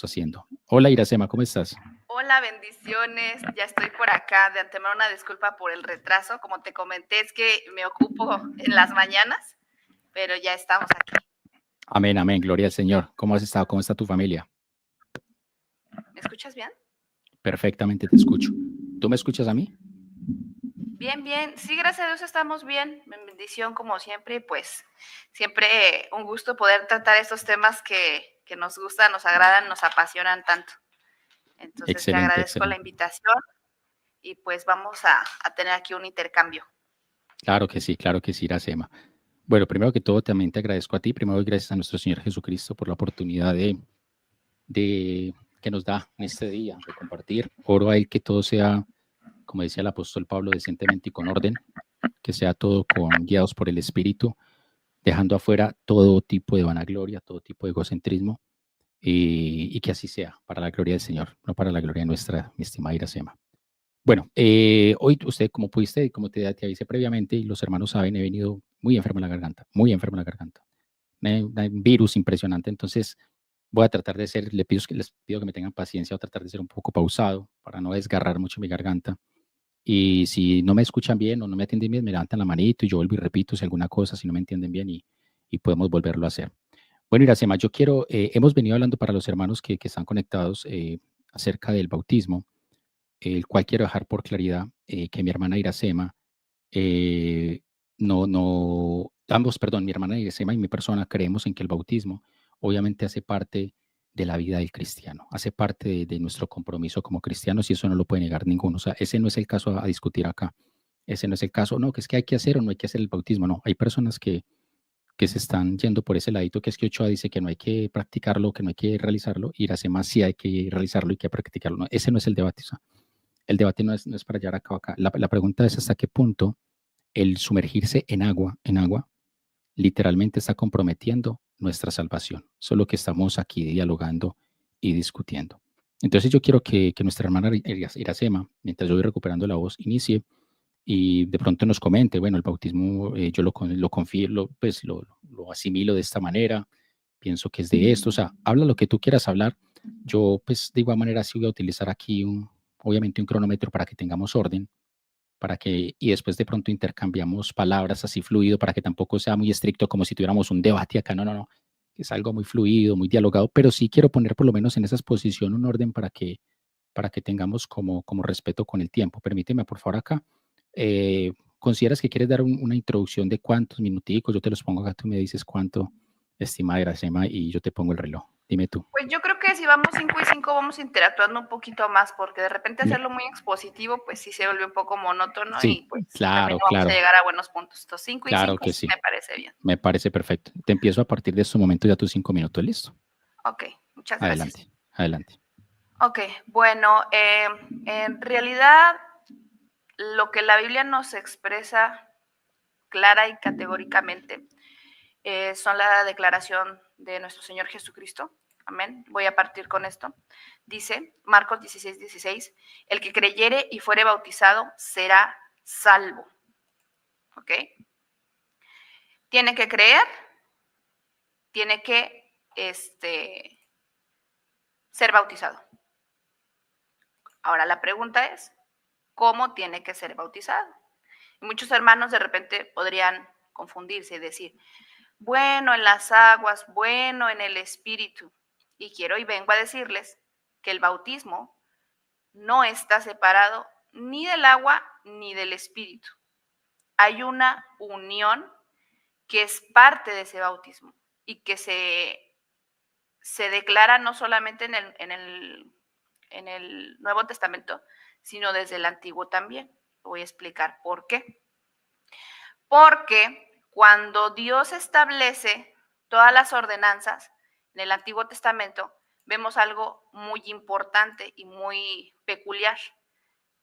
Haciendo. Hola Iracema, ¿cómo estás? Hola, bendiciones. Ya estoy por acá. De antemano una disculpa por el retraso. Como te comenté, es que me ocupo en las mañanas, pero ya estamos aquí. Amén, amén, gloria al Señor. ¿Cómo has estado? ¿Cómo está tu familia? ¿Me escuchas bien? Perfectamente te escucho. ¿Tú me escuchas a mí? Bien, bien. Sí, gracias a Dios estamos bien. Bendición como siempre. Pues siempre un gusto poder tratar estos temas que nos gustan, nos agradan, nos apasionan tanto. Entonces te Excelente, agradezco la excelente. invitación y pues vamos a tener aquí un intercambio. Claro que sí, Iracema. Bueno, primero que todo, también te agradezco a ti. Primero, doy gracias a nuestro Señor Jesucristo por la oportunidad de que nos da en este día de compartir. Oro a Él que todo sea, como decía el apóstol Pablo, decentemente y con orden, que sea todo guiados por el Espíritu, dejando afuera todo tipo de vanagloria, todo tipo de egocentrismo, y que así sea, para la gloria del Señor, no para la gloria nuestra, mi estimada Iracema. Bueno, hoy usted, como pudiste, como te avisé previamente, y los hermanos saben, he venido muy enfermo en la garganta, muy enfermo en la garganta. Un virus impresionante, entonces voy a tratar de ser, les pido que me tengan paciencia, voy a tratar de ser un poco pausado para no desgarrar mucho mi garganta. Y si no me escuchan bien o no me atienden bien, me levantan la manito y yo vuelvo y repito si alguna cosa, si no me entienden bien y podemos volverlo a hacer. Bueno, Iracema, yo quiero, hemos venido hablando para los hermanos que están conectados acerca del bautismo, el cual quiero dejar por claridad que mi hermana Iracema, eh, ambos, perdón, mi hermana Iracema y mi persona creemos en que el bautismo obviamente hace parte de la vida del cristiano, hace parte de nuestro compromiso como cristianos y eso no lo puede negar ninguno. O sea, ese no es el caso a discutir acá. Ese no es el caso, no, que es que hay que hacer o no hay que hacer el bautismo. No, hay personas que se están yendo por ese ladito, que es que Ochoa dice que no hay que practicarlo, que no hay que realizarlo, y Iracema sí hay que realizarlo y que practicarlo. No, ese no es el debate. O sea, el debate no es para llevar a cabo acá. La pregunta es hasta qué punto el sumergirse en agua, literalmente está comprometiendo nuestra salvación. Solo que estamos aquí dialogando y discutiendo. Entonces yo quiero que nuestra hermana Iracema, mientras yo voy recuperando la voz, inicie y de pronto nos comente, bueno, el bautismo yo lo confío, pues lo asimilo de esta manera, pienso que es de esto, o sea, habla lo que tú quieras hablar. Yo pues de igual manera sí voy a utilizar aquí obviamente un cronómetro para que tengamos orden, y después de pronto intercambiamos palabras así fluido para que tampoco sea muy estricto como si tuviéramos un debate acá, no, no, no, que es algo muy fluido, muy dialogado, pero sí quiero poner por lo menos en esa exposición un orden para que tengamos como respeto con el tiempo. Permíteme por favor acá. ¿Consideras que quieres dar una introducción de cuántos minuticos? Yo te los pongo acá, tú me dices cuánto, estimada Iracema, y yo te pongo el reloj. Dime tú. Pues yo creo que si vamos 5 y 5 vamos interactuando un poquito más, porque de repente Me- hacerlo muy expositivo, pues sí se vuelve un poco monótono sí, y pues también claro, no vamos a claro, llegar a buenos puntos. Entonces 5 y claro 5 que sí sí. me parece bien. Me parece perfecto. Te empiezo a partir de este momento ya tus 5 minutos, ¿listo? Ok, muchas gracias. Adelante, adelante. Ok, bueno, en realidad lo que la Biblia nos expresa clara y categóricamente son la declaración de nuestro Señor Jesucristo. Amén. Voy a partir con esto. Dice Marcos 16:16, el que creyere y fuere bautizado será salvo. ¿Ok? Tiene que creer, tiene que ser bautizado. Ahora la pregunta es, ¿cómo tiene que ser bautizado? Y muchos hermanos de repente podrían confundirse y decir, bueno, en las aguas, bueno, en el espíritu. Y quiero y vengo a decirles que el bautismo no está separado ni del agua ni del espíritu. Hay una unión que es parte de ese bautismo y que se declara no solamente en el Nuevo Testamento, sino desde el Antiguo también. Voy a explicar por qué. Porque cuando Dios establece todas las ordenanzas en el Antiguo Testamento, vemos algo muy importante y muy peculiar.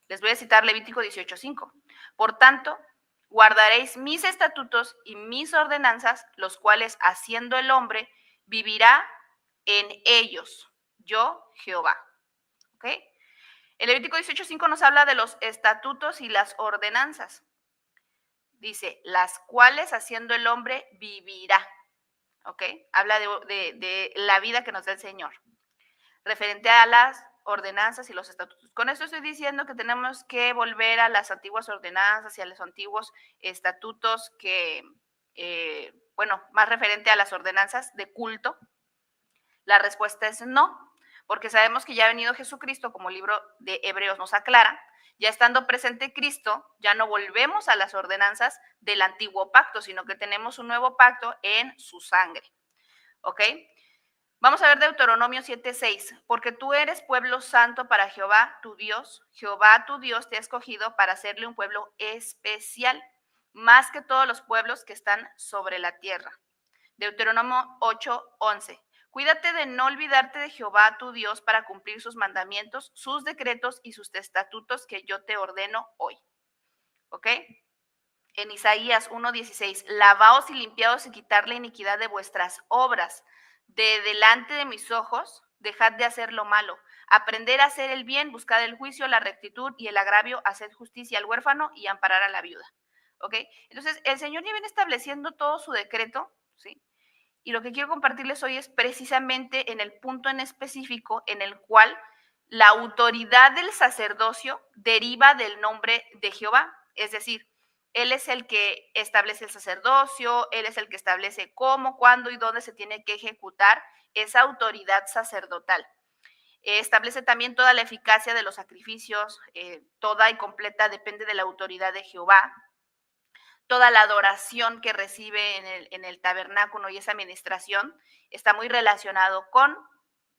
Les voy a citar Levítico 18:5. Por tanto, guardaréis mis estatutos y mis ordenanzas, los cuales haciendo el hombre vivirá en ellos. Yo, Jehová. ¿Ok? El Levítico 18:5 nos habla de los estatutos y las ordenanzas. Dice, las cuales haciendo el hombre vivirá. ¿Ok? Habla de la vida que nos da el Señor. referente a las ordenanzas y los estatutos. Con esto estoy diciendo que tenemos que volver a las antiguas ordenanzas y a los antiguos estatutos que, bueno, más referente a las ordenanzas de culto. La respuesta es no, porque sabemos que ya ha venido Jesucristo, como el libro de Hebreos nos aclara. Ya estando presente Cristo, ya no volvemos a las ordenanzas del antiguo pacto, sino que tenemos un nuevo pacto en su sangre. ¿Ok? Vamos a ver Deuteronomio 7:6. Porque tú eres pueblo santo para Jehová tu Dios. Jehová tu Dios te ha escogido para hacerle un pueblo especial, más que todos los pueblos que están sobre la tierra. Deuteronomio 8:11. Cuídate de no olvidarte de Jehová tu Dios para cumplir sus mandamientos, sus decretos y sus estatutos que yo te ordeno hoy. ¿Ok? En Isaías 1:16. Lavaos y limpiaos y quitar la iniquidad de vuestras obras. De delante de mis ojos, dejad de hacer lo malo. Aprender a hacer el bien, buscad el juicio, la rectitud y el agravio, hacer justicia al huérfano y amparar a la viuda. ¿Ok? Entonces, el Señor ya viene estableciendo todo su decreto, ¿sí? Y lo que quiero compartirles hoy es precisamente en el punto en específico en el cual la autoridad del sacerdocio deriva del nombre de Jehová. Es decir, Él es el que establece el sacerdocio, Él es el que establece cómo, cuándo y dónde se tiene que ejecutar esa autoridad sacerdotal. Establece también toda la eficacia de los sacrificios, toda y completa depende de la autoridad de Jehová. Toda la adoración que recibe en el tabernáculo y esa administración está muy relacionado con,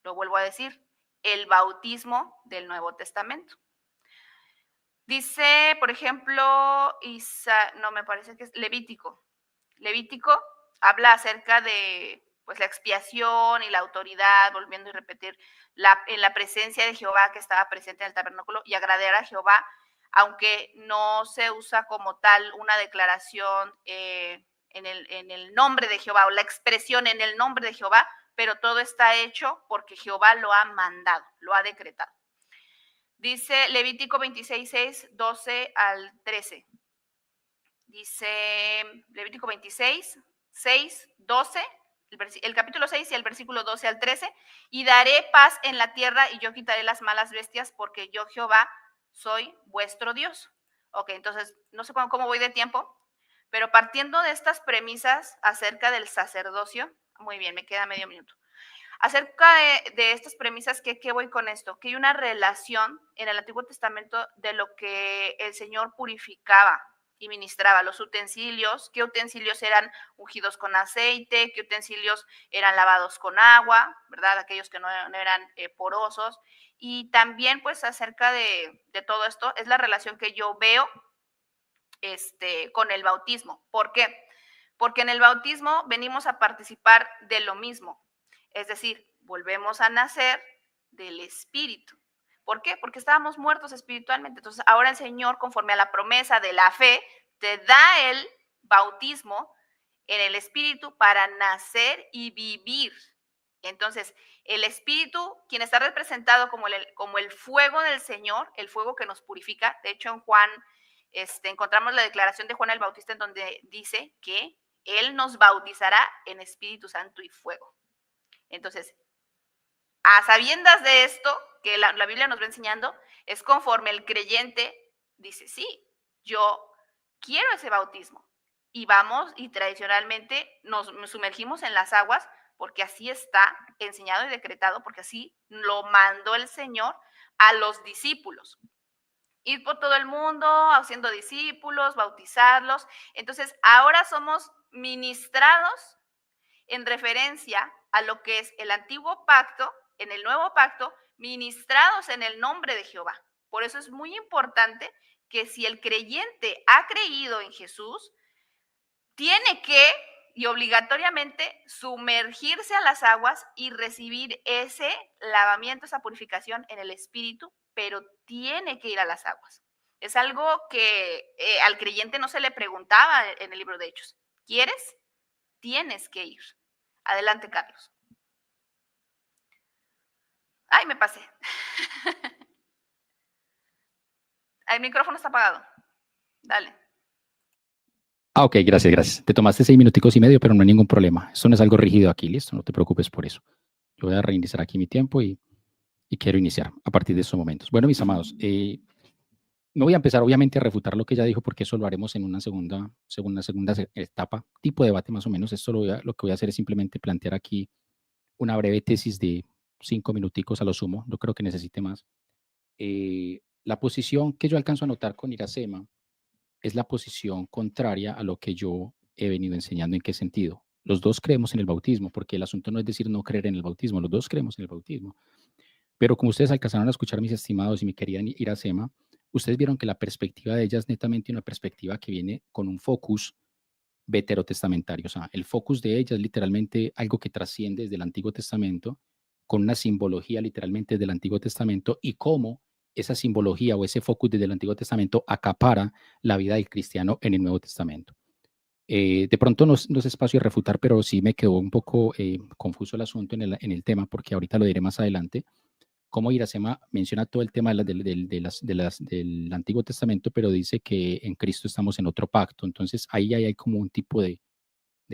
lo vuelvo a decir, el bautismo del Nuevo Testamento. Dice, por ejemplo, no me parece que es Levítico. Levítico habla acerca de pues, la expiación y la autoridad, volviendo y repetir, en la presencia de Jehová que estaba presente en el tabernáculo y agradar a Jehová, aunque no se usa como tal una declaración en el nombre de Jehová o la expresión en el nombre de Jehová, pero todo está hecho porque Jehová lo ha mandado, lo ha decretado. Dice Levítico 26:6, 12 al 13. Dice Levítico 26, 6, 12, el capítulo 6 y el versículo 12 al 13. Y daré paz en la tierra y yo quitaré las malas bestias porque yo Jehová soy vuestro Dios. Ok, entonces no sé cómo voy de tiempo, pero partiendo de estas premisas acerca del sacerdocio, muy bien, me queda medio minuto. Acerca de estas premisas, ¿qué voy con esto? Que hay una relación en el Antiguo Testamento de lo que el Señor purificaba y ministraba, los utensilios, qué utensilios eran ungidos con aceite, qué utensilios eran lavados con agua, ¿verdad? Aquellos que no eran porosos. Y también, pues, acerca de todo esto, es la relación que yo veo con el bautismo. ¿Por qué? Porque en el bautismo venimos a participar de lo mismo. Es decir, volvemos a nacer del Espíritu. ¿Por qué? Porque estábamos muertos espiritualmente. Entonces, ahora el Señor, conforme a la promesa de la fe, te da el bautismo en el Espíritu para nacer y vivir. Entonces, el Espíritu, quien está representado como el fuego del Señor, el fuego que nos purifica. De hecho, en Juan, encontramos la declaración de Juan el Bautista en donde dice que Él nos bautizará en Espíritu Santo y fuego. Entonces, a sabiendas de esto, que la Biblia nos va enseñando, es conforme el creyente dice, sí, yo quiero ese bautismo. Y vamos y tradicionalmente nos sumergimos en las aguas porque así está enseñado y decretado, porque así lo mandó el Señor a los discípulos. Ir por todo el mundo haciendo discípulos, bautizarlos. Entonces, ahora somos ministrados en referencia a lo que es el antiguo pacto, en el nuevo pacto, ministrados en el nombre de Jehová. Por eso es muy importante que si el creyente ha creído en Jesús, tiene que y obligatoriamente sumergirse a las aguas y recibir ese lavamiento, esa purificación en el Espíritu, pero tiene que ir a las aguas. Es algo que al creyente no se le preguntaba en el libro de Hechos. ¿Quieres? Tienes que ir. Adelante, Carlos. Ay, me pasé. El micrófono está apagado. Dale. Ok, gracias. Te tomaste 6 minuticos y medio, pero no hay ningún problema. Esto no es algo rígido aquí, listo, no te preocupes por eso. Yo voy a reiniciar aquí mi tiempo y y quiero iniciar a partir de estos momentos. Bueno, mis amados, no voy a empezar obviamente a refutar lo que ella dijo porque eso lo haremos en una segunda etapa, tipo de debate más o menos. Esto lo que voy a hacer es simplemente plantear aquí una breve tesis de 5 minuticos a lo sumo, no creo que necesite más. La posición que yo alcanzo a notar con Iracema es la posición contraria a lo que yo he venido enseñando. ¿En qué sentido? Los dos creemos en el bautismo, porque el asunto no es decir no creer en el bautismo, los dos creemos en el bautismo. Pero como ustedes alcanzaron a escuchar, mis estimados y mi querida Iracema, ustedes vieron que la perspectiva de ella es netamente una perspectiva que viene con un focus veterotestamentario. O sea, el focus de ella es literalmente algo que trasciende desde el Antiguo Testamento, con una simbología literalmente del Antiguo Testamento y cómo esa simbología o ese focus desde el Antiguo Testamento acapara la vida del cristiano en el Nuevo Testamento. De pronto no es espacio de refutar, pero sí me quedó un poco confuso el asunto en el tema, porque ahorita lo diré más adelante, cómo Iracema menciona todo el tema del Antiguo Testamento, pero dice que en Cristo estamos en otro pacto. Entonces ahí hay como un tipo de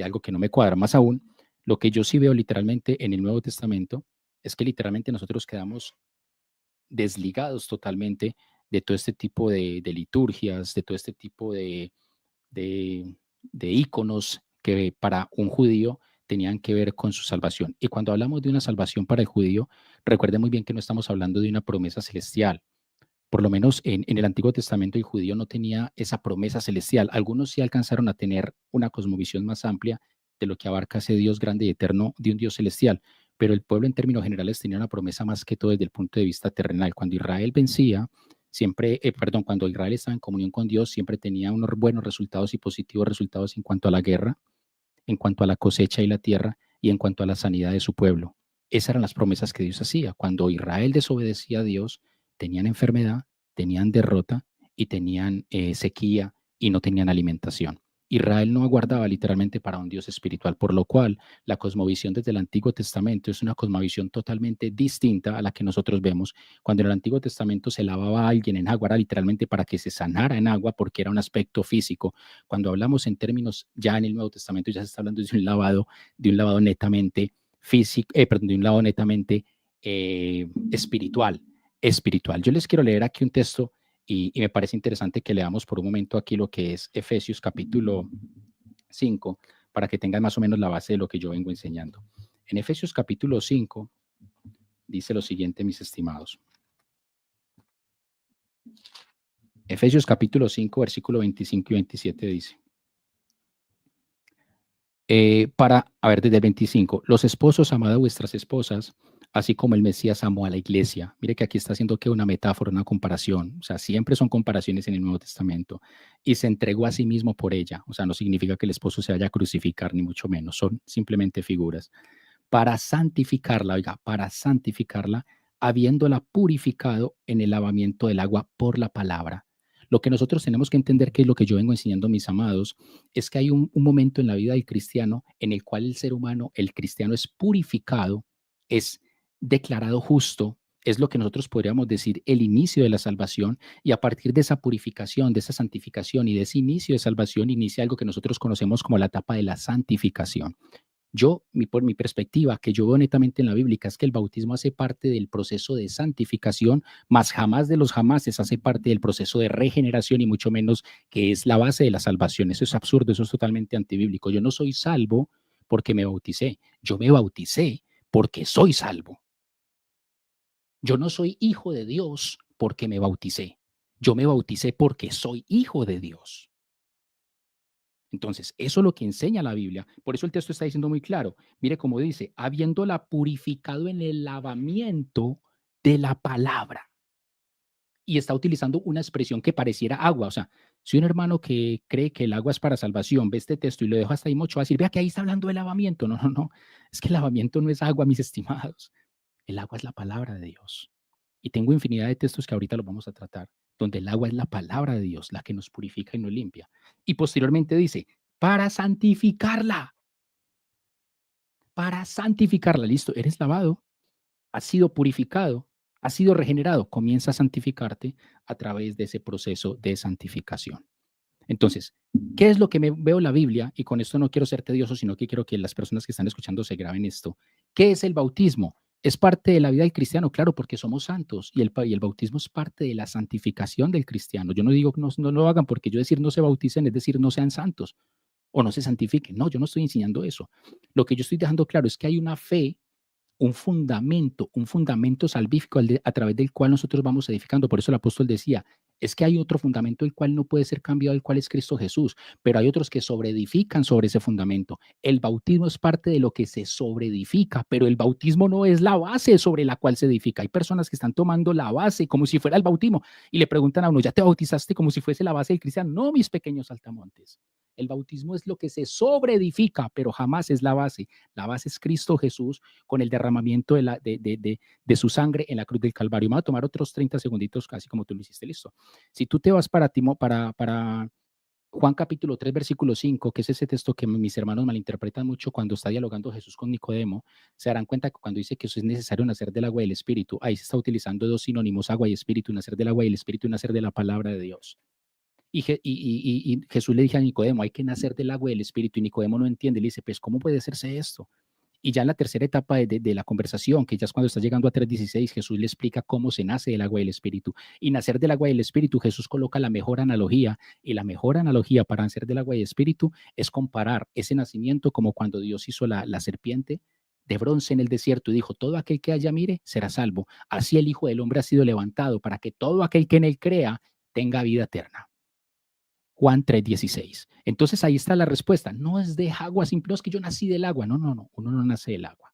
algo que no me cuadra. Más aún, lo que yo sí veo literalmente en el Nuevo Testamento es que literalmente nosotros quedamos desligados totalmente de todo este tipo de liturgias, de todo este tipo de, de íconos que para un judío tenían que ver con su salvación. Y cuando hablamos de una salvación para el judío, recuerden muy bien que no estamos hablando de una promesa celestial. Por lo menos en el Antiguo Testamento el judío no tenía esa promesa celestial. Algunos sí alcanzaron a tener una cosmovisión más amplia de lo que abarca ese Dios grande y eterno de un Dios celestial, pero el pueblo en términos generales tenía una promesa más que todo desde el punto de vista terrenal. Cuando Israel vencía, cuando Israel estaba en comunión con Dios, siempre tenía unos buenos resultados y positivos resultados en cuanto a la guerra, en cuanto a la cosecha y la tierra y en cuanto a la sanidad de su pueblo. Esas eran las promesas que Dios hacía. Cuando Israel desobedecía a Dios, tenían enfermedad, tenían derrota y tenían sequía y no tenían alimentación. Israel no aguardaba literalmente para un Dios espiritual, por lo cual la cosmovisión desde el Antiguo Testamento es una cosmovisión totalmente distinta a la que nosotros vemos. Cuando en el Antiguo Testamento se lavaba a alguien en agua, era literalmente para que se sanara en agua porque era un aspecto físico. Cuando hablamos en términos ya en el Nuevo Testamento, ya se está hablando de un lavado netamente físico, de un lavado netamente espiritual. Yo les quiero leer aquí un texto y me parece interesante que leamos por un momento aquí lo que es Efesios capítulo 5, para que tengan más o menos la base de lo que yo vengo enseñando. En Efesios capítulo 5 dice lo siguiente, mis estimados. Efesios capítulo 5, versículo 25 y 27 dice. Desde el 25, los esposos, amad a vuestras esposas, así como el Mesías amó a la iglesia. Mire que aquí está haciendo que una metáfora, una comparación. O sea, siempre son comparaciones en el Nuevo Testamento. Y se entregó a sí mismo por ella. O sea, no significa que el esposo se vaya a crucificar, ni mucho menos. Son simplemente figuras. Para santificarla, habiéndola purificado en el lavamiento del agua por la palabra. Lo que nosotros tenemos que entender, que es lo que yo vengo enseñando, mis amados, es que hay un momento en la vida del cristiano en el cual el ser humano, el cristiano, es purificado, es declarado justo, es lo que nosotros podríamos decir el inicio de la salvación, y a partir de esa purificación, de esa santificación y de ese inicio de salvación, inicia algo que nosotros conocemos como la etapa de la santificación. Por mi perspectiva, que yo veo netamente en la Biblia, es que el bautismo hace parte del proceso de santificación, más jamás de los jamases hace parte del proceso de regeneración, y mucho menos que es la base de la salvación. Eso es absurdo, eso es totalmente antibíblico. Yo no soy salvo porque me bauticé, yo me bauticé porque soy salvo. Yo no soy hijo de Dios porque me bauticé, yo me bauticé porque soy hijo de Dios. Entonces, eso es lo que enseña la Biblia. Por eso el texto está diciendo muy claro. Mire cómo dice, habiéndola purificado en el lavamiento de la palabra. Y está utilizando una expresión que pareciera agua. O sea, si un hermano que cree que el agua es para salvación ve este texto y lo deja hasta ahí mucho, va a decir, vea que ahí está hablando de lavamiento. No, no, no. Es que el lavamiento no es agua, mis estimados. El agua es la palabra de Dios. Y tengo infinidad de textos que ahorita los vamos a tratar, donde el agua es la palabra de Dios, la que nos purifica y nos limpia. Y posteriormente dice, para santificarla, listo, eres lavado, has sido purificado, has sido regenerado, comienza a santificarte a través de ese proceso de santificación. Entonces, ¿qué es lo que veo en la Biblia? Y con esto no quiero ser tedioso, sino que quiero que las personas que están escuchando se graben esto. ¿Qué es el bautismo? ¿Es parte de la vida del cristiano? Claro, porque somos santos y el bautismo es parte de la santificación del cristiano. Yo no digo que no lo hagan, porque yo decir no se bauticen es decir no sean santos o no se santifiquen. No, yo no estoy enseñando eso. Lo que yo estoy dejando claro es que hay una fe, un fundamento salvífico a través del cual nosotros vamos edificando. Por eso el apóstol decía, es que hay otro fundamento el cual no puede ser cambiado, el cual es Cristo Jesús, pero hay otros que sobreedifican sobre ese fundamento. El bautismo es parte de lo que se sobreedifica, pero el bautismo no es la base sobre la cual se edifica. Hay personas que están tomando la base como si fuera el bautismo y le preguntan a uno, ¿ya te bautizaste? Como si fuese la base del cristiano. No, mis pequeños saltamontes. El bautismo es lo que se sobreedifica, pero jamás es la base. La base es Cristo Jesús con el derramamiento de su sangre en la cruz del Calvario. Me voy a tomar otros 30 segunditos, casi como tú lo hiciste, listo. Si tú te vas para Juan capítulo 3, versículo 5, que es ese texto que mis hermanos malinterpretan mucho cuando está dialogando Jesús con Nicodemo, se darán cuenta que cuando dice que eso es necesario nacer del agua y del espíritu, ahí se está utilizando dos sinónimos, agua y espíritu, nacer del agua y el espíritu y nacer de la palabra de Dios. Y Jesús le dijo a Nicodemo, hay que nacer del agua y del espíritu, y Nicodemo no entiende, le dice, pues, ¿cómo puede hacerse esto? Y ya en la tercera etapa de la conversación, que ya es cuando está llegando a 3:16, Jesús le explica cómo se nace del agua y del espíritu. Y nacer del agua y del espíritu, Jesús coloca la mejor analogía, y la mejor analogía para nacer del agua y del espíritu es comparar ese nacimiento como cuando Dios hizo la serpiente de bronce en el desierto y dijo, todo aquel que haya mire será salvo. Así el Hijo del Hombre ha sido levantado para que todo aquel que en él crea tenga vida eterna. Juan 3:16. Entonces ahí está la respuesta. No es de agua simple, no es que yo nací del agua. No, no, no. Uno no nace del agua.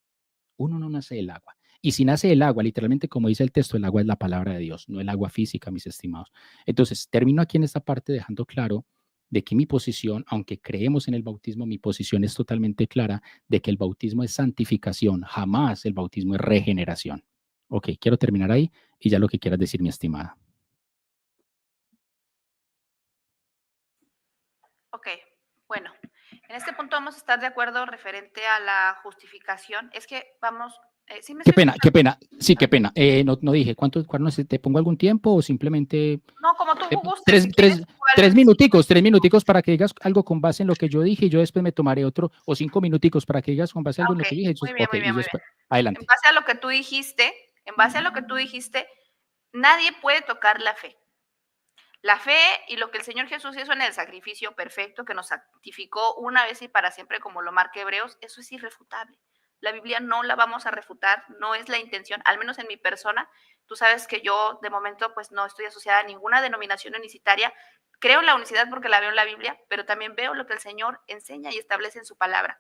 Uno no nace del agua. Y si nace del agua, literalmente como dice el texto, el agua es la palabra de Dios, no el agua física, mis estimados. Entonces, termino aquí en esta parte dejando claro de que mi posición, aunque creemos en el bautismo, mi posición es totalmente clara de que el bautismo es santificación, jamás el bautismo es regeneración. Ok, quiero terminar ahí y ya lo que quieras decir, mi estimada. Ok, bueno, en este punto vamos a estar de acuerdo referente a la justificación. Es que vamos, ¿sí me Qué estoy pena, qué escuchando? pena. Sí, qué pena. No dije, ¿cuánto te pongo algún tiempo o simplemente No, como tú gustes, tres, si quieres tres, igual 3 minuticos para que digas algo con base en lo que yo dije y yo después me tomaré otro, o 5 minuticos para que digas con base en algo en ok, lo que yo dije. muy bien, Ok, muy y bien, yo muy bien. después, En adelante. base a lo que tú dijiste, en base a lo que tú dijiste, nadie puede tocar la fe. La fe y lo que el Señor Jesús hizo en el sacrificio perfecto que nos santificó una vez y para siempre, como lo marca Hebreos, eso es irrefutable. La Biblia no la vamos a refutar, no es la intención, al menos en mi persona. Tú sabes que yo de momento pues no estoy asociada a ninguna denominación unicitaria. Creo en la unicidad porque la veo en la Biblia, pero también veo lo que el Señor enseña y establece en su palabra.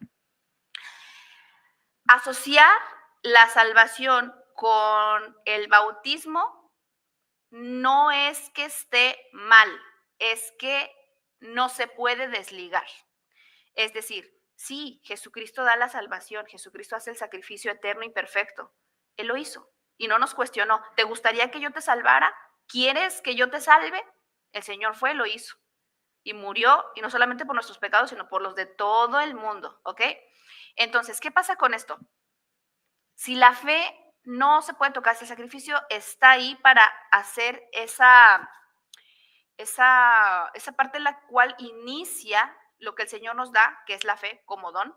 Asociar la salvación con el bautismo no es que esté mal, es que no se puede desligar. Es decir, sí, Jesucristo da la salvación, Jesucristo hace el sacrificio eterno y perfecto. Él lo hizo y no nos cuestionó. ¿Te gustaría que yo te salvara? ¿Quieres que yo te salve? El Señor fue, lo hizo. Y murió, y no solamente por nuestros pecados, sino por los de todo el mundo, ¿ok? Entonces, ¿qué pasa con esto? Si la fe no se puede tocar, si el sacrificio está ahí para hacer esa parte en la cual inicia lo que el Señor nos da, que es la fe como don,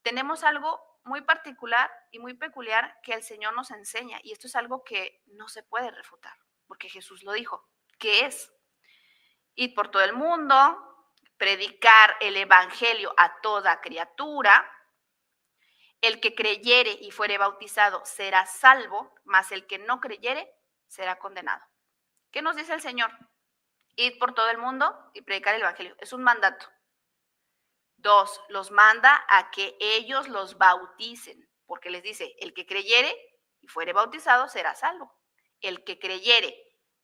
tenemos algo muy particular y muy peculiar que el Señor nos enseña, y esto es algo que no se puede refutar, porque Jesús lo dijo, que es ir por todo el mundo, predicar el evangelio a toda criatura. El que creyere y fuere bautizado será salvo, mas el que no creyere será condenado. ¿Qué nos dice el Señor? Ir por todo el mundo y predicar el evangelio. Es un mandato. 2, los manda a que ellos los bauticen, porque les dice, el que creyere y fuere bautizado será salvo. El que creyere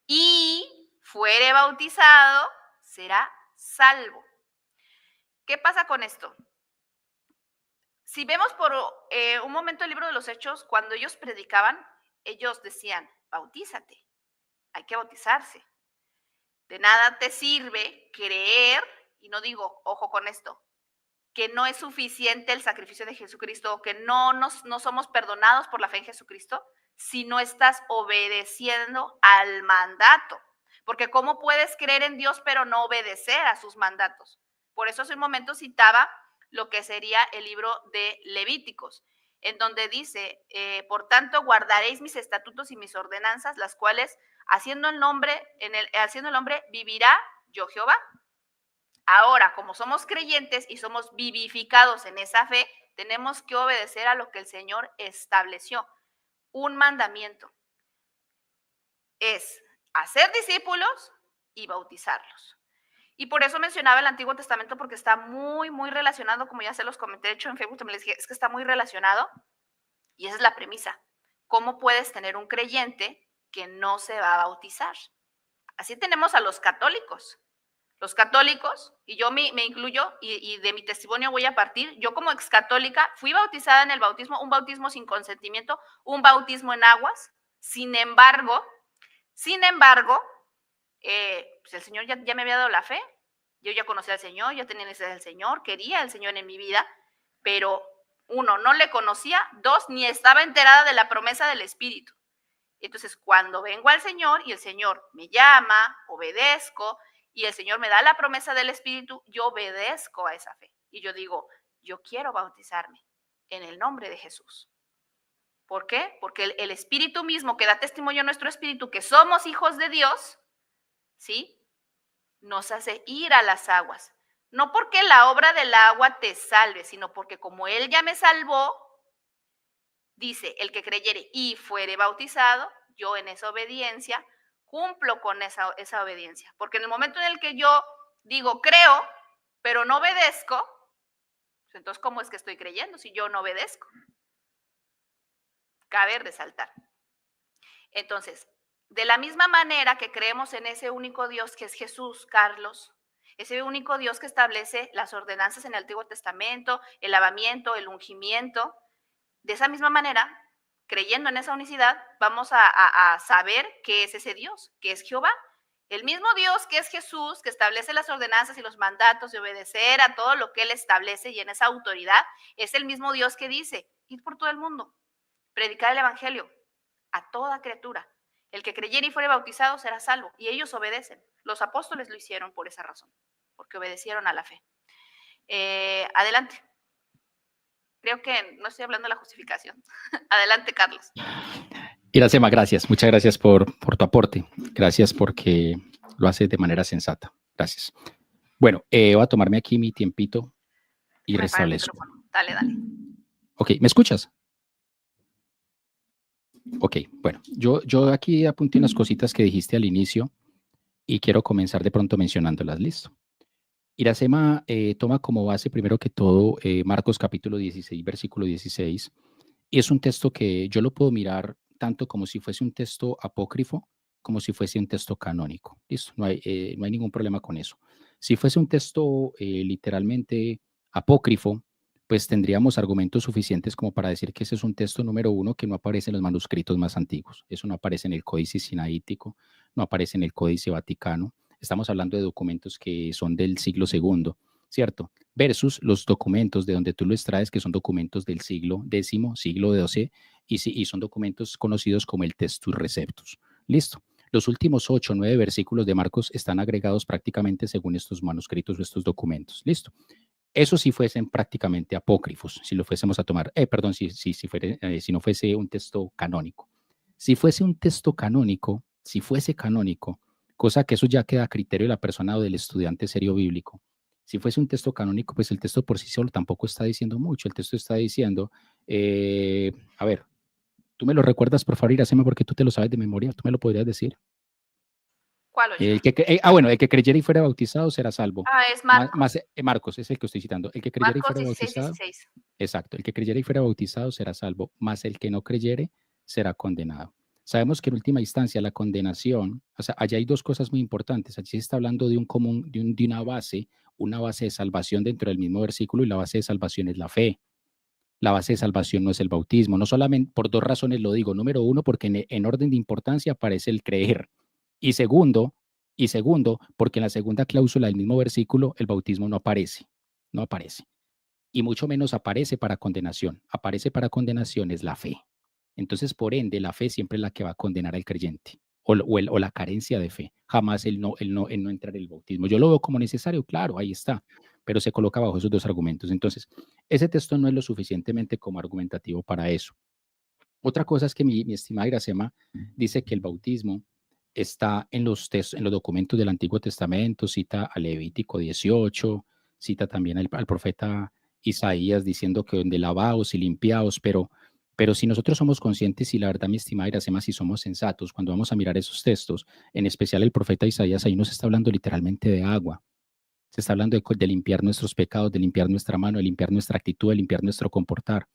y fuere bautizado será salvo. ¿Qué pasa con esto? Si vemos por un momento el libro de los Hechos, cuando ellos predicaban, ellos decían, bautízate, hay que bautizarse. De nada te sirve creer, y no digo, ojo con esto, que no es suficiente el sacrificio de Jesucristo, o que no somos perdonados por la fe en Jesucristo, si no estás obedeciendo al mandato. Porque ¿cómo puedes creer en Dios pero no obedecer a sus mandatos? Por eso hace un momento citaba lo que sería el libro de Levíticos. en donde dice, por tanto, guardaréis mis estatutos y mis ordenanzas, las cuales, haciendo el hombre, vivirá yo Jehová. Ahora, como somos creyentes y somos vivificados en esa fe, tenemos que obedecer a lo que el Señor estableció. Un mandamiento es hacer discípulos y bautizarlos. Y por eso mencionaba el Antiguo Testamento, porque está muy, muy relacionado, como ya se los comenté, de hecho en Facebook también les dije, es que está muy relacionado, y esa es la premisa. ¿Cómo puedes tener un creyente que no se va a bautizar? Así tenemos a los católicos. Los católicos, y yo me incluyo, y de mi testimonio voy a partir, yo como excatólica fui bautizada en el bautismo, un bautismo sin consentimiento, un bautismo en aguas. Sin embargo, pues el Señor ya me había dado la fe, yo ya conocía al Señor, ya tenía necesidad del Señor, quería al Señor en mi vida, pero uno, no le conocía, dos, ni estaba enterada de la promesa del Espíritu. Entonces, cuando vengo al Señor y el Señor me llama, obedezco, y el Señor me da la promesa del Espíritu, yo obedezco a esa fe. Y yo digo, yo quiero bautizarme en el nombre de Jesús. ¿Por qué? Porque el Espíritu mismo que da testimonio a nuestro espíritu que somos hijos de Dios, ¿sí? Nos hace ir a las aguas. No porque la obra del agua te salve, sino porque como Él ya me salvó, dice, el que creyere y fuere bautizado, yo en esa obediencia cumplo con esa obediencia. Porque en el momento en el que yo digo, creo, pero no obedezco, pues entonces, ¿cómo es que estoy creyendo si yo no obedezco? Cabe resaltar. Entonces, de la misma manera que creemos en ese único Dios que es Jesús, Carlos, ese único Dios que establece las ordenanzas en el Antiguo Testamento, el lavamiento, el ungimiento, de esa misma manera, creyendo en esa unicidad, vamos a saber qué es ese Dios, que es Jehová. El mismo Dios que es Jesús, que establece las ordenanzas y los mandatos de obedecer a todo lo que Él establece y en esa autoridad, es el mismo Dios que dice, id por todo el mundo, predicar el evangelio a toda criatura. El que creyere y fuere bautizado será salvo. Y ellos obedecen. Los apóstoles lo hicieron por esa razón, porque obedecieron a la fe. Adelante. Creo que no estoy hablando de la justificación. Adelante, Carlos. Iracema, gracias. Muchas gracias por tu aporte. Gracias porque lo haces de manera sensata. Gracias. Bueno, voy a tomarme aquí mi tiempito y restablezco. Dale, dale. Ok, ¿me escuchas? Ok, bueno, yo aquí apunté unas cositas que dijiste al inicio y quiero comenzar de pronto mencionándolas. Listo. Iracema toma como base, primero que todo, Marcos capítulo 16, versículo 16. Y es un texto que yo lo puedo mirar tanto como si fuese un texto apócrifo, como si fuese un texto canónico. Listo, no hay ningún problema con eso. Si fuese un texto literalmente apócrifo, pues tendríamos argumentos suficientes como para decir que ese es un texto número uno que no aparece en los manuscritos más antiguos. Eso no aparece en el Códice Sinaítico, no aparece en el Códice Vaticano. Estamos hablando de documentos que son del siglo II, ¿cierto? Versus los documentos de donde tú lo extraes, que son documentos del siglo X, siglo XII, y son documentos conocidos como el Textus Receptus. Listo. Los últimos 8 o 9 versículos de Marcos están agregados prácticamente según estos manuscritos o estos documentos. Listo. Eso sí fuesen prácticamente apócrifos, si lo fuésemos a tomar, perdón, si no fuese un texto canónico. Si fuese un texto canónico, si fuese canónico, cosa que eso ya queda a criterio de la persona o del estudiante serio bíblico. Si fuese un texto canónico, pues el texto por sí solo tampoco está diciendo mucho. El texto está diciendo, a ver, tú me lo recuerdas, por favor, Iracema, porque tú te lo sabes de memoria, tú me lo podrías decir. ¿Cuál? Bueno, el que creyera y fuera bautizado será salvo. Es Marcos. Marcos es el que estoy citando. El que creyera Marcos y fuera 16, bautizado. 16. Exacto. El que creyera y fuera bautizado será salvo, más el que no creyere será condenado. Sabemos que en última instancia la condenación, o sea, allá hay dos cosas muy importantes. Allí se está hablando de una base de salvación dentro del mismo versículo, y la base de salvación es la fe. La base de salvación no es el bautismo. No solamente por dos razones lo digo. Número uno, porque en orden de importancia aparece el creer. Y segundo, porque en la segunda cláusula del mismo versículo el bautismo no aparece. No aparece. Y mucho menos aparece para condenación. Aparece para condenación es la fe. Entonces, por ende, la fe siempre es la que va a condenar al creyente, o la carencia de fe. Jamás el no entrar en el bautismo. Yo lo veo como necesario, claro, ahí está. pero se coloca bajo esos dos argumentos. Entonces, ese texto no es lo suficientemente como argumentativo para eso. Otra cosa es que mi estimada Iracema dice que el bautismo está en los documentos del Antiguo Testamento, cita a Levítico 18, cita también al profeta Isaías diciendo que donde lavaos y limpiaos, pero si nosotros somos conscientes y la verdad, mi estimada Iracema, si somos sensatos, cuando vamos a mirar esos textos, en especial el profeta Isaías, ahí nos está hablando literalmente de agua. Se está hablando de limpiar nuestros pecados, de limpiar nuestra mano, de limpiar nuestra actitud, de limpiar nuestro comportar.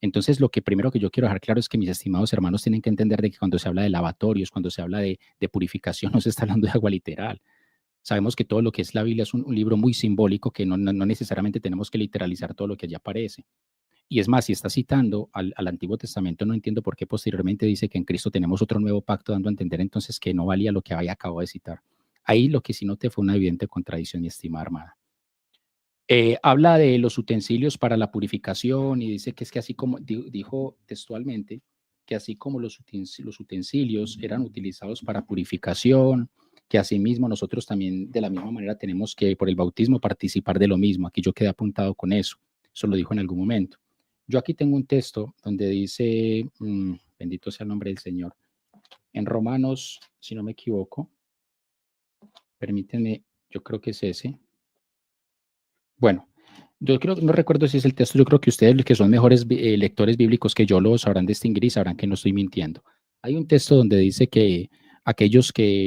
Entonces, lo que primero que yo quiero dejar claro es que mis estimados hermanos tienen que entender de que cuando se habla de lavatorios, cuando se habla de purificación, no se está hablando de agua literal. Sabemos que todo lo que es la Biblia es un libro muy simbólico que no necesariamente tenemos que literalizar todo lo que allí aparece. Y es más, si está citando al Antiguo Testamento, no entiendo por qué posteriormente dice que en Cristo tenemos otro nuevo pacto, dando a entender entonces que no valía lo que acabo de citar. Ahí lo que sí noté fue una evidente contradicción, mi estimada hermana. Habla de los utensilios para la purificación y dice que es que así como dijo textualmente, que así como los utensilios eran utilizados para purificación, que asimismo nosotros también de la misma manera tenemos que por el bautismo participar de lo mismo. Aquí yo quedé apuntado con eso. Eso lo dijo en algún momento. Yo aquí tengo un texto donde dice, bendito sea el nombre del Señor, en Romanos, si no me equivoco, permítanme, yo creo que es ese. Bueno, yo creo, no recuerdo si es el texto, yo creo que ustedes que son mejores lectores bíblicos que yo lo sabrán distinguir y sabrán que no estoy mintiendo. Hay un texto donde dice que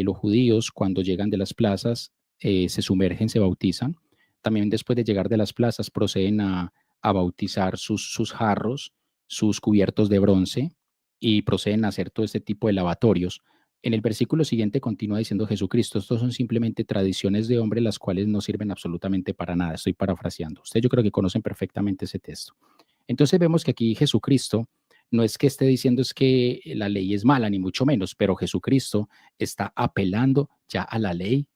los judíos cuando llegan de las plazas se sumergen, se bautizan. También después de llegar de las plazas proceden a bautizar sus jarros, sus cubiertos de bronce y proceden a hacer todo este tipo de lavatorios. En el versículo siguiente continúa diciendo Jesucristo, estos son simplemente tradiciones de hombre las cuales no sirven absolutamente para nada. Estoy parafraseando. Ustedes yo creo que conocen perfectamente ese texto. Entonces vemos que aquí Jesucristo no es que esté diciendo es que la ley es mala, ni mucho menos, pero Jesucristo está apelando ya a la ley,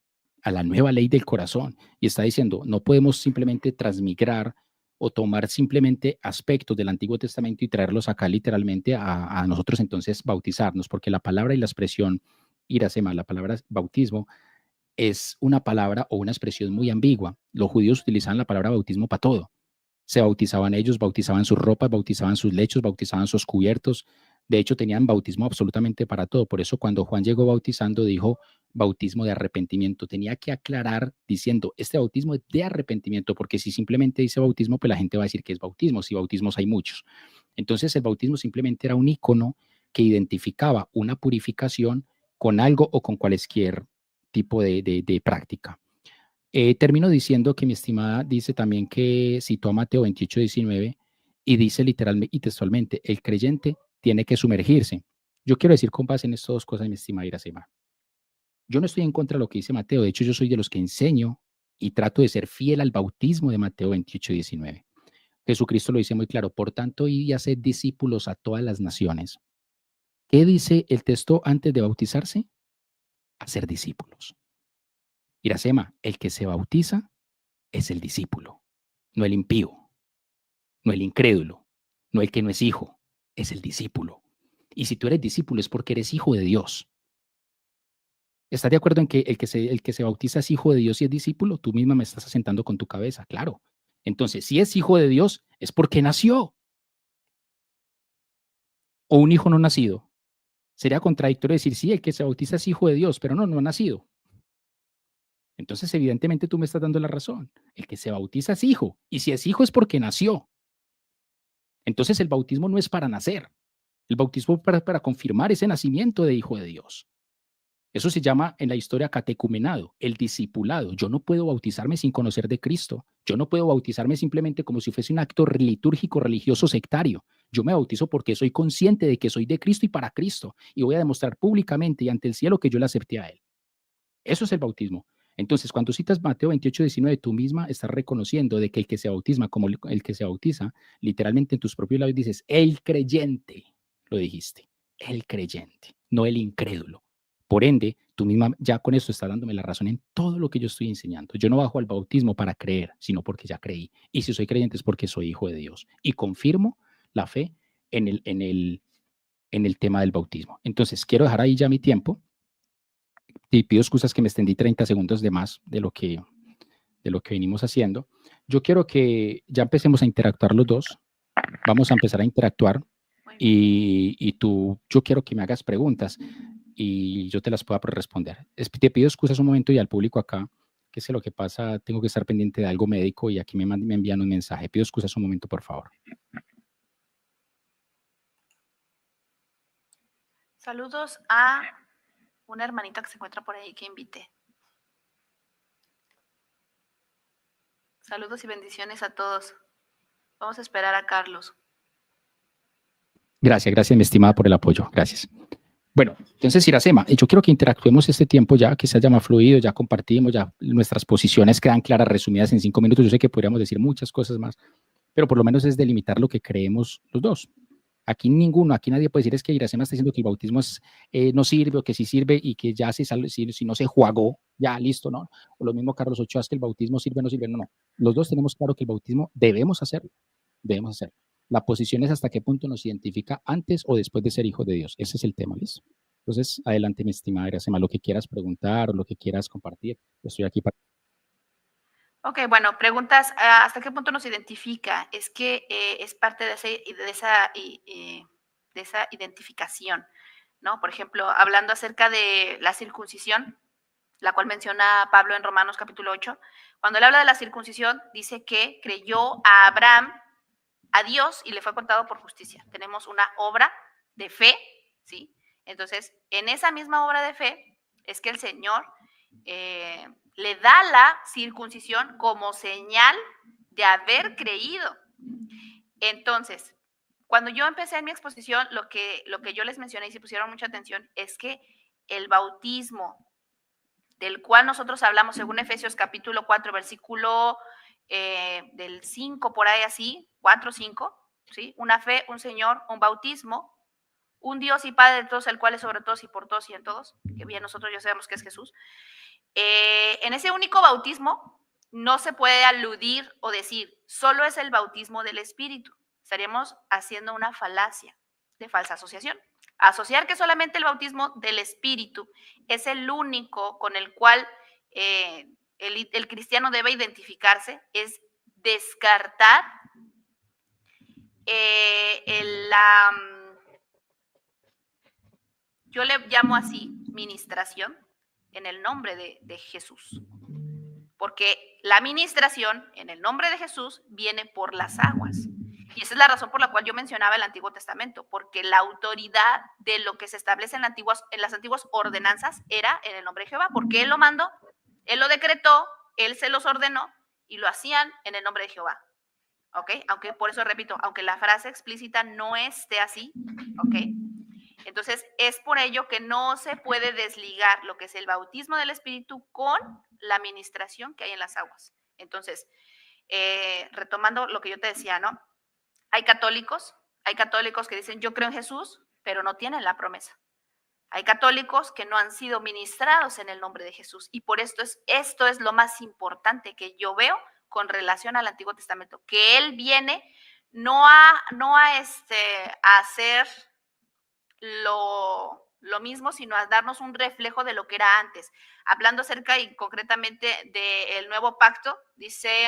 a la nueva ley del corazón, y está diciendo, no podemos simplemente transmigrar o tomar simplemente aspectos del Antiguo Testamento y traerlos acá literalmente a nosotros entonces bautizarnos, porque la palabra y la expresión irasema, la palabra bautismo, es una palabra o una expresión muy ambigua. Los judíos utilizaban la palabra bautismo para todo. Se bautizaban ellos, bautizaban sus ropas, bautizaban sus lechos, bautizaban sus cubiertos. De hecho, tenían bautismo absolutamente para todo. Por eso cuando Juan llegó bautizando, dijo bautismo de arrepentimiento. Tenía que aclarar diciendo, este bautismo es de arrepentimiento, porque si simplemente dice bautismo, pues la gente va a decir que es bautismo, si bautismos hay muchos. Entonces el bautismo simplemente era un icono que identificaba una purificación con algo o con cualquier tipo de práctica. Termino diciendo que mi estimada dice también que citó a Mateo 28, 19 y dice literalmente y textualmente, el creyente tiene que sumergirse. Yo quiero decir con base en estas dos cosas, mi estimada Iracema. Yo no estoy en contra de lo que dice Mateo, de hecho yo soy de los que enseño y trato de ser fiel al bautismo de Mateo 28, 19. Jesucristo lo dice muy claro, por tanto, id y haced discípulos a todas las naciones. ¿Qué dice el texto antes de bautizarse? Hacer discípulos. Iracema, el que se bautiza es el discípulo, no el impío, no el incrédulo, no el que no es hijo, es el discípulo. Y si tú eres discípulo es porque eres hijo de Dios. ¿Estás de acuerdo en que el que se bautiza es hijo de Dios y es discípulo? Tú misma me estás asentando con tu cabeza, claro. Entonces, si es hijo de Dios, es porque nació. O un hijo no nacido. Sería contradictorio decir, sí, el que se bautiza es hijo de Dios, pero no ha nacido. Entonces, evidentemente tú me estás dando la razón. El que se bautiza es hijo. Y si es hijo es porque nació. Entonces, el bautismo no es para nacer. El bautismo es para confirmar ese nacimiento de hijo de Dios. Eso se llama en la historia catecumenado, el discipulado. Yo no puedo bautizarme sin conocer de Cristo. Yo no puedo bautizarme simplemente como si fuese un acto litúrgico, religioso, sectario. Yo me bautizo porque soy consciente de que soy de Cristo y para Cristo. Y voy a demostrar públicamente y ante el cielo que yo le acepté a Él. Eso es el bautismo. Entonces, cuando citas Mateo 28, 19, tú misma estás reconociendo de que el que se bautiza, como el que se bautiza, literalmente en tus propios labios dices, el creyente, lo dijiste, el creyente, no el incrédulo. Por ende, tú misma ya con esto estás dándome la razón en todo lo que yo estoy enseñando. Yo no bajo al bautismo para creer, sino porque ya creí. Y si soy creyente es porque soy hijo de Dios. Y confirmo la fe en el tema del bautismo. Entonces, quiero dejar ahí ya mi tiempo. Y pido excusas que me extendí 30 segundos de más de lo que venimos haciendo. Yo quiero que ya empecemos a interactuar los dos. Vamos a empezar a interactuar y yo quiero que me hagas preguntas y yo te las pueda responder. Te pido excusas un momento y al público acá, que sé lo que pasa, tengo que estar pendiente de algo médico y aquí me envían un mensaje. Pido excusas un momento, por favor. Saludos a una hermanita que se encuentra por ahí que invité. Saludos y bendiciones a todos. Vamos a esperar a Carlos. Gracias, mi estimada, por el apoyo. Gracias. Bueno, entonces, Iracema, yo quiero que interactuemos este tiempo ya, que se haya más fluido, ya compartimos, ya nuestras posiciones quedan claras, resumidas en 5 minutos. Yo sé que podríamos decir muchas cosas más, pero por lo menos es delimitar lo que creemos los dos. Aquí nadie puede decir es que Iracema está diciendo que el bautismo no sirve o que sí sirve y que ya si no se jugó, ya listo, ¿no? O lo mismo Carlos Ochoa, es que el bautismo sirve o no sirve, no. Los dos tenemos claro que el bautismo debemos hacerlo. La posición es hasta qué punto nos identifica antes o después de ser hijo de Dios. Ese es el tema, ¿listo? Entonces, adelante, mi estimada Iracema, lo que quieras preguntar o lo que quieras compartir. Estoy aquí para... Ok, bueno, preguntas, ¿hasta qué punto nos identifica? Es que es parte de esa identificación, ¿no? Por ejemplo, hablando acerca de la circuncisión, la cual menciona Pablo en Romanos capítulo 8, cuando él habla de la circuncisión, dice que creyó a Abraham, a Dios, y le fue contado por justicia. Tenemos una obra de fe, ¿sí? Entonces, en esa misma obra de fe es que el Señor le da la circuncisión como señal de haber creído. Entonces, cuando yo empecé en mi exposición, lo que yo les mencioné y si pusieron mucha atención es que el bautismo del cual nosotros hablamos según Efesios capítulo 4, versículo del 5, por ahí así, 4, 5, ¿sí? Una fe, un Señor, un bautismo, un Dios y Padre de todos, el cual es sobre todos y por todos y en todos, que bien nosotros ya sabemos que es Jesús. En ese único bautismo no se puede aludir o decir, solo es el bautismo del Espíritu. Estaríamos haciendo una falacia de falsa asociación. Asociar que solamente el bautismo del Espíritu es el único con el cual el cristiano debe identificarse es descartar yo le llamo así, ministración en el nombre de Jesús. Porque la ministración en el nombre de Jesús viene por las aguas. Y esa es la razón por la cual yo mencionaba el Antiguo Testamento, porque la autoridad de lo que se establece en las antiguas ordenanzas era en el nombre de Jehová, porque Él lo mandó, Él lo decretó, Él se los ordenó y lo hacían en el nombre de Jehová. ¿Ok? Aunque, por eso repito, aunque la frase explícita no esté así, ¿ok? Entonces, es por ello que no se puede desligar lo que es el bautismo del Espíritu con la administración que hay en las aguas. Entonces, retomando lo que yo te decía, ¿no? Hay católicos que dicen, yo creo en Jesús, pero no tienen la promesa. Hay católicos que no han sido ministrados en el nombre de Jesús. Y por esto es lo más importante que yo veo con relación al Antiguo Testamento, que Él viene no a hacer lo mismo, sino a darnos un reflejo de lo que era antes. Hablando acerca y concretamente del nuevo pacto, dice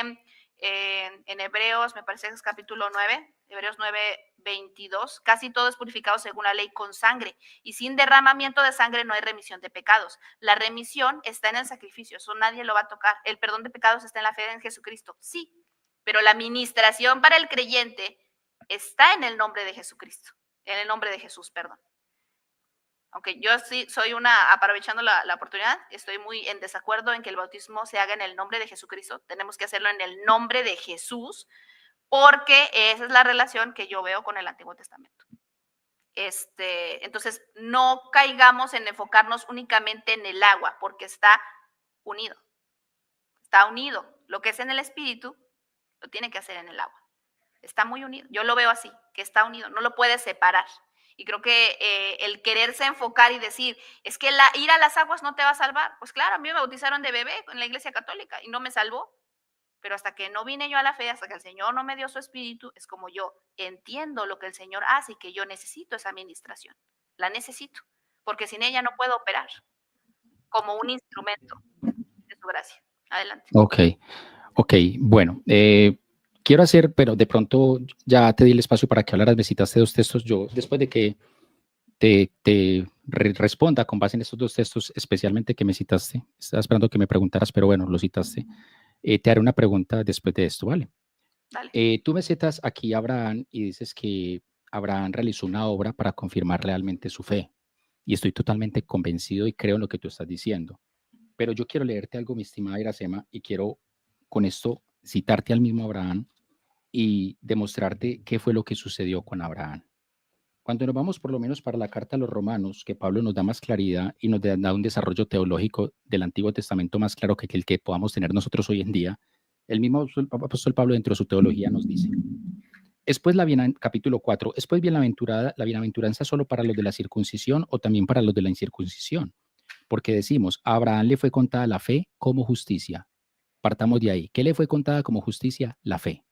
en Hebreos, me parece que es capítulo 9, Hebreos 9:22, casi todo es purificado según la ley con sangre, y sin derramamiento de sangre no hay remisión de pecados. La remisión está en el sacrificio, eso nadie lo va a tocar. El perdón de pecados está en la fe en Jesucristo, sí, pero la ministración para el creyente está en el nombre de Jesucristo, en el nombre de Jesús, perdón. Aunque yo sí soy aprovechando la oportunidad, estoy muy en desacuerdo en que el bautismo se haga en el nombre de Jesucristo. Tenemos que hacerlo en el nombre de Jesús, porque esa es la relación que yo veo con el Antiguo Testamento. Entonces, no caigamos en enfocarnos únicamente en el agua, porque está unido. Está unido. Lo que es en el Espíritu, lo tiene que hacer en el agua. Está muy unido. Yo lo veo así, que está unido. No lo puedes separar. Y creo que el quererse enfocar y decir, es que ir a las aguas no te va a salvar. Pues claro, a mí me bautizaron de bebé en la iglesia católica y no me salvó. Pero hasta que no vine yo a la fe, hasta que el Señor no me dio su espíritu, es como yo entiendo lo que el Señor hace y que yo necesito esa administración. La necesito, porque sin ella no puedo operar como un instrumento de su gracia. Adelante. Ok, ok, bueno, quiero hacer, pero de pronto ya te di el espacio para que hablaras, me citaste dos textos. Yo, después de que responda con base en estos dos textos, especialmente que me citaste, estaba esperando que me preguntaras, pero bueno, lo citaste, te haré una pregunta después de esto, ¿vale? Dale. Tú me citas aquí a Abraham y dices que Abraham realizó una obra para confirmar realmente su fe. Y estoy totalmente convencido y creo en lo que tú estás diciendo. Pero yo quiero leerte algo, mi estimada Iracema, y quiero con esto citarte al mismo Abraham y demostrarte qué fue lo que sucedió con Abraham. Cuando nos vamos por lo menos para la carta a los romanos, que Pablo nos da más claridad y nos da un desarrollo teológico del Antiguo Testamento más claro que el que podamos tener nosotros hoy en día, el mismo apóstol Pablo dentro de su teología nos dice, después capítulo 4, después bienaventurada, la bienaventuranza solo para los de la circuncisión o también para los de la incircuncisión, porque decimos, a Abraham le fue contada la fe como justicia. Partamos de ahí. ¿Qué le fue contada como justicia? La fe.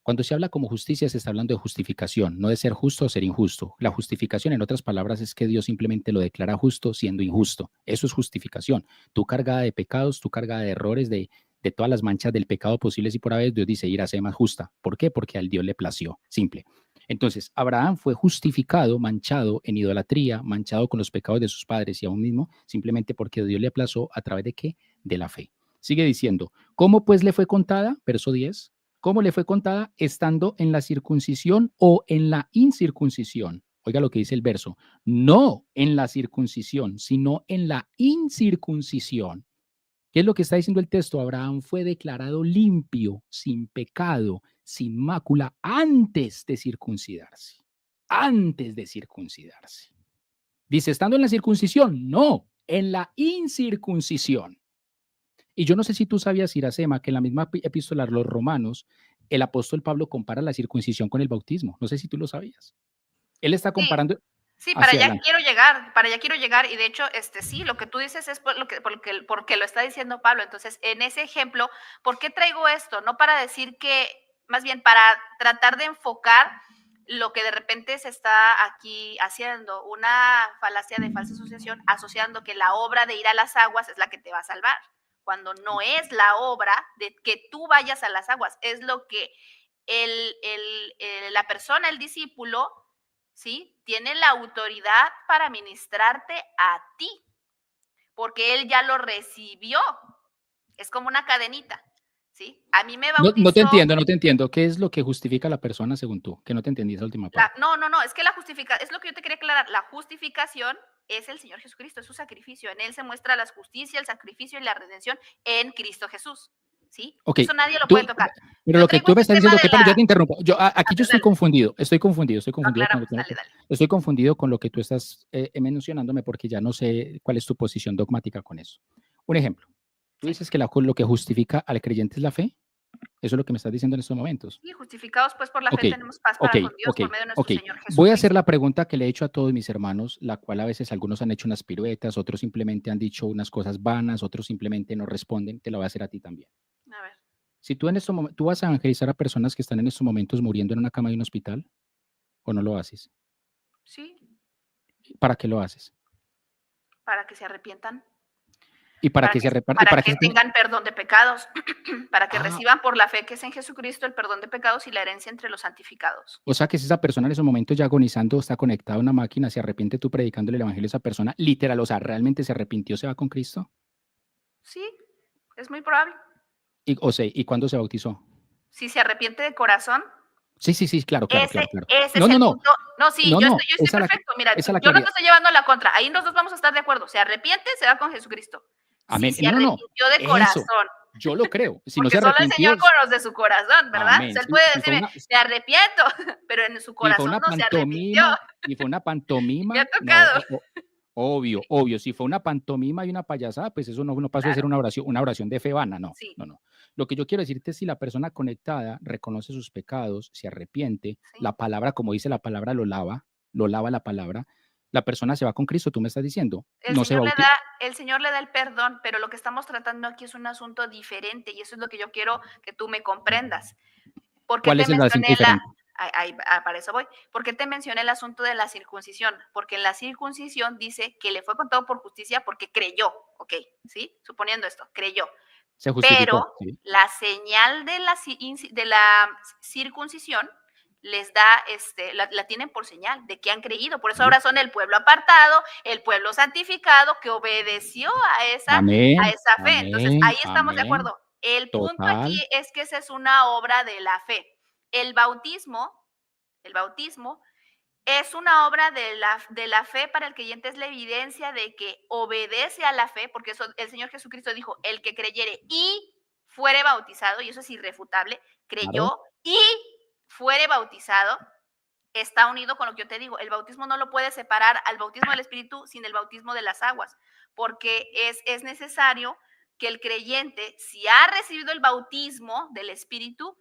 Cuando se habla como justicia, se está hablando de justificación, no de ser justo o ser injusto. La justificación, en otras palabras, es que Dios simplemente lo declara justo siendo injusto. Eso es justificación. Tú cargada de pecados, tú cargada de errores, de todas las manchas del pecado posibles y por haber, Dios dice, ir a ser más justa. ¿Por qué? Porque al Dios le plació. Simple. Entonces, Abraham fue justificado, manchado en idolatría, manchado con los pecados de sus padres y aún mismo, simplemente porque Dios le aplazó a través de qué? De la fe. Sigue diciendo, ¿cómo pues le fue contada? Verso 10. ¿Cómo le fue contada? Estando en la circuncisión o en la incircuncisión. Oiga lo que dice el verso. No en la circuncisión, sino en la incircuncisión. ¿Qué es lo que está diciendo el texto? Abraham fue declarado limpio, sin pecado, sin mácula, antes de circuncidarse. Antes de circuncidarse. Dice, ¿estando en la circuncisión? No, en la incircuncisión. Y yo no sé si tú sabías, Iracema, que en la misma epístola a los romanos, el apóstol Pablo compara la circuncisión con el bautismo. No sé si tú lo sabías. Él está Sí, comparando sí, para hacia allá adelante. quiero llegar, para allá quiero llegar. Y de hecho, sí, lo que tú dices es porque lo está diciendo Pablo. Entonces, en ese ejemplo, ¿por qué traigo esto? No para decir que, más bien para tratar de enfocar lo que de repente se está aquí haciendo, una falacia de falsa asociación, asociando que la obra de ir a las aguas es la que te va a salvar, cuando no es la obra de que tú vayas a las aguas, es lo que la persona, el discípulo, ¿sí? Tiene la autoridad para ministrarte a ti, porque él ya lo recibió. Es como una cadenita, ¿sí? A mí me No, no te bautizó. entiendo, no te entiendo. ¿Qué es lo que justifica a la persona según tú? Que no te entendí esa última parte. No, es que la justificación, es lo que yo te quería aclarar, la justificación es el Señor Jesucristo, es su sacrificio. En él se muestra la justicia, el sacrificio y la redención en Cristo Jesús, ¿sí? Ok, Eso nadie lo tú, puede tocar. pero Yo lo que traigo tú me este estás tema diciendo, de que pero la. yo te interrumpo. Aquí yo estoy Dale, confundido, aclaramos, dale, dale. estoy confundido con lo que tú estás mencionándome porque ya no sé cuál es tu posición dogmática con eso. Un ejemplo, tú Sí. dices que lo que justifica al creyente es la fe. Eso es lo que me estás diciendo en estos momentos. Y justificados pues por la Ok, fe tenemos paz ok, para con Dios ok, por medio de nuestro ok. Señor Voy a hacer Jesucristo. la pregunta que le he hecho a todos mis hermanos, la cual a veces algunos han hecho unas piruetas, otros simplemente han dicho unas cosas vanas, otros simplemente no responden. Te la voy a hacer a ti también. A ver. Si tú en estos momentos, ¿tú vas a evangelizar a personas que están en estos momentos muriendo en una cama de un hospital o no lo haces? Sí, ¿Para qué lo haces? para que se arrepientan, Y para que se reparte, y para para que que se tenga... tengan perdón de pecados, para que Ah, reciban por la fe que es en Jesucristo el perdón de pecados y la herencia entre los santificados. o sea que si esa persona en esos momentos ya agonizando está conectada a una máquina, se arrepiente tú predicándole el evangelio a esa persona, literal, o sea, realmente se arrepintió, se va con Cristo. Sí, es muy probable. O sea, ¿y cuándo se bautizó? Si se arrepiente de corazón, Sí, sí, sí, claro, claro, ese, claro, claro. ese No, es no, el no, punto. No, sí, no, no, yo estoy perfecto. Mira, esa es la yo no te claridad. estoy llevando a la contra. Ahí los dos vamos a estar de acuerdo. Se arrepiente, se va con Jesucristo. Si Amén. se No, no, no, arrepintió de eso, corazón, yo lo creo. Si no se porque solo el arrepintió, Señor conoce su corazón, ¿verdad? O amén. sea, él puede Si fue decirme, una, me arrepiento, pero en su si fue corazón una no se arrepintió. pantomima, si fue una Me ha pantomima, no, tocado. obvio, obvio. Si fue una pantomima y una payasada, pues eso no pasó de ser Claro, una oración de fe vana, no, sí, no, no. Lo que yo quiero decirte es si la persona conectada reconoce sus pecados, se arrepiente, sí. la palabra, como dice la palabra, lo lava la palabra, la persona se va con Cristo, tú me estás diciendo, El no se Señor le bautiza. da, el Señor le da el perdón, pero lo que estamos tratando aquí es un asunto diferente y eso es lo que yo quiero que tú me comprendas. Porque ¿Cuál te es el asunto mencioné diferente? para eso voy, porque te mencioné el asunto de la circuncisión, porque en la circuncisión dice que le fue contado por justicia porque creyó, ok, ¿sí? Suponiendo esto, creyó. Se justificó, pero sí. la señal de la circuncisión les da, la tienen por señal de que han creído. Por eso Sí. ahora son el pueblo apartado, el pueblo santificado que obedeció a Amén, esa fe. Entonces, amén, ahí estamos de amén. acuerdo. El punto Total. aquí es que esa es una obra de la fe. El bautismo, el bautismo es una obra de la fe para el creyente, es la evidencia de que obedece a la fe, porque eso, el Señor Jesucristo dijo, el que creyere y fuere bautizado, y eso es irrefutable, Claro. creyó y fuere bautizado, está unido con lo que yo te digo. El bautismo no lo puede separar al bautismo del Espíritu sin el bautismo de las aguas, porque es necesario que el creyente, si ha recibido el bautismo del Espíritu,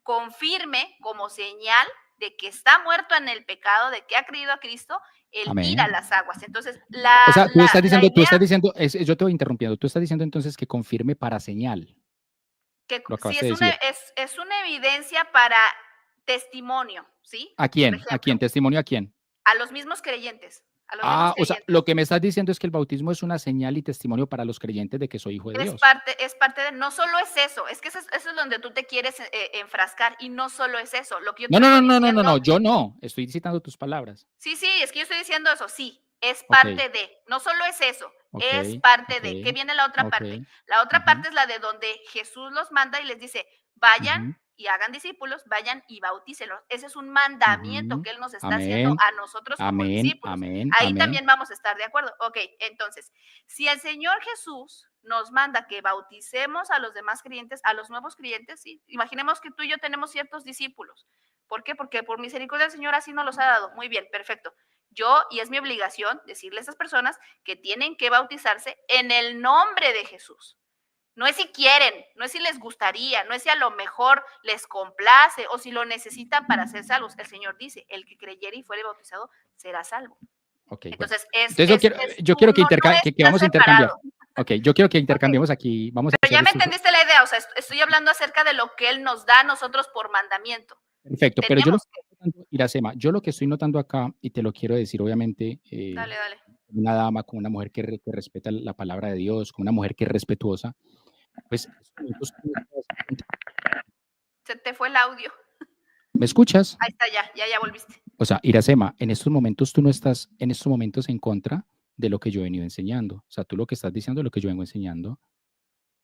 confirme como señal de que está muerto en el pecado, de que ha creído a Cristo, el ir a Amén. las aguas. Entonces, O sea, la tú idea estás diciendo, yo te voy interrumpiendo, tú estás diciendo entonces que confirme para señal, que lo sí acabaste de decir. es una evidencia para testimonio, ¿sí? ¿A Por quién? ¿A ejemplo, quién? ¿Testimonio a quién? a los mismos creyentes, a los mismos Ah, o sea, creyentes. lo que me estás diciendo es que el bautismo es una señal y testimonio para los creyentes de que soy hijo de Dios. Es parte de, no solo es eso, es que eso es donde tú te quieres enfrascar y no solo es eso. Lo que yo te No, no, vengo no, no, no, no, diciendo. no, yo no, estoy citando tus palabras. Sí, sí, es que yo estoy diciendo eso, sí, es Ok, parte de, no solo es eso, ok, es parte ok, de. ¿Qué viene la otra ok. parte? La otra Ujú, parte es la de donde Jesús los manda y les dice, vayan ujú, y hagan discípulos, vayan y bautícenlos. Ese es un mandamiento ujú. que Él nos está haciendo Amén, a nosotros como amén, discípulos. amén, Ahí amén. también vamos a estar de acuerdo. Ok, entonces, si el Señor Jesús nos manda que bauticemos a los demás creyentes, a los nuevos creyentes, sí, imaginemos que tú y yo tenemos ciertos discípulos. ¿Por qué? Porque por misericordia del Señor así nos los ha dado. Muy bien, perfecto. Yo, y es mi obligación, decirle a esas personas que tienen que bautizarse en el nombre de Jesús. No es si quieren, no es si les gustaría, no es si a lo mejor les complace o si lo necesitan para ser salvos. El Señor dice, el que creyere y fuere bautizado será salvo. Ok, bueno. Entonces, Entonces yo quiero que, no que está vamos a intercambiar. separado. Ok, yo quiero que Ok, intercambiemos aquí. Vamos a pero ya hacer me esto. entendiste la idea, o sea, estoy hablando acerca de lo que Él nos da a nosotros por mandamiento. Perfecto, pero yo lo Tenemos que que, estoy notando, Iracema, yo lo que estoy notando acá, y te lo quiero decir obviamente, dale, dale. una dama, como una mujer que respeta la palabra de Dios, como una mujer que es respetuosa, pues en estos momentos tú no estás- Se te fue el audio. ¿me escuchas? Ahí está, ya volviste. O sea, Iracema, en estos momentos tú no estás en estos momentos en contra de lo que yo he venido enseñando. O sea, tú lo que estás diciendo es lo que yo vengo enseñando.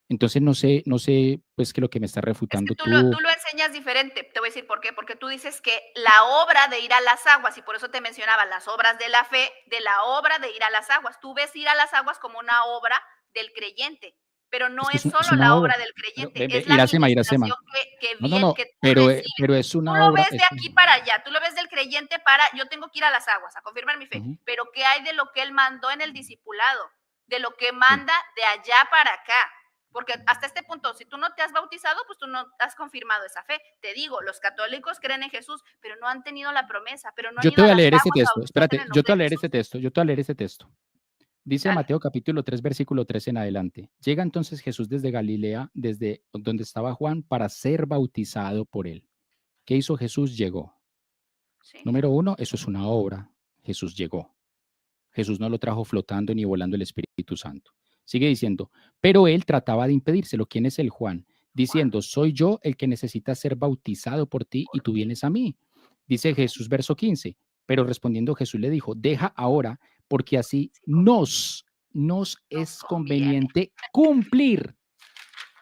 Entonces no sé, pues que lo que me estás Es que refutando tú tú. lo enseñas diferente. Te voy a decir por qué. Porque tú dices que la obra de ir a las aguas, y por eso te mencionaba las obras de la fe, de la obra de ir a las aguas. Tú ves ir a las aguas como una obra del creyente, pero Es no que es es solo una la obra. obra del Pero, creyente, es la Iracema, Iracema. administración que No, no, bien, no, que tú recibes. pero es Tú una lo obra. ves de aquí para allá, tú lo ves del creyente para, yo tengo que ir a las aguas a confirmar mi fe, Ujú, pero ¿qué hay de lo que él mandó en el discipulado? De lo que sí. manda de allá para acá. Porque hasta este punto, si tú no te has bautizado, pues tú no has confirmado esa fe. Te digo, los católicos creen en Jesús, pero no han tenido la promesa, pero no han Yo te ido a voy a las leer este aguas a texto. bautizarse en Espérate, el yo nombre te voy a de leer este Jesús. texto. Yo te voy a leer este texto. Dice Dale. Mateo capítulo 3, versículo 3 en adelante. Llega entonces Jesús desde Galilea, desde donde estaba Juan, para ser bautizado por él. ¿Qué hizo Jesús? Llegó. Sí. Número uno, eso es una obra. Jesús llegó. Jesús no lo trajo flotando ni volando el Espíritu Santo. Sigue diciendo, pero él trataba de impedírselo. ¿Quién es el Juan? Juan, Diciendo, soy yo el que necesita ser bautizado por ti y por tú ti. vienes a mí. Dice Jesús, verso 15. Pero respondiendo Jesús le dijo, deja ahora, porque así Sí, conviene. nos Nos es conviene. conveniente cumplir.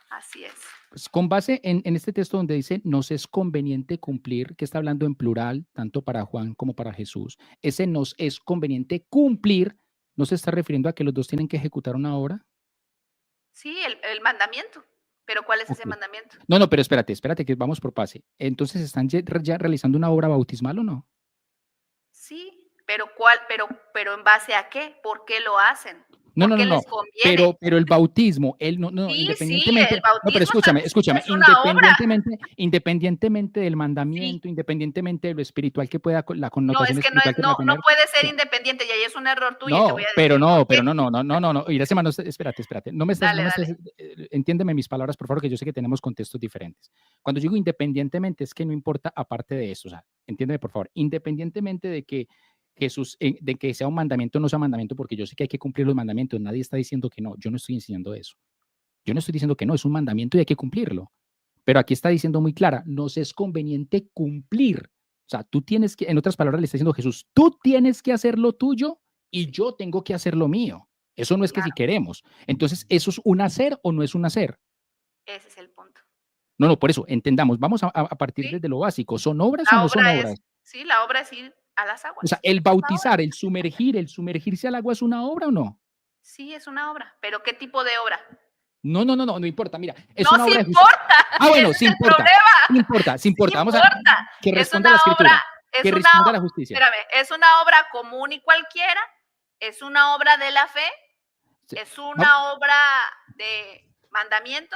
Así es. Pues con base en este texto donde dice nos es conveniente cumplir, que está hablando en plural, tanto para Juan como para Jesús, ese nos es conveniente cumplir, ¿no se está refiriendo a que los dos tienen que ejecutar una obra? Sí, el mandamiento. Pero ¿cuál es Ok. ese mandamiento? No, no, pero espérate, que vamos por pase. Entonces, ¿están ya realizando una obra bautismal o no? Sí, pero ¿cuál? Pero ¿en base a qué? ¿Por qué lo hacen? No, ¿Por no, no, qué no. les conviene? Pero el bautismo, él no, no, Sí, sí, el independientemente, no, pero bautismo escúchame, es una obra. independientemente del Sí. mandamiento, independientemente de lo espiritual que pueda, la No, connotación es que no, espiritual que pueda no tener, puede ser independiente y ahí es un error tuyo y te voy no, a decir por qué. no. Iracema, no, espérate. Dale, dale. Entiéndeme mis palabras, por favor, que yo sé que tenemos contextos diferentes. Cuando digo independientemente, es que no importa aparte de eso, o sea, entiéndeme, por favor, independientemente de que Jesús, de que sea un mandamiento o no sea mandamiento, porque yo sé que hay que cumplir los mandamientos, nadie está diciendo que no, yo no estoy enseñando eso. Yo no estoy diciendo que no, es un mandamiento y hay que cumplirlo. Pero aquí está diciendo muy clara, nos es conveniente cumplir. O sea, tú tienes que, en otras palabras, le está diciendo Jesús, tú tienes que hacer lo tuyo y yo tengo que hacer lo mío. Eso no es que si Claro, queremos. Entonces, ¿eso es un hacer o no es un hacer? ese es el punto. No, no, por eso, entendamos, vamos a partir ¿Sí? desde lo básico. ¿Son obras o La no son obra es, obras? sí, la obra es ir a las O sea, aguas. el Es una obra. bautizar, el sumergirse al agua es una obra o no? Sí, es una obra. ¿Pero qué tipo de obra? No, no, no, no, no importa. Mira, es No una se obra de justicia. importa. Ah, bueno, Ese es sí el importa, problema. sí importa, sí Sí importa. Vamos a importa. que Es responda una la escritura, obra, que es una, responda la justicia. espérame, es una obra común y cualquiera, es una obra de la fe, Sí, es va- una obra de mandamiento,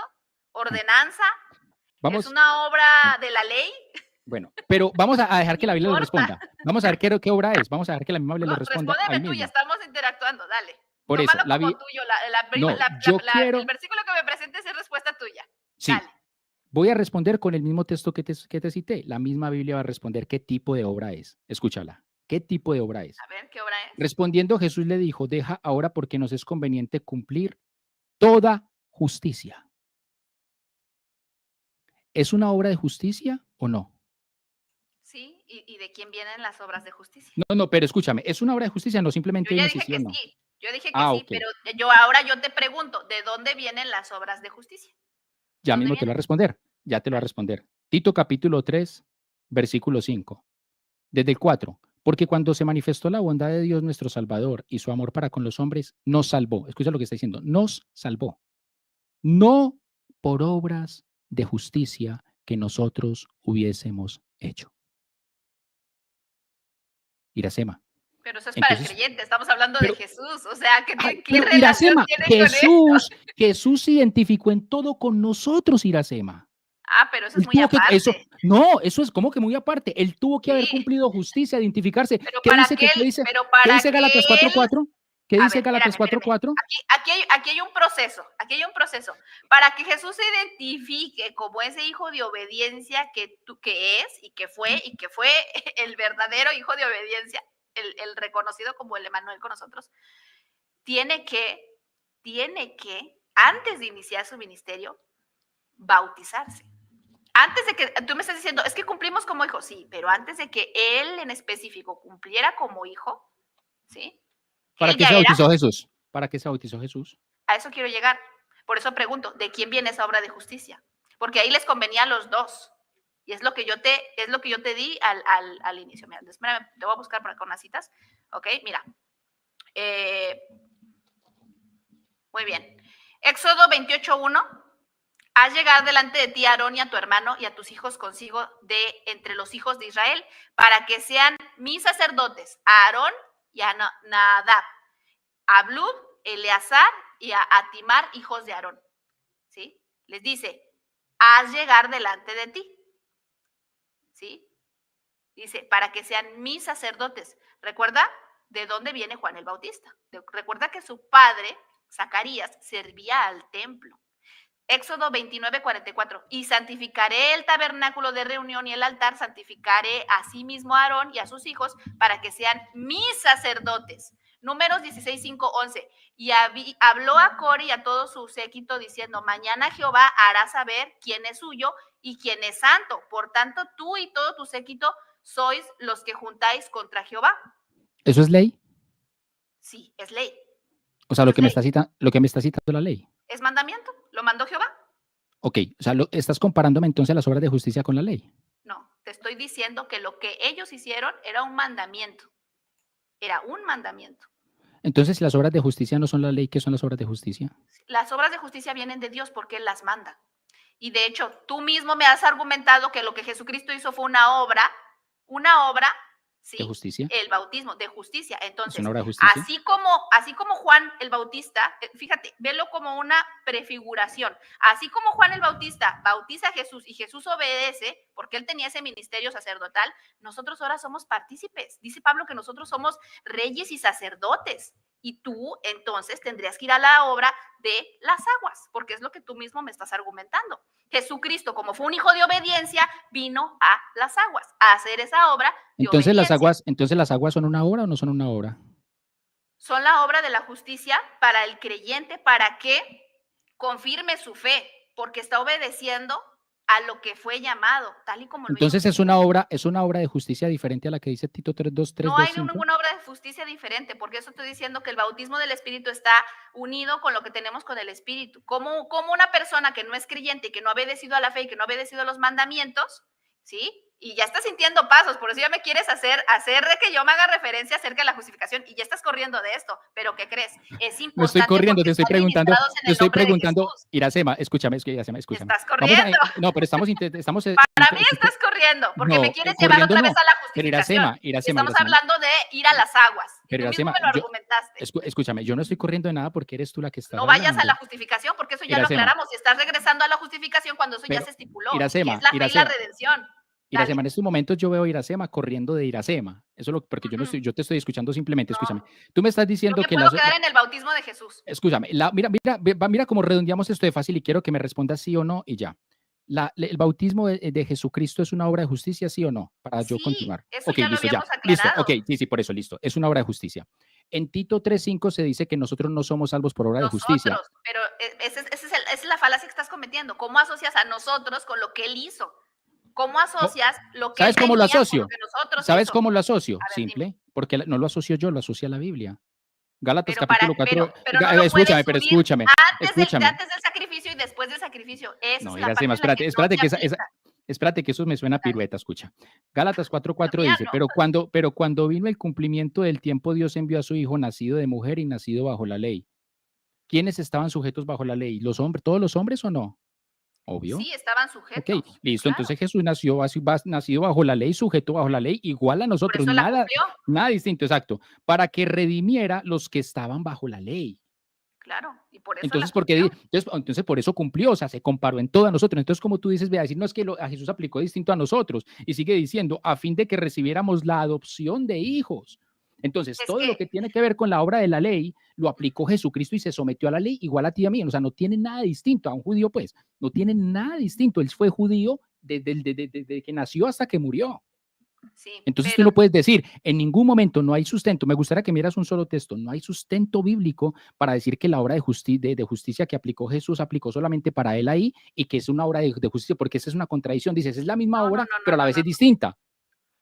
ordenanza, es Vamos, una obra de la ley. bueno, pero vamos a dejar No que la Biblia lo importa. responda. Vamos a ver qué obra es. Vamos a ver que la misma Biblia No, lo responda ahí respóndeme tú, ya mismo. estamos interactuando, dale. Por eso, Tómalo como tuyo. No, yo El quiero, versículo que me presentes es respuesta tuya. sí, Dale. voy a responder con el mismo texto que te cité. La misma Biblia va a responder qué tipo de obra es. Escúchala. ¿Qué tipo de obra es? A ver, ¿qué obra es? Respondiendo, Jesús le dijo, deja ahora porque nos es conveniente cumplir toda justicia. ¿Es una obra de justicia o no? Sí, ¿y de quién vienen las obras de justicia? No, no, pero escúchame, ¿es una obra de justicia? No, Yo simplemente ya dime si dije sí o que no. sí, yo dije que Ah, sí, ok. pero yo te pregunto, ¿de dónde vienen las obras de justicia? ¿De Ya dónde mismo te lo vienen? voy a responder. Ya te lo voy a Dale. responder. Tito capítulo 3, versículo 5. Desde el 4. Porque cuando se manifestó la bondad de Dios nuestro Salvador y su amor para con los hombres, nos salvó. Escucha lo que está diciendo. Nos salvó. No por obras de justicia que nosotros hubiésemos hecho. Iracema. Pero eso es para el Entonces, creyente, estamos hablando de pero, Jesús, o sea, ¿qué pero relación Iracema, tiene con eso? Jesús se identificó en todo con nosotros, Iracema. Ah, pero eso es Él muy tuvo que, eso, aparte. no, eso es como que muy aparte. Él tuvo que haber Sí, cumplido justicia, identificarse. pero ¿Qué dice que, pero qué para dice que Gálatas él 4:4? ¿Qué A dice ver, Gálatas espérame. 4:4? Aquí hay un proceso, aquí hay un proceso. Para que Jesús se identifique como ese hijo de obediencia que es y que fue el verdadero hijo de obediencia, el reconocido como el Emanuel con nosotros, tiene que, antes de iniciar su ministerio, bautizarse. Antes de que, tú me estás diciendo, es que cumplimos como hijo, sí, pero antes de que él en específico cumpliera como hijo, ¿sí? ¿Para Él qué ya se era. bautizó Jesús? ¿Para qué se bautizó Jesús? A eso quiero llegar. Por eso pregunto, ¿de quién viene esa obra de justicia? Porque ahí les convenía a los dos. Y es lo que yo te di al inicio. Mira, espérame, te voy a buscar por acá unas citas. Ok, mira. Muy bien. Éxodo 28:1. Haz llegar delante de ti a Aarón y a tu hermano y a tus hijos consigo de entre los hijos de Israel, para que sean mis sacerdotes, a Aarón y a Nadab, a Ablud, Eleazar y a Atimar, hijos de Aarón. ¿Sí? Les dice, haz llegar delante de ti. ¿Sí? Dice, para que sean mis sacerdotes. ¿Recuerda de dónde viene Juan el Bautista? Recuerda que su padre, Zacarías, servía al templo. Éxodo 29:44. Y santificaré el tabernáculo de reunión y el altar, santificaré a sí mismo a Aarón y a sus hijos para que sean mis sacerdotes. Números 16:5-11. Y habló a Core y a todo su séquito diciendo, mañana Jehová hará saber quién es suyo y quién es santo. Por tanto, tú y todo tu séquito sois los que juntáis contra Jehová. ¿Eso es ley? Sí, es ley. O sea, Eso es ley. lo que me está citando la ley. Es mandamiento. Lo mandó Jehová. Ok, o sea, estás comparándome entonces las obras de justicia con la ley. No, te estoy diciendo que lo que ellos hicieron era un mandamiento. Era un mandamiento. Entonces, si las obras de justicia no son la ley, ¿qué son las obras de justicia? Las obras de justicia vienen de Dios porque Él las manda. Y de hecho, tú mismo me has argumentado que lo que Jesucristo hizo fue una obra, ¿sí? ¿De justicia? El bautismo de justicia. ¿Es Entonces, una obra de justicia? así como Juan el Bautista, fíjate, velo como una prefiguración. Así como Juan el Bautista bautiza a Jesús y Jesús obedece, porque él tenía ese ministerio sacerdotal, nosotros ahora somos partícipes. Dice Pablo que nosotros somos reyes y sacerdotes. Y tú entonces tendrías que ir a la obra de las aguas, porque es lo que tú mismo me estás argumentando. Jesucristo, como fue un hijo de obediencia, vino a las aguas a hacer esa obra de Entonces obediencia. las aguas son una obra o no son una obra. Son la obra de la justicia para el creyente, ¿para qué? confirme su fe, porque está obedeciendo a lo que fue llamado, tal y como lo hizo Entonces Jesús. es una obra de justicia diferente a la que dice Tito 3:2, No hay 3:2, 5. ninguna obra de justicia diferente, porque eso estoy diciendo que el bautismo del Espíritu está unido con lo que tenemos con el Espíritu. Como una persona que no es creyente y que no ha obedecido a la fe y que no ha obedecido a los mandamientos, ¿sí? Y ya estás sintiendo pasos, por eso ya me quieres hacer de que yo me haga referencia acerca de la justificación y ya estás corriendo de esto. Pero ¿qué crees? Es No estoy importante corriendo, porque están ministrados en el nombre de Jesús. Iracema, escúchame, Iracema, escúchame. Estás corriendo. No, pero estamos Para mí estás corriendo, porque me no, quieres llevar corriendo otra no. vez a la Pero justificación. Iracema, Estamos hablando de ir a las aguas. Y pero tú mismo Iracema, me lo argumentaste. escúchame, yo no estoy corriendo de nada porque eres tú la que estás No vayas a hablando. la justificación, porque eso ya Iracema, lo aclaramos. Si estás regresando a la justificación cuando eso ya pero se estipuló, Iracema, que es la fe y la Iracema, redención. Iracema, en estos momentos yo veo a Iracema corriendo de Iracema. Eso es lo porque yo te estoy escuchando simplemente, No. escúchame. Tú me estás Yo diciendo me que puedo quedar en el bautismo de Jesús. Escúchame, mira cómo redondeamos esto de fácil y quiero que me respondas sí o no y ya. ¿El bautismo de Jesucristo es una obra de justicia, sí o no? Para yo Sí, continuar. eso Ok, ya lo listo, ya. habíamos Listo, aclarado. ok, sí, por eso, listo. Es una obra de justicia. En Tito 3:5 se dice que nosotros no somos salvos por obra de justicia. Pero esa es la falacia que estás cometiendo. ¿Cómo asocias a nosotros con lo que él hizo? ¿Cómo asocias lo que él ¿Sabes cómo lo tenía con asocio? lo que nosotros ¿Sabes hizo? cómo lo asocio? A ver, Simple, dime. porque no lo asocio yo, lo asocia la Biblia. Gálatas Pero capítulo 4. no lo puedes Escúchame. subir antes del sacrificio y después del sacrificio. Esa No, es la parte en la que no espérate, se aplica. espérate que eso me suena a Dale. pirueta, escucha. Gálatas 4:4 Mía dice, no. pero cuando vino el cumplimiento del tiempo, Dios envió a su Hijo nacido de mujer y nacido bajo la ley. ¿Quiénes estaban sujetos bajo la ley? ¿Los hombres, todos los hombres o no? Obvio. Sí, estaban Ok, sujetos. listo. Claro. Entonces Jesús nacido bajo la ley, sujeto bajo la ley, igual a Por nosotros, eso la nada cumplió. distinto, exacto, para que redimiera los que estaban bajo la ley. Claro, y por eso Entonces, la cumplió. entonces, por eso cumplió, o sea, se comparó en todo a nosotros. Entonces, como tú dices, ve a decir, no es que a Jesús aplicó distinto a nosotros, y sigue diciendo, a fin de que recibiéramos la adopción de hijos. Entonces, todo lo que tiene que ver con la obra de la ley, lo aplicó Jesucristo y se sometió a la ley igual a ti y a mí. O sea, no tiene nada distinto a un judío, pues, no tiene nada distinto. Él fue judío desde que nació hasta que murió. Sí, entonces tú no puedes decir, en ningún momento no hay sustento. Me gustaría que miras un solo texto. No hay sustento bíblico para decir que la obra de justicia que aplicó Jesús aplicó solamente para él ahí y que es una obra de justicia, porque esa es una contradicción. Dices, es la misma obra, pero a la vez es distinta.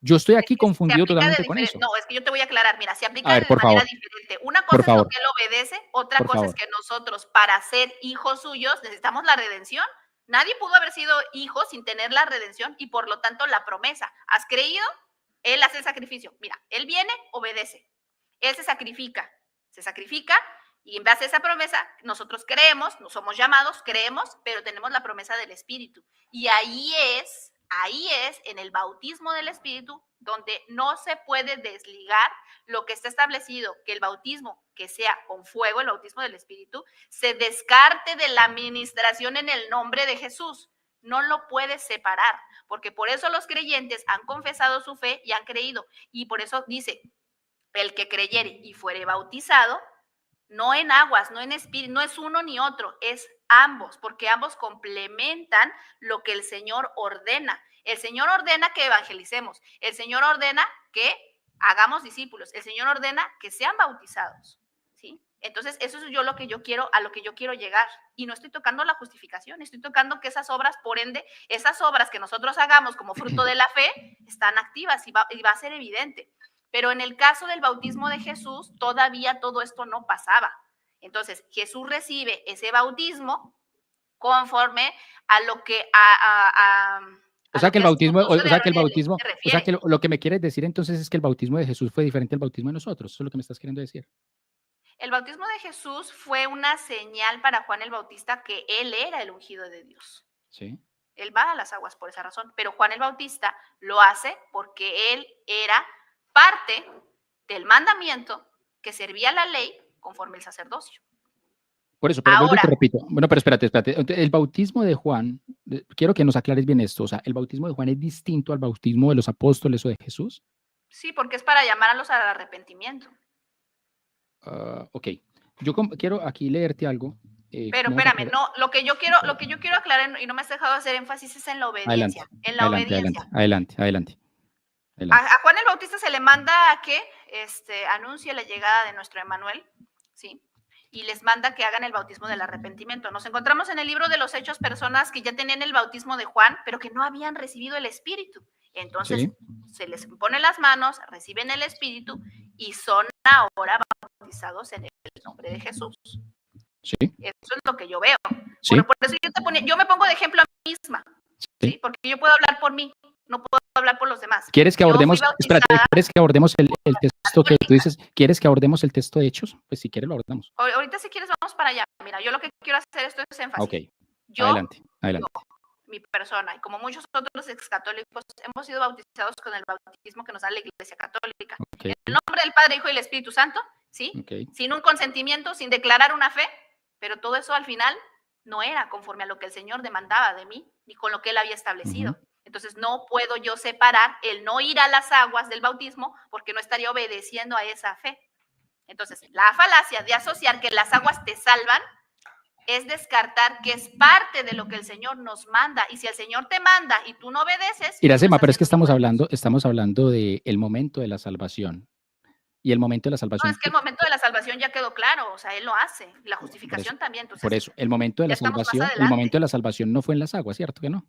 Yo estoy aquí confundido totalmente con eso. No, es que yo te voy a aclarar. Mira, se aplica ver, de manera diferente. Una cosa es lo que él obedece, otra cosa es que nosotros, para ser hijos suyos, necesitamos la redención. Nadie pudo haber sido hijo sin tener la redención y por lo tanto la promesa. ¿Has creído? Él hace el sacrificio. Mira, él viene, obedece. Él se sacrifica y en base a esa promesa nosotros creemos, no somos llamados, creemos, pero tenemos la promesa del Espíritu. Y ahí es en el bautismo del Espíritu donde no se puede desligar lo que está establecido, que el bautismo que sea con fuego, el bautismo del Espíritu, se descarte de la administración en el nombre de Jesús. No lo puedes separar, porque por eso los creyentes han confesado su fe y han creído. Y por eso dice, el que creyere y fuere bautizado, no en aguas, no en espíritu, no es uno ni otro, es ambos, porque ambos complementan lo que el Señor ordena. El Señor ordena que evangelicemos, el Señor ordena que hagamos discípulos, el Señor ordena que sean bautizados, ¿sí? Entonces, eso es a lo que yo quiero llegar. Y no estoy tocando la justificación, estoy tocando que esas obras, por ende, esas obras que nosotros hagamos como fruto de la fe, están activas y va a ser evidente. Pero en el caso del bautismo de Jesús, todavía todo esto no pasaba. Entonces, Jesús recibe ese bautismo conforme a lo que o sea que lo que me quieres decir entonces es que el bautismo de Jesús fue diferente al bautismo de nosotros. Eso es lo que me estás queriendo decir. El bautismo de Jesús fue una señal para Juan el Bautista que él era el ungido de Dios. Sí. Él va a las aguas por esa razón, pero Juan el Bautista lo hace porque él era parte del mandamiento que servía a la ley conforme el sacerdocio. Por eso, pero vuelvo y te repito. Bueno, pero espérate. El bautismo de Juan, quiero que nos aclares bien esto. O sea, ¿el bautismo de Juan es distinto al bautismo de los apóstoles o de Jesús? Sí, porque es para llamarlos al arrepentimiento. Ok. Yo quiero aquí leerte algo. Pero espérame, no, lo que yo quiero aclarar y no me has dejado hacer énfasis es en la obediencia. Adelante. A Juan el Bautista se le manda a que anuncie la llegada de nuestro Emmanuel, ¿sí? y les manda que hagan el bautismo del arrepentimiento. Nos encontramos en el libro de los Hechos personas que ya tenían el bautismo de Juan, pero que no habían recibido el Espíritu. Entonces, Sí. se les ponen las manos, reciben el Espíritu y son ahora bautizados en el nombre de Jesús. Sí. Eso es lo que yo veo. Sí. Bueno, por eso yo me pongo de ejemplo a mí misma, ¿sí? Porque yo puedo hablar por mí, no puedo hablar por los demás. ¿Quieres que abordemos, espérate, ¿quieres que abordemos el texto que tú dices? ¿Quieres que abordemos el texto de Hechos? Pues si quieres lo abordamos. Ahorita si quieres vamos para allá. Mira, yo lo que quiero hacer esto es énfasis. Ok, yo, adelante. Mi persona, y como muchos otros excatólicos, hemos sido bautizados con el bautismo que nos da la Iglesia Católica. Okay. En el nombre del Padre, Hijo y el Espíritu Santo, ¿sí? Okay. Sin un consentimiento, sin declarar una fe, pero todo eso al final no era conforme a lo que el Señor demandaba de mí, ni con lo que Él había establecido. Entonces no puedo yo separar el no ir a las aguas del bautismo porque no estaría obedeciendo a esa fe. Entonces, la falacia de asociar que las aguas te salvan es descartar que es parte de lo que el Señor nos manda. Y si el Señor te manda y tú no obedeces... Iracema, pero es que estamos hablando del momento de la salvación. Y el momento de la salvación... No, es que el momento de la salvación ya quedó claro, o sea, Él lo hace. La justificación también. Entonces, por eso, el momento de la salvación no fue en las aguas, ¿cierto que no?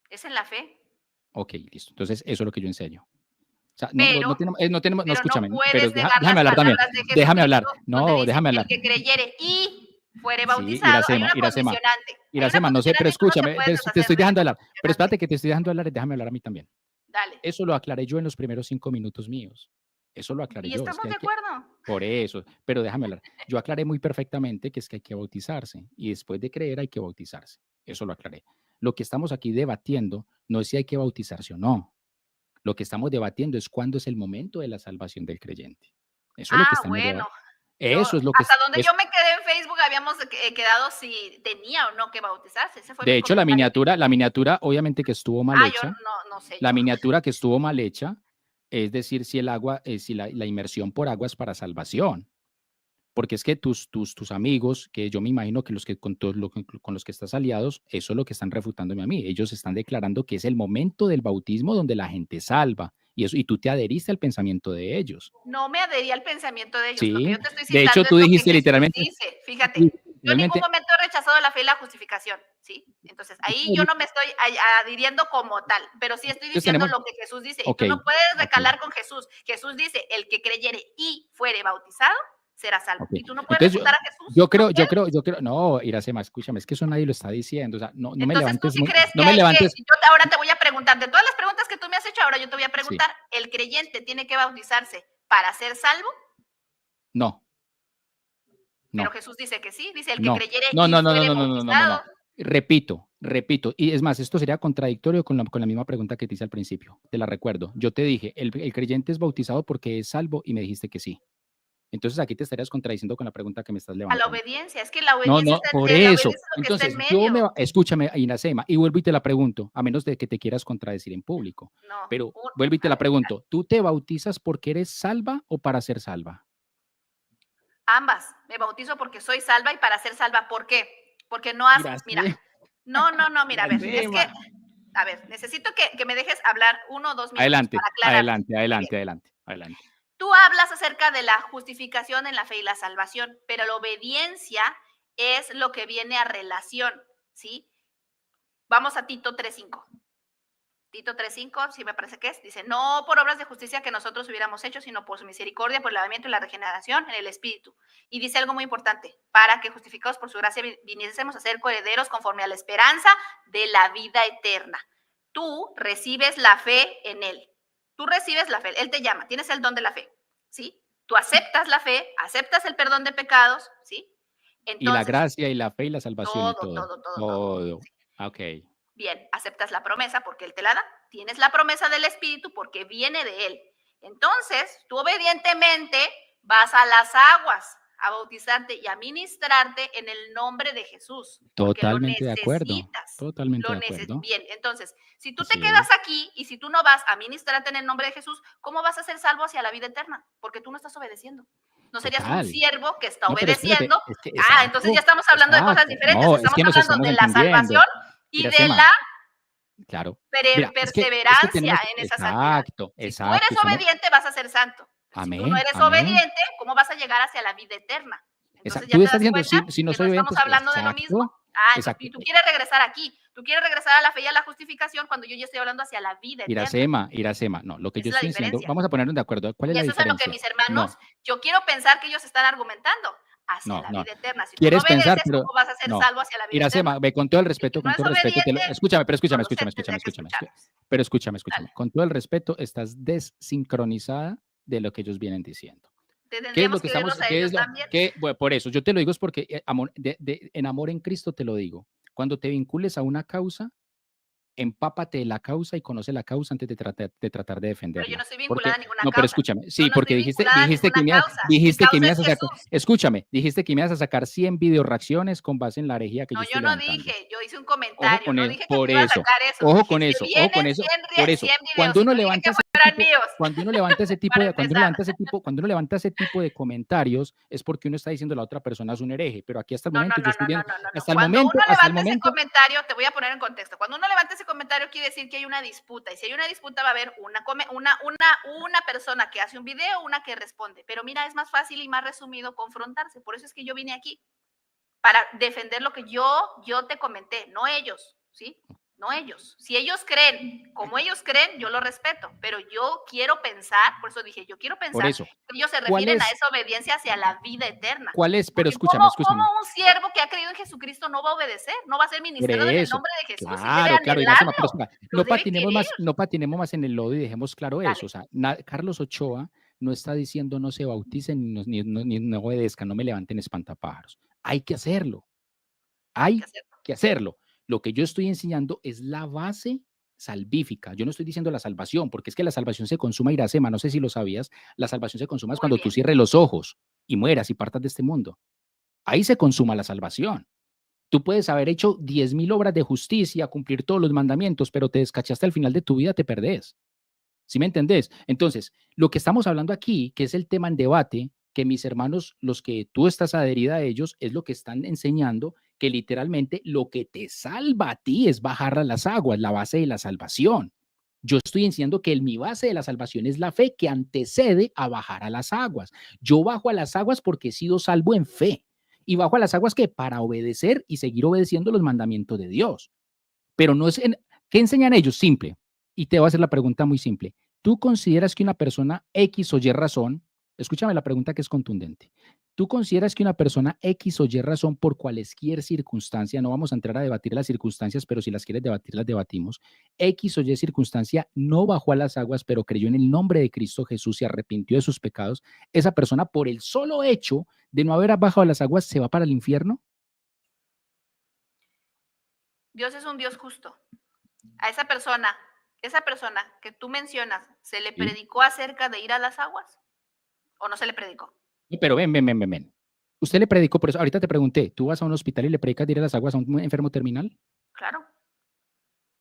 Es en la fe. Ok, listo. Entonces, eso es lo que yo enseño. O sea, no, escúchame, pero déjame hablar también. Déjame hablar. No, déjame hablar. El que creyere y fuere bautizado, sí, Iracema, no sé, pero escúchame, te estoy dejando hablar. Pero espérate que te estoy dejando hablar, déjame hablar a mí también. Dale. Eso lo aclaré yo en los primeros 5 minutos míos. Eso lo aclaré yo. Y estamos de acuerdo. Por eso, pero déjame hablar. Yo aclaré muy perfectamente que es que hay que bautizarse y después de creer hay que bautizarse. Eso lo aclaré. Lo que estamos aquí debatiendo no es si hay que bautizarse o no. Lo que estamos debatiendo es cuándo es el momento de la salvación del creyente. Eso es lo que estamos debatiendo. Eso es lo que... Hasta donde yo me quedé en Facebook habíamos quedado si tenía o no que bautizarse. Ese fue de hecho, la miniatura obviamente que estuvo mal hecha. Yo no sé. La miniatura que estuvo mal hecha, es decir, si el agua, si la inmersión por agua es para salvación. Porque es que tus amigos, que yo me imagino que con los que estás aliados, eso es lo que están refutándome a mí. Ellos están declarando que es el momento del bautismo donde la gente salva. Y tú te adheriste al pensamiento de ellos. No me adherí al pensamiento de ellos. Sí. Lo que yo te estoy de hecho, tú dijiste literalmente. Fíjate, yo en ningún momento he rechazado la fe y la justificación, ¿sí? Entonces, ahí yo no me estoy adhiriendo como tal, pero sí estoy diciendo lo que Jesús dice. Y tú no puedes recalar con Jesús. Jesús dice, el que creyere y fuere bautizado, será salvo. Y tú no puedes refutar a Jesús. Yo creo, no, Iracema, escúchame, es que eso nadie lo está diciendo, o sea, no me levantes. No me levantes. Yo ahora te voy a preguntar, de todas las preguntas que tú me has hecho, ahora yo te voy a preguntar, ¿el creyente tiene que bautizarse para ser salvo? No. Pero Jesús dice que sí, dice el que creyere y fuere bautizado. Repito, y es más, esto sería contradictorio con la misma pregunta que te hice al principio, te la recuerdo. Yo te dije, el creyente es bautizado porque es salvo y me dijiste que sí. Entonces aquí te estarías contradiciendo con la pregunta que me estás levantando. A la obediencia, es que la obediencia por eso. Entonces, escúchame, Iracema, y vuelvo y te la pregunto, a menos de que te quieras contradecir en público. No. Pero vuelvo y te la pregunto, ¿tú te bautizas porque eres salva o para ser salva? Ambas. Me bautizo porque soy salva y para ser salva, ¿por qué? Porque no haces, mira. No, mira, a ver, es que, a ver, necesito que me dejes hablar 1 o 2 minutos para aclarar. Adelante. Tú hablas acerca de la justificación en la fe y la salvación, pero la obediencia es lo que viene a relación, ¿sí? Vamos a Tito 3:5. Tito 3:5, sí me parece que es, dice, no por obras de justicia que nosotros hubiéramos hecho, sino por su misericordia, por el lavamiento y la regeneración en el Espíritu. Y dice algo muy importante, para que justificados por su gracia viniésemos a ser coherederos conforme a la esperanza de la vida eterna. Tú recibes la fe en Él. Tú recibes la fe, Él te llama, tienes el don de la fe, ¿sí? Tú aceptas la fe, aceptas el perdón de pecados, ¿sí? Entonces, y la gracia y la fe y la salvación todo. Sí. Ok. Bien, aceptas la promesa porque Él te la da, tienes la promesa del Espíritu porque viene de Él. Entonces, tú obedientemente vas a las aguas a bautizarte y a ministrarte en el nombre de Jesús. Totalmente de acuerdo. Bien, entonces, si tú te quedas aquí y si tú no vas a ministrarte en el nombre de Jesús, ¿cómo vas a ser salvo hacia la vida eterna? Porque tú no estás obedeciendo. No serías un siervo que está obedeciendo. Entonces ya estamos hablando de cosas diferentes. Estamos hablando de la salvación y de la perseverancia en esa santidad. Si tú eres obediente, vas a ser santo. Si tú no Amén, eres amén. obediente, ¿cómo vas a llegar hacia la vida eterna? Entonces Tú ya te estás das diciendo, cuenta si no que soy no obediente, estamos hablando de lo mismo. exacto, Entonces, exacto. y tú quieres regresar aquí, tú quieres regresar a la fe y a la justificación cuando yo ya estoy hablando hacia la vida eterna. Iracema, no, lo que Esa yo es la estoy diciendo, diferencia. vamos a ponernos de acuerdo, ¿cuál es Y la eso es en lo que diferencia? mis hermanos, No, yo quiero pensar que ellos están argumentando hacia no, la no. vida eterna. Si tú no Quieres pensar, obedeces, pero ¿cómo vas a ser no. salvo hacia la vida eterna? Iracema, ve con todo el El que respeto, no con es todo el respeto, obediente, escúchame, pero no lo sé, tendría que escucharlos. pero escúchame. Dale. Con todo el respeto, estás desincronizada de lo que ellos vienen diciendo. ¿Qué es lo Tendríamos que que verlos a qué es ellos lo, también. bueno, por eso, yo te lo digo es porque en amor en Cristo te lo digo. Cuando te vincules a una causa, empápate de la causa y conoce la causa antes de tratar de Pero yo no defenderla. estoy vinculada Porque, a ninguna no, pero causa. escúchame, Yo sí, no porque estoy vinculada a ninguna causa. Mi dijiste que me causa es ibas a sacar, Jesús. escúchame, dijiste que me ibas a sacar 100 video reacciones con base en la herejía que No, yo yo estoy no levantando. dije, yo hice un Ojo comentario, con no eso, dije que me por iba a eso, sacar eso. ojo Dije, con se eso, ojo con vienen eso, 100, por eso. 100 videos y no dije que fueran míos. Cuando uno levanta ese tipo Para de, empezar. cuando uno levanta ese tipo de comentarios, es porque uno está diciendo la otra persona es un hereje, pero aquí hasta el No, no, momento no, yo estoy no, no, viendo, no, no, no. hasta el Cuando uno levanta ese momento, comentario, te voy a poner en contexto. Cuando uno levanta ese comentario quiere decir que hay una disputa. Y si hay una disputa va a haber una persona que hace un video, una que responde. Pero mira, es más fácil y más resumido confrontarse. Por eso es que yo vine aquí, para defender lo que yo te comenté, no ellos, ¿sí? No ellos. Si ellos creen como ellos creen, yo lo respeto, pero yo quiero pensar, por eso dije, yo quiero por pensar eso, que ellos se ¿cuál refieren a es? esa obediencia hacia la vida eterna. ¿Cuál es? Pero Porque escúchame, ¿cómo escúchame. un siervo que ha creído en Jesucristo no va a obedecer? No va a ser Por ministrado en el eso, nombre de Jesús y debe claro, Iracema, pero anhelarlo, espera, lo debe querer. no patinemos más en el lodo y dejemos claro Dale. eso. O sea, Carlos Ochoa no está diciendo no se bauticen ni no obedezcan, no me levanten espantapájaros. Hay que hacerlo. Hay que hacerlo. Lo que yo estoy enseñando es la base salvífica. Yo no estoy diciendo la salvación, porque es que la salvación se consuma, Iracema, no sé si lo sabías, la salvación se consuma es Muy cuando tú bien. cierres los ojos y mueras y partas de este mundo. Ahí se consuma la salvación. Tú puedes haber hecho 10.000 obras de justicia, cumplir todos los mandamientos, pero te descachaste al final de tu vida, te perdés. ¿Sí me entendés? Entonces, lo que estamos hablando aquí, que es el tema en debate, que mis hermanos, los que tú estás adherida a ellos, es lo que están enseñando, que literalmente lo que te salva a ti es bajar a las aguas, la base de la salvación. Yo estoy enseñando que mi base de la salvación es la fe que antecede a bajar a las aguas. Yo bajo a las aguas porque he sido salvo en fe. Y bajo a las aguas que para obedecer y seguir obedeciendo los mandamientos de Dios. Pero no es, ¿qué enseñan ellos? Simple. Y te voy a hacer la pregunta muy simple. ¿Tú consideras que una persona X o Y razón, escúchame la pregunta que es contundente, ¿tú consideras que una persona X o Y razón por cualquier circunstancia, no vamos a entrar a debatir las circunstancias, pero si las quieres debatir, las debatimos, X o Y circunstancia no bajó a las aguas, pero creyó en el nombre de Cristo Jesús y arrepintió de sus pecados, esa persona por el solo hecho de no haber bajado a las aguas se va para el infierno? Dios es un Dios justo. A esa persona que tú mencionas, ¿se le predicó acerca de ir a las aguas o no se le predicó? Pero ven. Usted le predicó, por eso ahorita te pregunté, ¿tú vas a un hospital y le predicas de ir a las aguas a un enfermo terminal? Claro.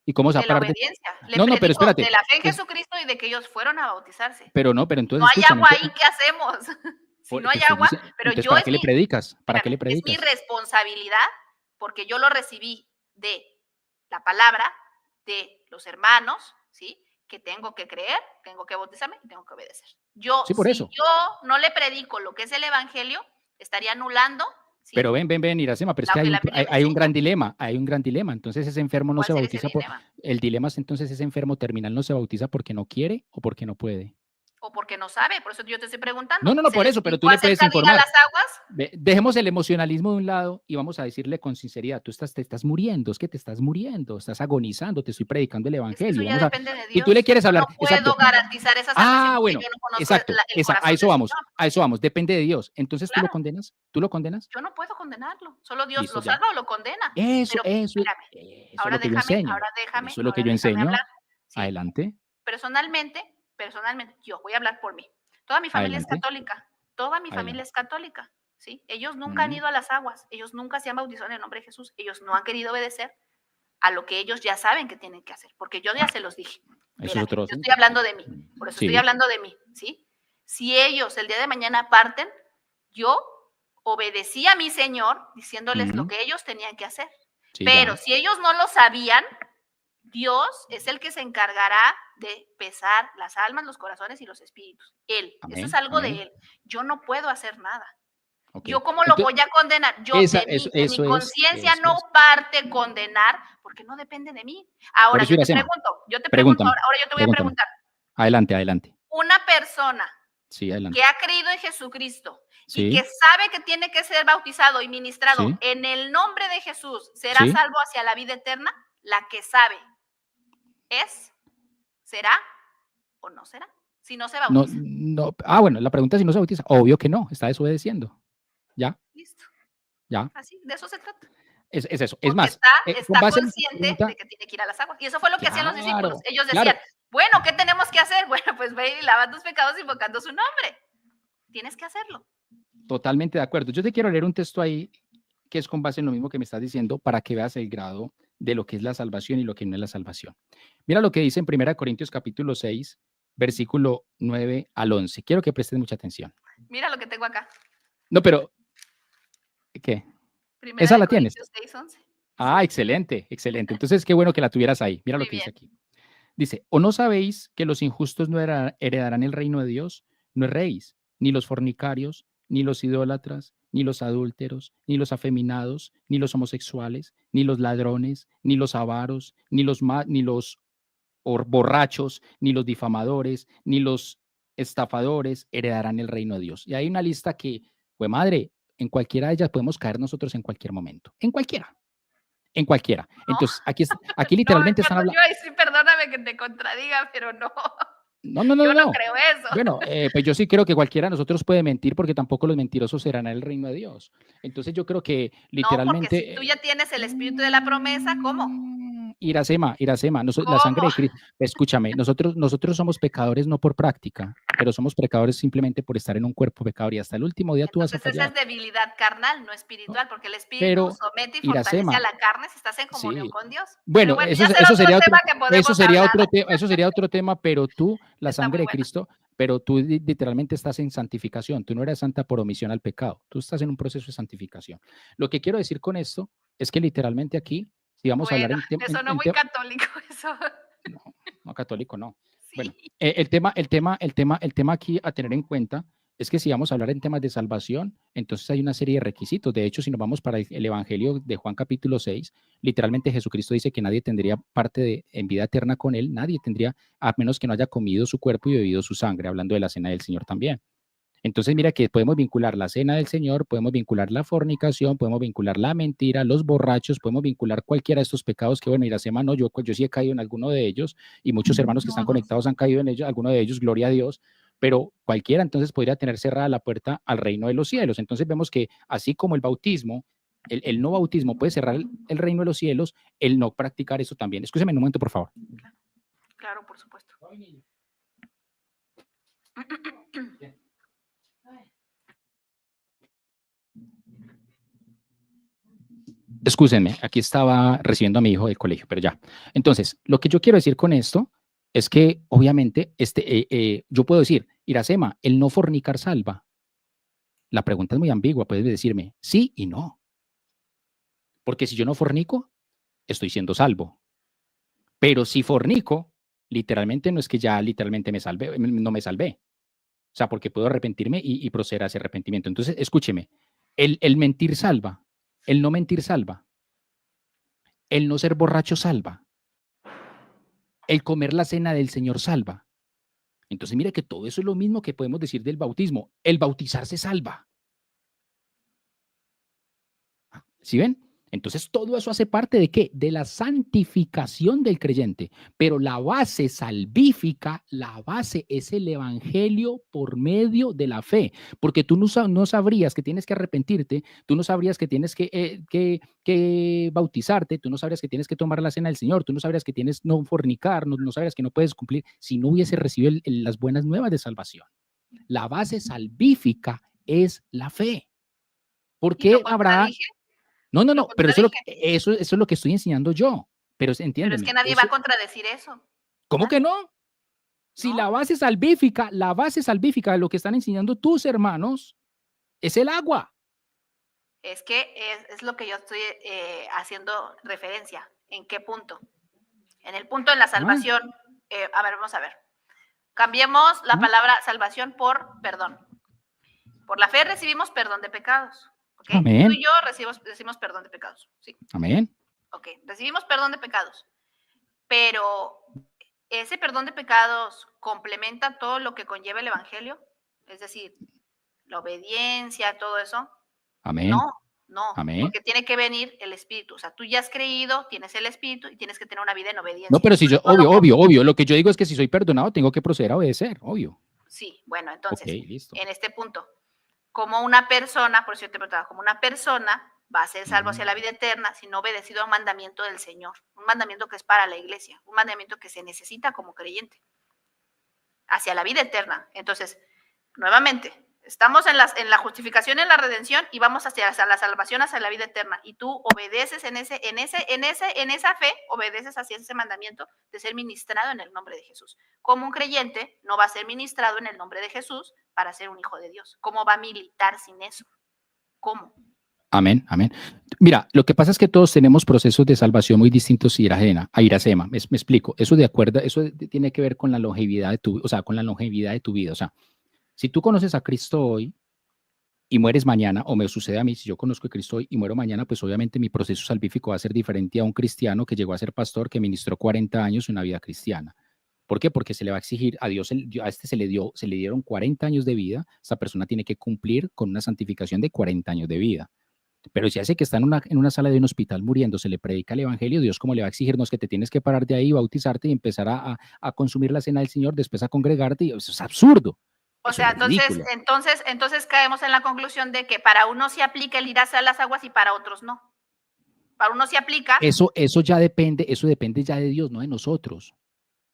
¿Y cómo se va a De la parar de...? obediencia. Le No, pero predicó espérate. de la fe en Jesucristo y de que ellos fueron a bautizarse. Pero Si entonces no hay escúchame. agua ahí, ¿qué hacemos? Si no hay agua, pero entonces, yo ¿para qué le predicas? ¿Para qué le es mi predicas? responsabilidad, porque yo lo recibí de la palabra de los hermanos, ¿sí? Que tengo que creer, tengo que bautizarme y tengo que obedecer. Sí, por eso. Yo no le predico lo que es el evangelio, estaría anulando, ¿sí? Pero ven, Iracema, pero es que hay un gran dilema, Entonces ese enfermo no se bautiza el dilema es entonces ese enfermo terminal no se bautiza porque no quiere o porque no puede. O porque no sabe, por eso yo te estoy preguntando. No, por eso, pero tú le puedes informar. ¿Ir a las aguas? Dejemos el emocionalismo de un lado y vamos a decirle con sinceridad, te estás muriendo, es que te estás muriendo, estás agonizando, te estoy predicando el evangelio. Eso ya depende de Dios. Y tú le quieres hablar. Yo no puedo garantizar esa salvación porque yo no conozco el corazón a eso vamos, depende de Dios. Entonces, claro. ¿Tú lo condenas? Yo no puedo condenarlo, solo Dios lo salva o lo condena. Eso es lo que yo enseño. Eso es lo que yo enseño. ¿Sí? Adelante. Personalmente, yo voy a hablar por mí. Toda mi familia es católica, familia es católica, ¿sí? Ellos nunca han ido a las aguas, ellos nunca se han bautizado en el nombre de Jesús, ellos no han querido obedecer a lo que ellos ya saben que tienen que hacer, porque yo ya se los dije. Yo estoy hablando de mí, por eso estoy hablando de mí, ¿sí? Si ellos el día de mañana parten, yo obedecí a mi Señor diciéndoles lo que ellos tenían que hacer. Sí, pero si ellos no lo sabían, Dios es el que se encargará de pesar las almas, los corazones y los espíritus. Él, eso es Amén, algo amén. de Él. Yo no puedo hacer nada. Ok. ¿Yo cómo lo Entonces, voy a condenar? Yo de mi conciencia eso no es. parte condenar porque no depende de mí. Por Ahora eso, Iracema, yo te pregunto, pregúntame, ahora yo te voy a pregúntame. preguntar. Adelante, adelante. Una persona Sí, que adelante. ha creído en Jesucristo y que Sí, sabe que tiene que ser bautizado y ministrado sí, en el nombre de Jesús, ¿será sí. salvo hacia la vida eterna? La que sabe es, ¿será o no será? Si no se No, bautiza. no. Bueno, la pregunta es si no se bautiza. Obvio que no, está desobedeciendo. Ya, Listo. ya. Así, de eso se trata. Es eso. Es Porque más, está, con está base en la consciente pregunta, de que tiene que ir a las aguas. Y eso fue lo que hacían los discípulos. claro, Ellos decían, claro, bueno, ¿qué tenemos que hacer? Bueno, pues ve y lava tus pecados invocando su nombre. Tienes que hacerlo. totalmente de acuerdo. Yo te quiero leer un texto ahí que es con base en lo mismo que me estás diciendo para que veas el grado de lo que es la salvación y lo que no es la salvación. Mira lo que dice en 1 Corintios capítulo 6, versículo 9 al 11. Quiero que prestes mucha atención. Mira lo que tengo acá. No, pero, ¿qué? Primera ¿Esa de la tienes? Corintios 6:11. Ah, excelente, excelente. Entonces, qué bueno que la tuvieras ahí. Mira lo Muy que dice bien. aquí. Dice, ¿o no sabéis que los injustos no heredarán el reino de Dios? No erréis, ni los fornicarios, ni los idólatras, ni los adúlteros, ni los afeminados, ni los homosexuales, ni los ladrones, ni los avaros, ni los borrachos, ni los difamadores, ni los estafadores heredarán el reino de Dios. Y hay una lista que, pues madre, en cualquiera de ellas podemos caer nosotros en cualquier momento, en cualquiera. En cualquiera. No, Entonces, aquí no, literalmente están perdón, hablando. yo ahí sí, perdóname que te contradiga, pero no, No, no, no, yo no, no no. creo eso. Bueno, pues yo sí creo que cualquiera de nosotros puede mentir porque tampoco los mentirosos serán el reino de Dios. Entonces yo creo que No, porque si tú literalmente, ya tienes el espíritu de la promesa, ¿cómo? Iracema, la ¿Cómo? sangre de Cristo, escúchame, nosotros somos pecadores no por práctica, pero somos pecadores simplemente por estar en un cuerpo pecador y hasta el último día tú vas a Entonces esa fallar. es debilidad carnal, no ¿No? espiritual, porque el espíritu Pero, somete y fortalece a Iracema, la carne si estás en comunión sí. con Dios. Pero Bueno, bueno, eso, ya será eso otro sería tema otro, que podemos hablar. eso sería otro tema, pero tú, la Está muy sangre de buena. Cristo, pero tú literalmente estás en santificación. Tú no eres santa por omisión al pecado. Tú estás en un proceso de santificación. Lo que quiero decir con esto es que literalmente aquí, si vamos a hablar Bueno, en tema, me sonó muy católico eso. no, no católico, no. Bueno, Sí. el tema aquí a tener en cuenta es que si vamos a hablar en temas de salvación, entonces hay una serie de requisitos. De hecho, si nos vamos para el Evangelio de Juan capítulo 6, literalmente Jesucristo dice que nadie tendría parte en vida eterna con él, nadie tendría, a menos que no haya comido su cuerpo y bebido su sangre, hablando de la cena del Señor también. Entonces, mira que podemos vincular la cena del Señor, podemos vincular la fornicación, podemos vincular la mentira, los borrachos, podemos vincular cualquiera de estos pecados que, bueno, Iracema, no, yo sí he caído en alguno de ellos y muchos hermanos que están Todos. conectados han caído en ellos, alguno de ellos, gloria a Dios, pero cualquiera entonces podría tener cerrada la puerta al reino de los cielos. Entonces vemos que así como el bautismo, el no bautismo puede cerrar el reino de los cielos, el no practicar eso también. Escúcheme un momento, por favor. Claro, por supuesto. Excúsenme, aquí estaba recibiendo a mi hijo del colegio, pero ya. Entonces, lo que yo quiero decir con esto es que, obviamente, yo puedo decir, Iracema, el no fornicar salva. La pregunta es muy ambigua, puedes decirme sí y no. Porque si yo no fornico, estoy siendo salvo. Pero si fornico, literalmente no es que ya literalmente me salvé, no me salvé. O sea, porque puedo arrepentirme y proceder a ese arrepentimiento. Entonces, escúcheme, el mentir salva, el no mentir salva, el no ser borracho salva, el comer la cena del Señor salva. Entonces, mire que todo eso es lo mismo que podemos decir del bautismo. El bautizarse salva. ¿Sí ven? Entonces, todo eso hace parte de ¿qué? De la santificación del creyente. Pero la base salvífica, la base es el evangelio por medio de la fe. Porque tú no sabrías que tienes que arrepentirte, tú no sabrías que tienes que bautizarte, tú no sabrías que tienes que tomar la cena del Señor, tú no sabrías que tienes no fornicar, no sabrías que no puedes cumplir si no hubiese recibido las buenas nuevas de salvación. La base salvífica es la fe. ¿Por ¿Y lo qué habrá? contradije? No, no, Lo no, pero contradije. eso es lo que estoy enseñando yo. Pero Pero es que entiéndeme, nadie va a contradecir eso. ¿cómo que Nadie. no? Si ¿No? la base salvífica de lo que están enseñando tus hermanos es el agua. Es que es lo que yo estoy haciendo referencia. ¿En qué punto? En el punto de la Ah, salvación. A ver, vamos a ver. Cambiemos la palabra salvación por perdón. Por la fe recibimos perdón de pecados. ¿Okay? Amén. Tú y yo recibimos perdón de pecados. ¿Sí? Amén. Ok, recibimos perdón de pecados. Pero ese perdón de pecados complementa todo lo que conlleva el evangelio. Es decir, la obediencia, todo eso. Amén. No, Amén. porque tiene que venir el Espíritu. O sea, tú ya has creído, tienes el Espíritu y tienes que tener una vida en obediencia. No, pero si yo, obvio. Lo que yo digo es que si soy perdonado, tengo que proceder a obedecer, obvio. Sí, bueno, entonces, okay, listo. En este punto, como una persona, por eso yo te preguntaba, como una persona va a ser salvo hacia la vida eterna si no ha obedecido a un mandamiento del Señor, un mandamiento que es para la iglesia, un mandamiento que se necesita como creyente, hacia la vida eterna. Entonces, nuevamente, estamos en la justificación, en la redención y vamos hacia la salvación, hacia la vida eterna. Y tú obedeces en esa fe, obedeces hacia ese mandamiento de ser ministrado en el nombre de Jesús. Como un creyente no va a ser ministrado en el nombre de Jesús para ser un hijo de Dios. ¿Cómo va a militar sin eso? ¿Cómo? Amén, amén. Mira, lo que pasa es que todos tenemos procesos de salvación muy distintos a Iracema. Me explico. Eso tiene que ver con la longevidad de con la longevidad de tu vida. O sea, si tú conoces a Cristo hoy y mueres mañana, o me sucede a mí, si yo conozco a Cristo hoy y muero mañana, pues obviamente mi proceso salvífico va a ser diferente a un cristiano que llegó a ser pastor, que ministró 40 años una vida cristiana. ¿Por qué? Porque se le va a exigir a Dios, a este se le dieron 40 años de vida, esta persona tiene que cumplir con una santificación de 40 años de vida. Pero si hace que está en una sala de un hospital muriendo, se le predica el evangelio, Dios como le va a exigirnos que te tienes que parar de ahí, bautizarte y empezar a consumir la cena del Señor, después a congregarte, y eso es absurdo. O sea, entonces caemos en la conclusión de que para unos se aplica el ir hacia las aguas y para otros no. Para unos se aplica. Eso depende ya de Dios, no de nosotros.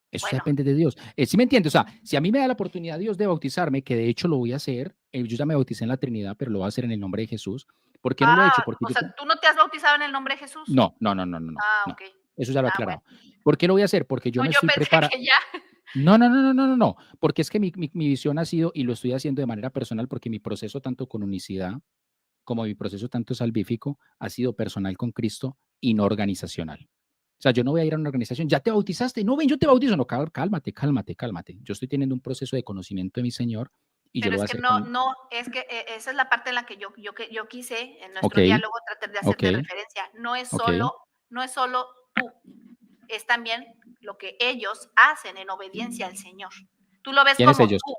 Eso depende de Dios. ¿Sí me entiendes? O sea, si a mí me da la oportunidad Dios de bautizarme, que de hecho lo voy a hacer, yo ya me bauticé en la Trinidad, pero lo voy a hacer en el nombre de Jesús. ¿Por qué no lo he hecho? Porque ¿tú no te has bautizado en el nombre de Jesús? No. Ok. Eso ya lo he aclarado. Bueno. ¿Por qué lo voy a hacer? Porque yo me estoy preparando. No. Porque es que mi visión ha sido, y lo estoy haciendo de manera personal, porque mi proceso tanto con unicidad como mi proceso tanto salvífico ha sido personal con Cristo y no organizacional. O sea, yo no voy a ir a una organización, ya te bautizaste, no, ven, yo te bautizo, no, cálmate. Yo estoy teniendo un proceso de conocimiento de mi Señor y pero yo lo voy a hacer. es que esa es la parte en la que yo quise en nuestro diálogo tratar de hacerte referencia. No es solo tú, es también lo que ellos hacen en obediencia al Señor. Tú lo ves como ellos? tú.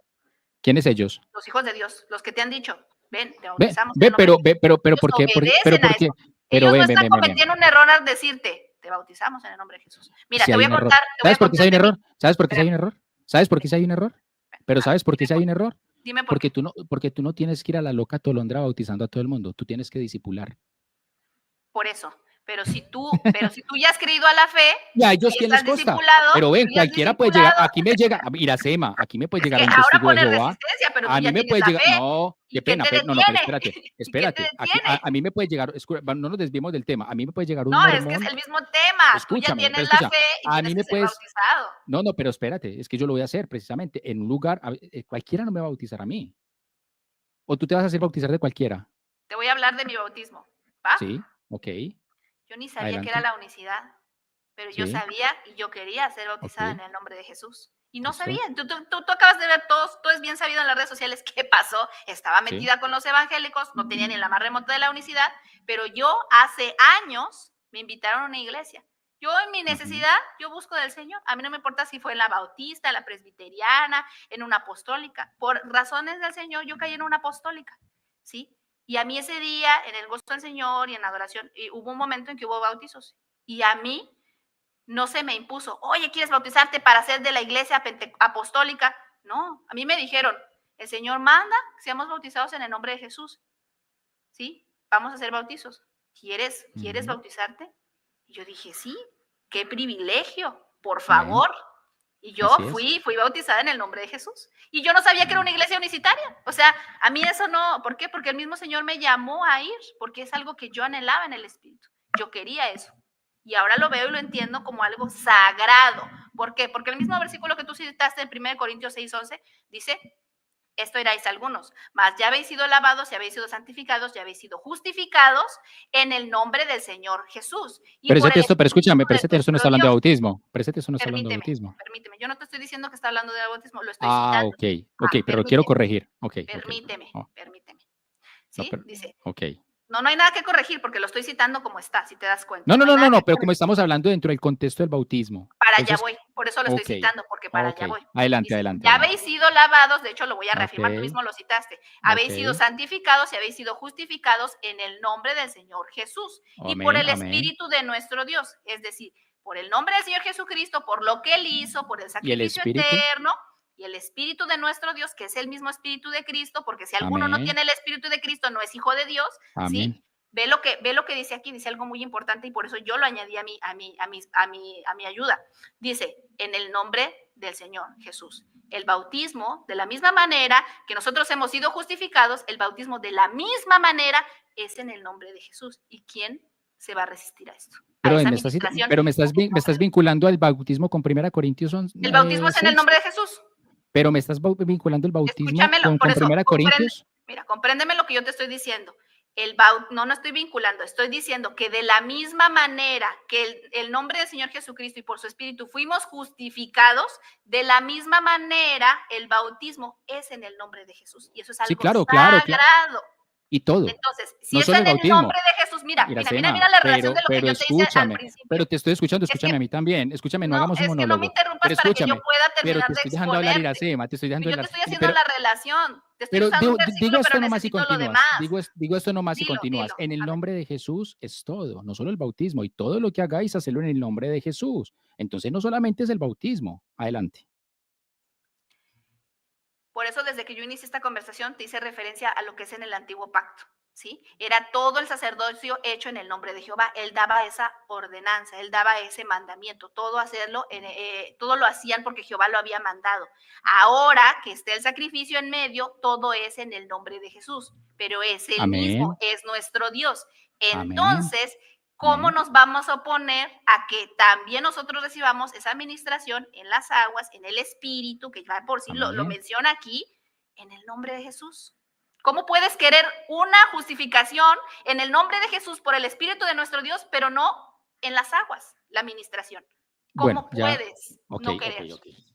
¿Quiénes ellos? Los hijos de Dios, los que te han dicho, ven, te bautizamos. Pero ¿por qué? Ellos no están cometiendo un error al decirte, te bautizamos en el nombre de Jesús. Mira, te voy a contar. ¿Sabes por qué hay un error? ¿Sabes por qué hay un error? ¿Sabes por qué hay un error? Pero ¿sabes por qué hay un error? Dime por qué. Porque tú no tienes que ir a la loca tolondra bautizando a todo el mundo, tú tienes que discipular. Por eso. Pero si tú ya has creído a la fe, y a ellos quién les cuesta. Pero ven, cualquiera puede llegar, aquí me llega, Iracema, aquí me puede llegar un testigo de Jehová. A mí me puede llegar, no, qué pena, pero espérate. A mí me puede llegar, no nos desviemos del tema, a mí me puede llegar un mormón. No, es que es el mismo tema, tú ya tienes la fe y tienes que ser bautizado. No, pero espérate, es que yo lo voy a hacer precisamente en un lugar, cualquiera no me va a bautizar a mí. ¿O tú te vas a hacer bautizar de cualquiera? Te voy a hablar de mi bautismo, ¿va? Sí, ok. Yo ni sabía que era la unicidad, pero yo sabía y yo quería ser bautizada en el nombre de Jesús. Y no sabía. Tú acabas de ver, todo es bien sabido en las redes sociales qué pasó. Estaba metida con los evangélicos, no tenía ni la más remota de la unicidad, pero yo hace años me invitaron a una iglesia. Yo en mi necesidad, yo busco del Señor. A mí no me importa si fue en la bautista, en la presbiteriana, en una apostólica. Por razones del Señor, yo caí en una apostólica, ¿sí? Y a mí ese día, en el gozo del Señor y en la adoración, hubo un momento en que hubo bautizos. Y a mí no se me impuso, oye, ¿quieres bautizarte para ser de la iglesia apostólica? No, a mí me dijeron, el Señor manda que seamos bautizados en el nombre de Jesús. ¿Sí? Vamos a hacer bautizos. ¿Quieres bautizarte? Y yo dije, sí, qué privilegio, por favor. Y yo fui bautizada en el nombre de Jesús. Y yo no sabía que era una iglesia unicitaria. O sea, a mí eso no, ¿por qué? Porque el mismo Señor me llamó a ir, porque es algo que yo anhelaba en el Espíritu. Yo quería eso. Y ahora lo veo y lo entiendo como algo sagrado. ¿Por qué? Porque el mismo versículo que tú citaste en 1 Corintios 6:11 dice, esto iráis algunos, mas ya habéis sido lavados, ya habéis sido santificados, ya habéis sido justificados en el nombre del Señor Jesús. Y Pero ese por el texto, pero Espíritu escúchame, pero de ese texto no está nuestro hablando de Dios. bautismo. Pero ese texto no está hablando de Permíteme, bautismo. permíteme. Yo no te estoy diciendo que está hablando de bautismo, lo estoy Ah, citando. ok, pero lo quiero Permíteme, corregir. Ok. permíteme, Oh, permíteme. no, ¿Sí? Dice, ok. no hay nada que corregir porque lo estoy citando como está, si te das cuenta. No, no, No hay no, nada que pero como corregir. estamos hablando dentro del contexto del bautismo. Para allá Entonces, voy, por eso lo estoy ok, citando, porque para ok. allá voy. Adelante, Dice, adelante, ya adelante. habéis sido lavados, de hecho lo voy a Ok, reafirmar, tú mismo lo citaste, ok. habéis sido santificados y habéis sido justificados en el nombre del Señor Jesús y por Amén, el amén. Espíritu de nuestro Dios, es decir, por el nombre del Señor Jesucristo, por lo que Él hizo, por el ¿Y el sacrificio Espíritu? eterno y el Espíritu de nuestro Dios, que es el mismo Espíritu de Cristo, porque si alguno no Amén, tiene el Espíritu de Cristo, no es hijo de Dios, ¿sí? amén. Ve lo que dice aquí, dice algo muy importante y por eso yo lo añadí a mi ayuda. Dice, en el nombre del Señor Jesús. El bautismo, de la misma manera que nosotros hemos sido justificados, el bautismo de la misma manera es en el nombre de Jesús. ¿Y quién se va a resistir a esto? A Pero esa me estás, administración. pero me estás vinculando al bautismo con 1 Corintios El bautismo es en el 6. nombre de Jesús. Pero me estás vinculando el bautismo Escúchamelo, por con eso, 1 Corintios. mira, compréndeme lo que yo te estoy diciendo. No estoy vinculando, estoy diciendo que de la misma manera que el nombre del Señor Jesucristo y por su Espíritu fuimos justificados, de la misma manera el bautismo es en el nombre de Jesús. Y eso es Sí, algo claro. sagrado. Y todo. Entonces, si No es solo el en el bautismo. nombre de Jesús, mira Iracema, la relación de lo que yo te hice al escúchame. principio. Pero te estoy escuchando, Es escúchame que a mí también. Escúchame, no no, hagamos un es que no me monólogo. interrumpas Pero para que yo escúchame, pueda pero terminar te de estoy dejando hablar, exponerte. Iracema, te estoy dejando Yo te hablar. estoy haciendo la relación. Te estoy Pero usando un digo versículo, pero esto nomás y necesito lo demás. continúas. Digo esto nomás y Dilo, continúas. dilo. En el A ver. nombre de Jesús es todo, no solo el bautismo. Y todo lo que hagáis, hacelo en el nombre de Jesús. Entonces no solamente es el bautismo. Adelante. Por eso, desde que yo inicié esta conversación, te hice referencia a lo que es en el antiguo pacto, ¿sí? Era todo el sacerdocio hecho en el nombre de Jehová. Él daba esa ordenanza, él daba ese mandamiento, todo todo lo hacían porque Jehová lo había mandado. Ahora que esté el sacrificio en medio, todo es en el nombre de Jesús, pero es el mismo, Amén. es nuestro Dios. Amén. Entonces, ¿cómo nos vamos a oponer a que también nosotros recibamos esa administración en las aguas, en el Espíritu, que ya por sí lo menciona aquí, en el nombre de Jesús? ¿Cómo puedes querer una justificación en el nombre de Jesús por el Espíritu de nuestro Dios, pero no en las aguas, la administración? ¿Cómo puedes no querer?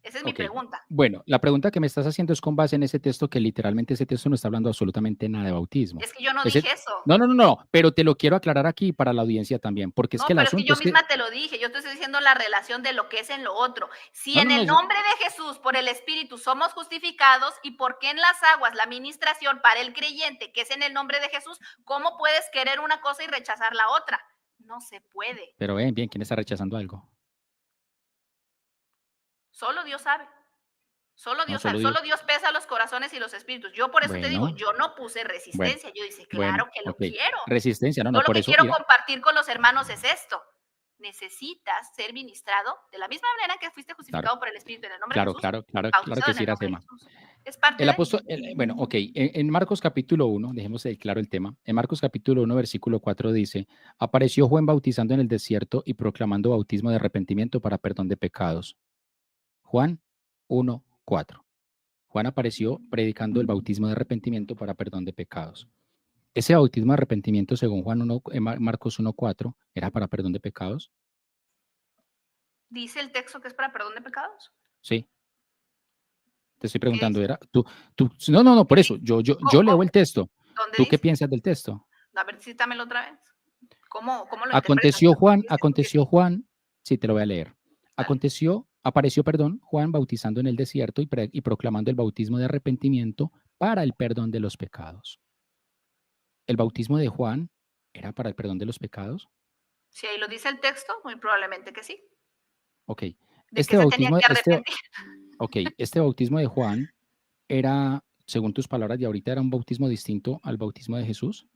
Esa es mi pregunta. Bueno, la pregunta que me estás haciendo es con base en ese texto, que literalmente ese texto no está hablando absolutamente nada de bautismo. Es que yo no dije eso. No, pero te lo quiero aclarar aquí para la audiencia también, porque es que el pero es que asunto yo misma te lo dije, yo te estoy diciendo la relación de lo que es en lo otro. Si en el nombre de Jesús, por el Espíritu, somos justificados, y por qué en las aguas la administración para el creyente, que es en el nombre de Jesús, ¿cómo puedes querer una cosa y rechazar la otra? No se puede. Pero bien, ¿quién está rechazando algo? Solo Dios sabe. Solo Dios sabe. Solo Dios pesa los corazones y los espíritus. Yo por eso te digo, yo no puse resistencia. Yo dije, claro que lo quiero. Resistencia, no, yo por lo eso. que quiero compartir con los hermanos es esto. Necesitas ser ministrado de la misma manera que fuiste justificado por el Espíritu en el nombre de Jesús. Claro que sí, Iracema. Es parte el apóstol, bueno, ok, en Marcos capítulo 1, dejemos claro el tema, en Marcos capítulo 1, versículo 4 dice, apareció Juan bautizando en el desierto y proclamando bautismo de arrepentimiento para perdón de pecados. Juan 1, 4. Juan apareció predicando el bautismo de arrepentimiento para perdón de pecados. Ese bautismo de arrepentimiento, según Marcos 1:4, ¿era para perdón de pecados? ¿Dice el texto que es para perdón de pecados? Sí. Te estoy preguntando, ¿era? No, por eso, yo leo el texto. ¿Tú qué piensas del texto? A ver, cítamelo otra vez. ¿Cómo lo aconteció Juan, sí, te lo voy a leer. Apareció, Juan bautizando en el desierto y proclamando el bautismo de arrepentimiento para el perdón de los pecados. ¿El bautismo de Juan era para el perdón de los pecados? Si ahí lo dice el texto, muy probablemente que sí. Ok. Este bautismo de Juan era, según tus palabras de ahorita, ¿era un bautismo distinto al bautismo de Jesús?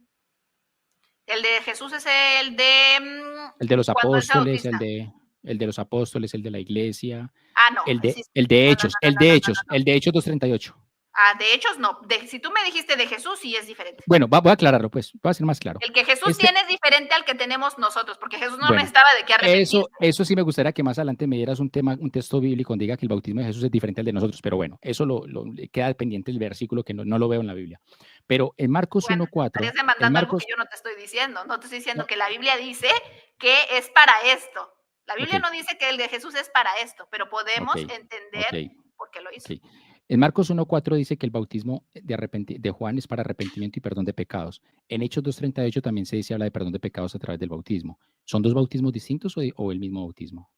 El de Jesús es el de los apóstoles, el de los apóstoles, el de la iglesia. No. El de Hechos 2:38. De hechos no. Si tú me dijiste de Jesús, sí es diferente. Bueno, voy a aclararlo, pues, voy a ser más claro. El que Jesús tiene es diferente al que tenemos nosotros, porque Jesús no Bueno, necesitaba de qué arrepentirse. eso sí me gustaría que más adelante me dieras un texto bíblico donde diga que el bautismo de Jesús es diferente al de nosotros, pero bueno, eso queda pendiente del versículo que no lo veo en la Biblia. Pero en Marcos Bueno, 1:4, estarías demandando algo que yo no te estoy diciendo. No te estoy diciendo que la Biblia dice que es para esto. La Biblia no dice que el de Jesús es para esto, pero podemos entender por qué lo hizo. En Marcos 1:4 dice que el bautismo de Juan es para arrepentimiento y perdón de pecados. En Hechos 2:38 también se habla de perdón de pecados a través del bautismo. ¿Son dos bautismos distintos o el mismo bautismo?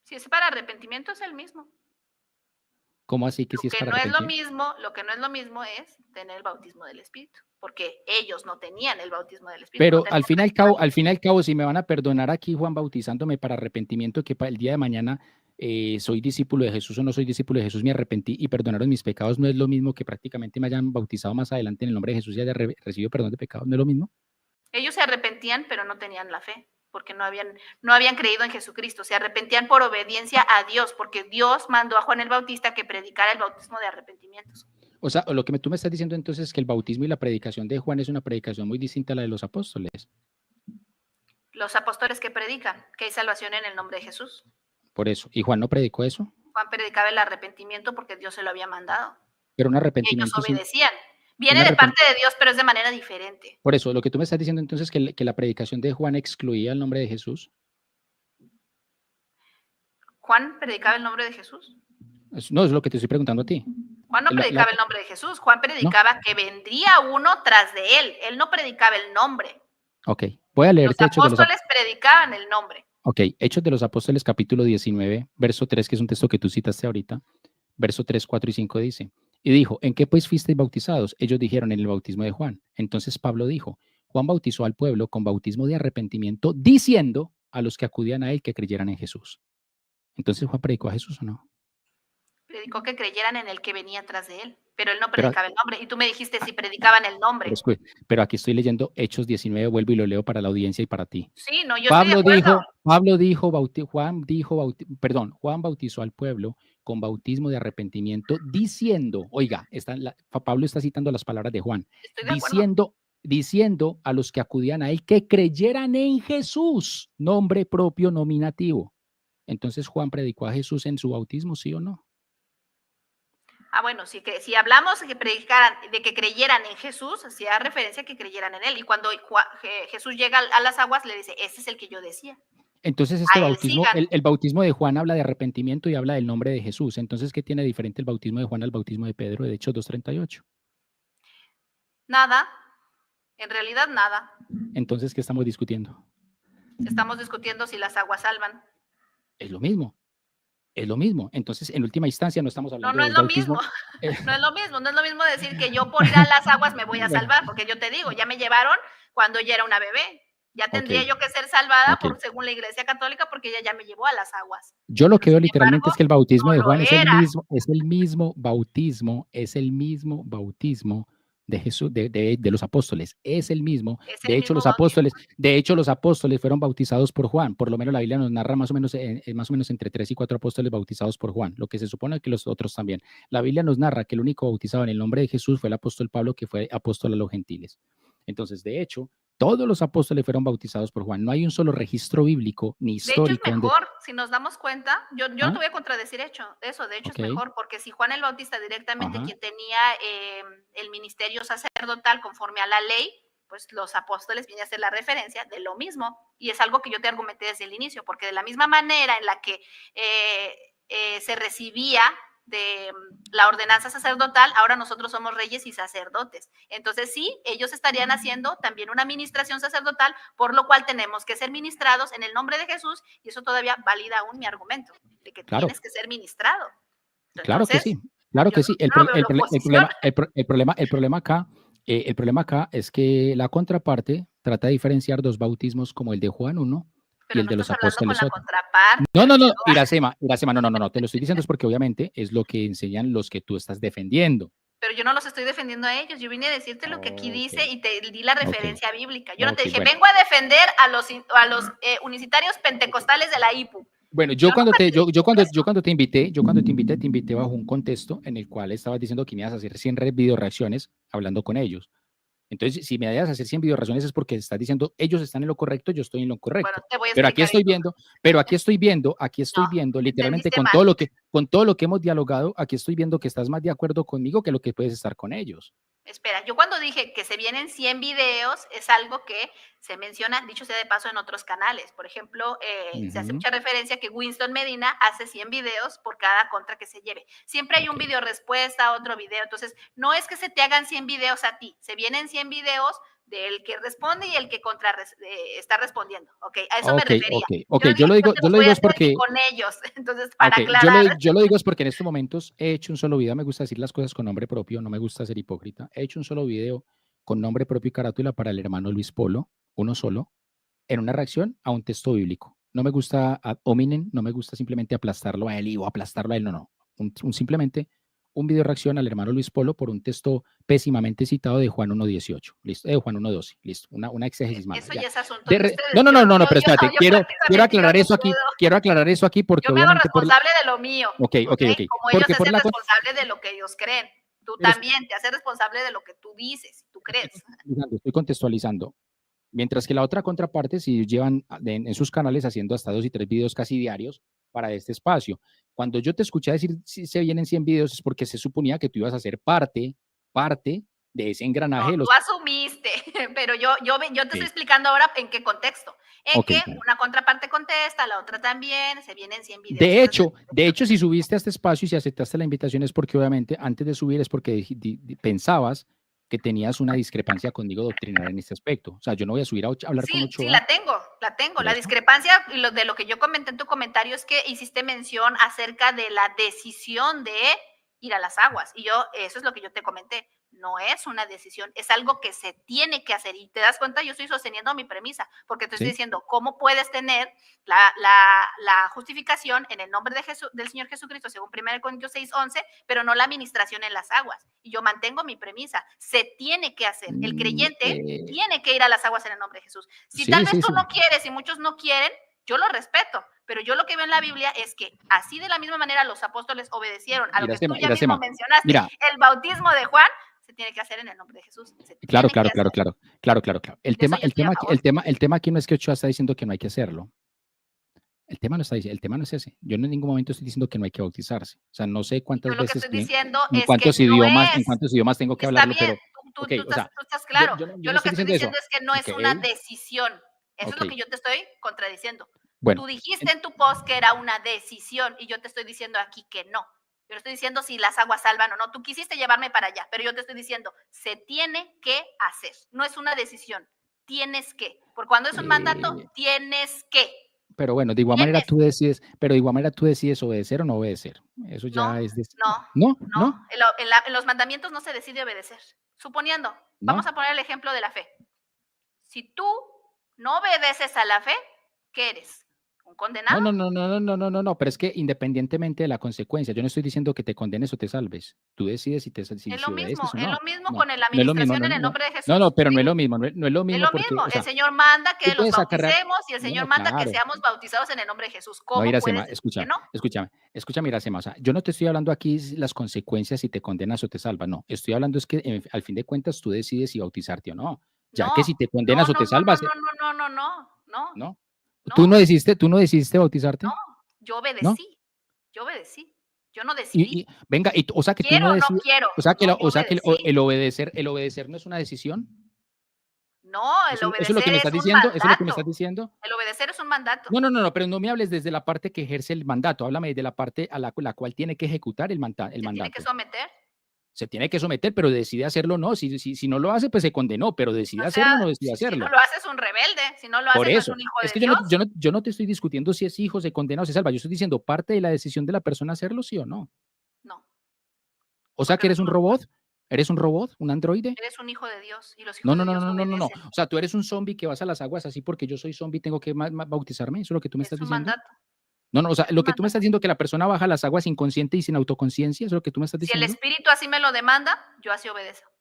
Si es para arrepentimiento, es el mismo. ¿Cómo así que si es para arrepentimiento? Lo que no es lo mismo es tener el bautismo del Espíritu, porque ellos no tenían el bautismo del Espíritu. Pero al fin y al cabo, si me van a perdonar aquí, Juan, bautizándome para arrepentimiento, que para el día de mañana soy discípulo de Jesús o no soy discípulo de Jesús, me arrepentí y perdonaron mis pecados, ¿no es lo mismo que prácticamente me hayan bautizado más adelante en el nombre de Jesús y haya recibido perdón de pecados? ¿No es lo mismo? Ellos se arrepentían, pero no tenían la fe, porque no habían creído en Jesucristo. Se arrepentían por obediencia a Dios, porque Dios mandó a Juan el Bautista que predicara el bautismo de arrepentimientos. O sea, lo que tú me estás diciendo entonces es que el bautismo y la predicación de Juan es una predicación muy distinta a la de los apóstoles. Los apóstoles que predican que hay salvación en el nombre de Jesús. Por eso. ¿Y Juan no predicó eso? Juan predicaba el arrepentimiento porque Dios se lo había mandado. Pero un arrepentimiento. Y ellos obedecían. Viene de parte de Dios, pero es de manera diferente. Por eso, lo que tú me estás diciendo entonces es que la predicación de Juan excluía el nombre de Jesús. ¿Juan predicaba el nombre de Jesús? No, es lo que te estoy preguntando a ti. Juan no predicaba el nombre de Jesús. Juan predicaba que vendría uno tras de él. Él no predicaba el nombre. Ok, voy a leerte Los apóstoles predicaban el nombre. Ok, Hechos de los Apóstoles, capítulo 19, verso 3, que es un texto que tú citaste ahorita. Verso 3, 4 y 5 dice, y dijo, ¿en qué pues fuisteis bautizados? Ellos dijeron, en el bautismo de Juan. Entonces Pablo dijo, Juan bautizó al pueblo con bautismo de arrepentimiento, diciendo a los que acudían a él que creyeran en Jesús. Entonces, ¿Juan predicó a Jesús o no? Predicó que creyeran en el que venía atrás de él, pero él no predicaba el nombre. Y tú me dijiste si predicaban el nombre. Pero aquí estoy leyendo Hechos 19, vuelvo y lo leo para la audiencia y para ti. Sí, no, yo estoy de acuerdo. Juan bautizó al pueblo con bautismo de arrepentimiento, diciendo, oiga, Pablo está citando las palabras de Juan, diciendo a los que acudían a él que creyeran en Jesús, nombre propio nominativo. Entonces, ¿Juan predicó a Jesús en su bautismo, sí o no? Bueno, si hablamos de que creyeran en Jesús, hacía referencia a que creyeran en él. Y cuando Jesús llega a las aguas, le dice, ese es el que yo decía. Entonces, este bautismo, el bautismo de Juan habla de arrepentimiento y habla del nombre de Jesús. Entonces, ¿qué tiene diferente el bautismo de Juan al bautismo de Pedro de Hechos 2:38? Nada, en realidad nada. Entonces, ¿qué estamos discutiendo? Estamos discutiendo si las aguas salvan. Es lo mismo. Es lo mismo. Entonces, en última instancia, no estamos hablando de bautismo. No es lo mismo. No es lo mismo decir que yo por ir a las aguas me voy a salvar, porque yo te digo, ya me llevaron cuando yo era una bebé. Ya tendría yo que ser salvada según la Iglesia Católica, porque ella ya me llevó a las aguas. Yo lo que veo literalmente es que el bautismo de Juan es el mismo bautismo de Jesús, de los apóstoles, es el mismo. De hecho, los apóstoles fueron bautizados por Juan. Por lo menos la Biblia nos narra más o menos entre 3 y 4 apóstoles bautizados por Juan, lo que se supone que los otros también. La Biblia nos narra que el único bautizado en el nombre de Jesús fue el apóstol Pablo, que fue apóstol a los gentiles. Entonces, de hecho, todos los apóstoles fueron bautizados por Juan. No hay un solo registro bíblico ni histórico. De hecho, es mejor, si nos damos cuenta, yo no te voy a contradecir eso. De hecho, es mejor, porque si Juan el Bautista directamente, quien tenía el ministerio sacerdotal conforme a la ley, pues los apóstoles vienen a hacer la referencia de lo mismo. Y es algo que yo te argumenté desde el inicio, porque de la misma manera en la que se recibía de la ordenanza sacerdotal, ahora nosotros somos reyes y sacerdotes. Entonces sí, ellos estarían haciendo también una ministración sacerdotal, por lo cual tenemos que ser ministrados en el nombre de Jesús, y eso todavía valida aún mi argumento, de que tienes que ser ministrado. Entonces, claro que sí. El problema acá es que la contraparte trata de diferenciar dos bautismos como el de Juan 1 y el de los apóstoles. No, Iracema, no, te lo estoy diciendo es porque obviamente es lo que enseñan los que tú estás defendiendo. Pero yo no los estoy defendiendo a ellos, yo vine a decirte lo que aquí dice y te di la referencia bíblica. Yo no te dije, vengo a defender a los unicitarios pentecostales de la IPU. Bueno, Yo no participo de eso. yo cuando te invité bajo un contexto en el cual estabas diciendo que me ibas a hacer 100 video reacciones hablando con ellos. Entonces, si me vayas a hacer 100 video reacciones es porque estás diciendo, ellos están en lo correcto, yo estoy en lo Bueno, correcto. te voy a Pero aquí explicar estoy eso. viendo, pero aquí No, estoy viendo literalmente entendiste mal. con todo lo que hemos dialogado, aquí estoy viendo que estás más de acuerdo conmigo que lo que puedes estar con ellos. Espera, yo cuando dije que se vienen 100 videos, es algo que se menciona, dicho sea de paso, en otros canales. Por ejemplo, se hace mucha referencia que Winston Medina hace 100 videos por cada contra que se lleve. Siempre hay un video respuesta, otro video. Entonces, no es que se te hagan 100 videos a ti, se vienen 100 videos del que responde y el que está respondiendo. Ok, a eso me refería. Ok, Yo no dije que yo los lo voy digo a es hacer ni porque, con ellos. Entonces, para ok, aclarar. yo lo digo es porque en estos momentos he hecho un solo video, me gusta decir las cosas con nombre propio, no me gusta ser hipócrita, he hecho un solo video con nombre propio y carátula para el hermano Luis Polo, uno solo, en una reacción a un texto bíblico. No me gusta ad hominem, no me gusta simplemente aplastarlo a él o aplastarlo a él, no. Simplemente un video reacción al hermano Luis Polo por un texto pésimamente citado de Juan 1.18, listo, de Juan 1.12, listo, una exégesis mala. Eso Ya. ya es asunto de ustedes. No, pero espérate, quiero aclarar eso aquí porque Yo me hago obviamente responsable de lo mío. Ok. Como ellos Porque se por hacen la responsable de lo que ellos creen. Tú pero también te haces responsable de lo que tú dices, tú crees. estoy contextualizando. Mientras que la otra contraparte, si llevan en sus canales haciendo hasta 2 y 3 videos casi diarios para este espacio. Cuando yo te escuché decir si se vienen 100 videos es porque se suponía que tú ibas a ser parte de ese engranaje No, de tú los... asumiste, pero yo te estoy explicando ahora en qué contexto. En que Bueno. una contraparte contesta, la otra también, se vienen 100 videos. De hecho, si subiste a este espacio y si aceptaste la invitación es porque obviamente antes de subir es porque pensabas que tenías una discrepancia conmigo doctrinaria en este aspecto. O sea, yo no voy a subir a hablar con Sí, Ochoa. la tengo. La Eso. discrepancia y de lo que yo comenté en tu comentario es que hiciste mención acerca de la decisión de ir a las aguas. Y eso es lo que yo te comenté. No es una decisión, es algo que se tiene que hacer. Y te das cuenta, yo estoy sosteniendo mi premisa, porque te estoy diciendo, ¿cómo puedes tener la justificación en el nombre de del Señor Jesucristo, según 1 Corintios 6:11, pero no la administración en las aguas? Y yo mantengo mi premisa, se tiene que hacer. El creyente tiene que ir a las aguas en el nombre de Jesús. Si tal vez tú no quieres y muchos no quieren, yo lo respeto, pero yo lo que veo en la Biblia es que así de la misma manera los apóstoles obedecieron a lo que tú ya mismo mencionaste, el bautismo de Juan, se tiene que hacer en el nombre de Jesús. Claro. El tema aquí no es que Ochoa está diciendo que no hay que hacerlo. El tema no es ese. Yo en ningún momento estoy diciendo que no hay que bautizarse. O sea, no sé cuántas veces. Yo lo que estoy diciendo es en cuántos idiomas tengo que hablarlo, bien, pero tú estás claro. Yo lo que estoy diciendo es que no es una decisión. Eso es lo que yo te estoy contradiciendo. Bueno, tú dijiste en tu post que era una decisión y yo te estoy diciendo aquí que no. Yo le estoy diciendo si las aguas salvan o no. Tú quisiste llevarme para allá, pero yo te estoy diciendo, se tiene que hacer. No es una decisión, tienes que. Porque cuando es un mandato, tienes que. Pero bueno, de igual manera tú decides, obedecer o no obedecer. Eso ya es... No. En los mandamientos no se decide obedecer. Suponiendo, vamos a poner el ejemplo de la fe. Si tú no obedeces a la fe, ¿qué eres? ¿Un condenado? No, pero es que independientemente de la consecuencia, yo no estoy diciendo que te condenes o te salves. Tú decides si es lo mismo, obedeces o no. Es lo mismo con la administración en el nombre de Jesús. No, pero no es lo mismo, no es lo mismo. Es lo porque, mismo, o sea, el Señor manda que los bauticemos y el Señor manda que seamos bautizados en el nombre de Jesús. ¿Cómo puedes decir que no? Escúchame, Iracema, o sea, yo no te estoy hablando aquí las consecuencias si te condenas o te salvas, no. Estoy hablando es que al fin de cuentas tú decides si bautizarte o no. Ya que si te condenas o te salvas. No. ¿Tú no decidiste bautizarte? No, yo obedecí. Yo no decidí. Venga, o sea que tú no decides. No quiero. O sea que el obedecer no es una decisión. No, el obedecer ¿Eso es lo que me estás diciendo? ¿Eso es lo que me estás diciendo? El obedecer es un mandato. No, pero no me hables desde la parte que ejerce el mandato. Háblame de la parte a la cual tiene que ejecutar el mandato. ¿Se tiene que someter? Se tiene que someter, pero decide hacerlo o no. Si no lo hace, pues se condenó, pero decide hacerlo o no decide hacerlo. Si no lo hace es un rebelde, si no lo hace no es un hijo de Dios. Yo no te estoy discutiendo si es hijo, se condena o se salva. Yo estoy diciendo parte de la decisión de la persona hacerlo, sí o no. No. O sea que eres un robot. ¿Eres un robot? ¿Un androide? Eres un hijo de Dios y los hijos de Dios obedecen. No. O sea, tú eres un zombie que vas a las aguas así porque yo soy zombie tengo que bautizarme. ¿Eso es lo que tú me estás diciendo? Mandato. No, o sea, lo que tú me estás diciendo que la persona baja a las aguas inconsciente y sin autoconciencia, ¿eso es lo que tú me estás diciendo? Si el espíritu así me lo demanda, yo así obedezco.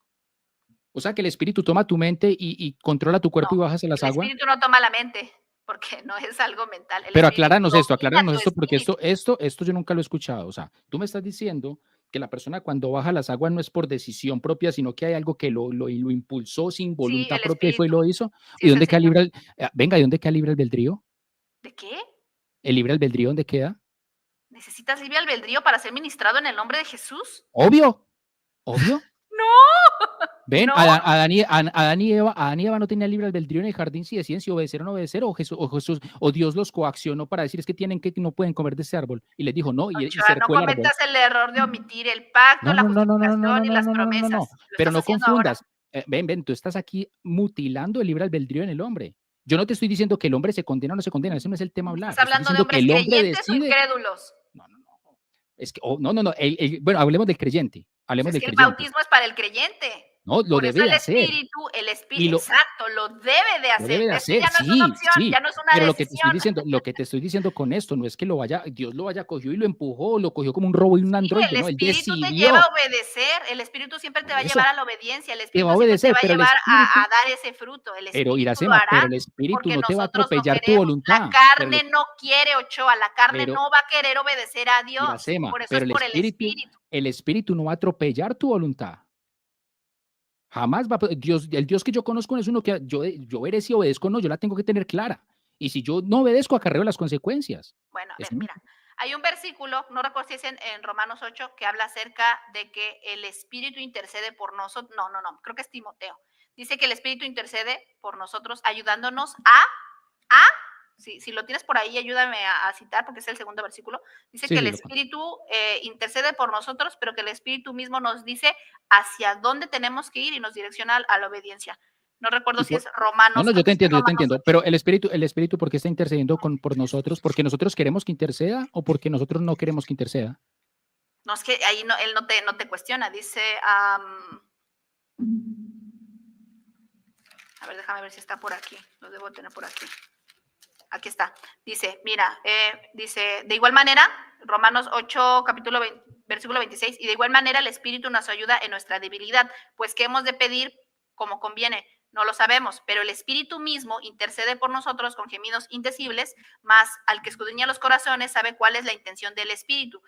O sea, que el espíritu toma tu mente y controla tu cuerpo y bajas a las aguas. El espíritu no toma la mente. porque no es algo mental. El Pero espíritu acláranos domina tu esto, porque espíritu. esto yo nunca lo he escuchado. O sea, tú me estás diciendo que la persona cuando baja las aguas no es por decisión propia, sino que hay algo que lo impulsó sin Sí, voluntad el propia y fue y espíritu, lo hizo. sí ¿Y es el dónde queda Señor. libre venga, ¿y dónde queda libre albedrío? ¿De qué? ¿El libre albedrío dónde queda? ¿Necesitas libre albedrío para ser ministrado en el nombre de Jesús? Obvio, obvio. Ven, No, no. Adán y Eva no tenían libre albedrío en el jardín si decían si obedecer o no obedecer, o Dios los coaccionó para decir es que tienen que no pueden comer de ese árbol. Y les dijo no, y Ochoa, no cercó el árbol. cometas el error de omitir el pacto, No, la no, no, no, no, no, no, justificación y no, las no, no, no, no. promesas. Lo Pero estás no haciendo ahora. confundas. Ven, tú estás aquí mutilando el libre albedrío en el hombre. Yo no te estoy diciendo que el hombre se condena o no se condena, ese no es el tema a ¿Estás hablar. Estoy hablando de diciendo que hombres el hombre creyentes o decide. incrédulos? No, no, no. Es que, no, no, no. Bueno, hablemos del creyente. Pues Hablemos es del que el creyente. bautismo es para el creyente. No, lo Por eso debe de hacer. el Y espíritu, exacto, lo debe de lo hacer. debe de Eso ya hacer, no es una sí, opción, sí. ya no es una Pero decisión. lo que te estoy diciendo con esto no es que Dios lo vaya, cogió y lo empujó, lo cogió como un robo y un Sí, el androide, no, él espíritu te lleva decidió. a obedecer, el espíritu siempre te Por va a llevar eso a la obediencia, el te va a espíritu siempre te obedecer, va a pero el llevar espíritu. a dar ese fruto, el Pero espíritu lo Iracema, hará pero el espíritu porque no te va a nosotros no atropellar tu queremos. La voluntad. carne no quiere, Ochoa, la carne Pero no va a querer obedecer a Dios, Iracema, por eso pero es por el espíritu. el espíritu no va a atropellar tu voluntad. Jamás va a Dios, el Dios que yo conozco no es uno que yo veré si obedezco o no, yo la tengo que tener clara. Y si yo no obedezco, acarreo las consecuencias. Bueno, a Es ver, mira, hay un versículo, no recuerdo si es en Romanos 8, que habla acerca de que el Espíritu intercede por nosotros. No, no, no, creo que es Timoteo. Dice que el Espíritu intercede por nosotros, ayudándonos a si lo tienes por ahí, ayúdame a citar, porque es el segundo versículo. Dice sí, que el sí, Espíritu intercede por nosotros, pero que el Espíritu mismo nos dice hacia dónde tenemos que ir y nos direcciona a la obediencia. No recuerdo y si es no, Romanos, no, creo que sí es yo te Romanos entiendo, 8. pero el espíritu, ¿por qué está intercediendo por nosotros? ¿Porque nosotros queremos que interceda o porque nosotros no queremos que interceda? No, es que ahí no, él no te cuestiona, dice, a ver, déjame ver si está por aquí, lo debo tener por aquí. Aquí está, dice, mira, dice, de igual manera, Romanos 8, capítulo 20, versículo 26, y de igual manera el Espíritu nos ayuda en nuestra debilidad, pues ¿qué hemos de pedir como conviene? No lo sabemos, pero el Espíritu mismo intercede por nosotros con gemidos indecibles, más al que escudriña los corazones sabe cuál es la intención del Espíritu,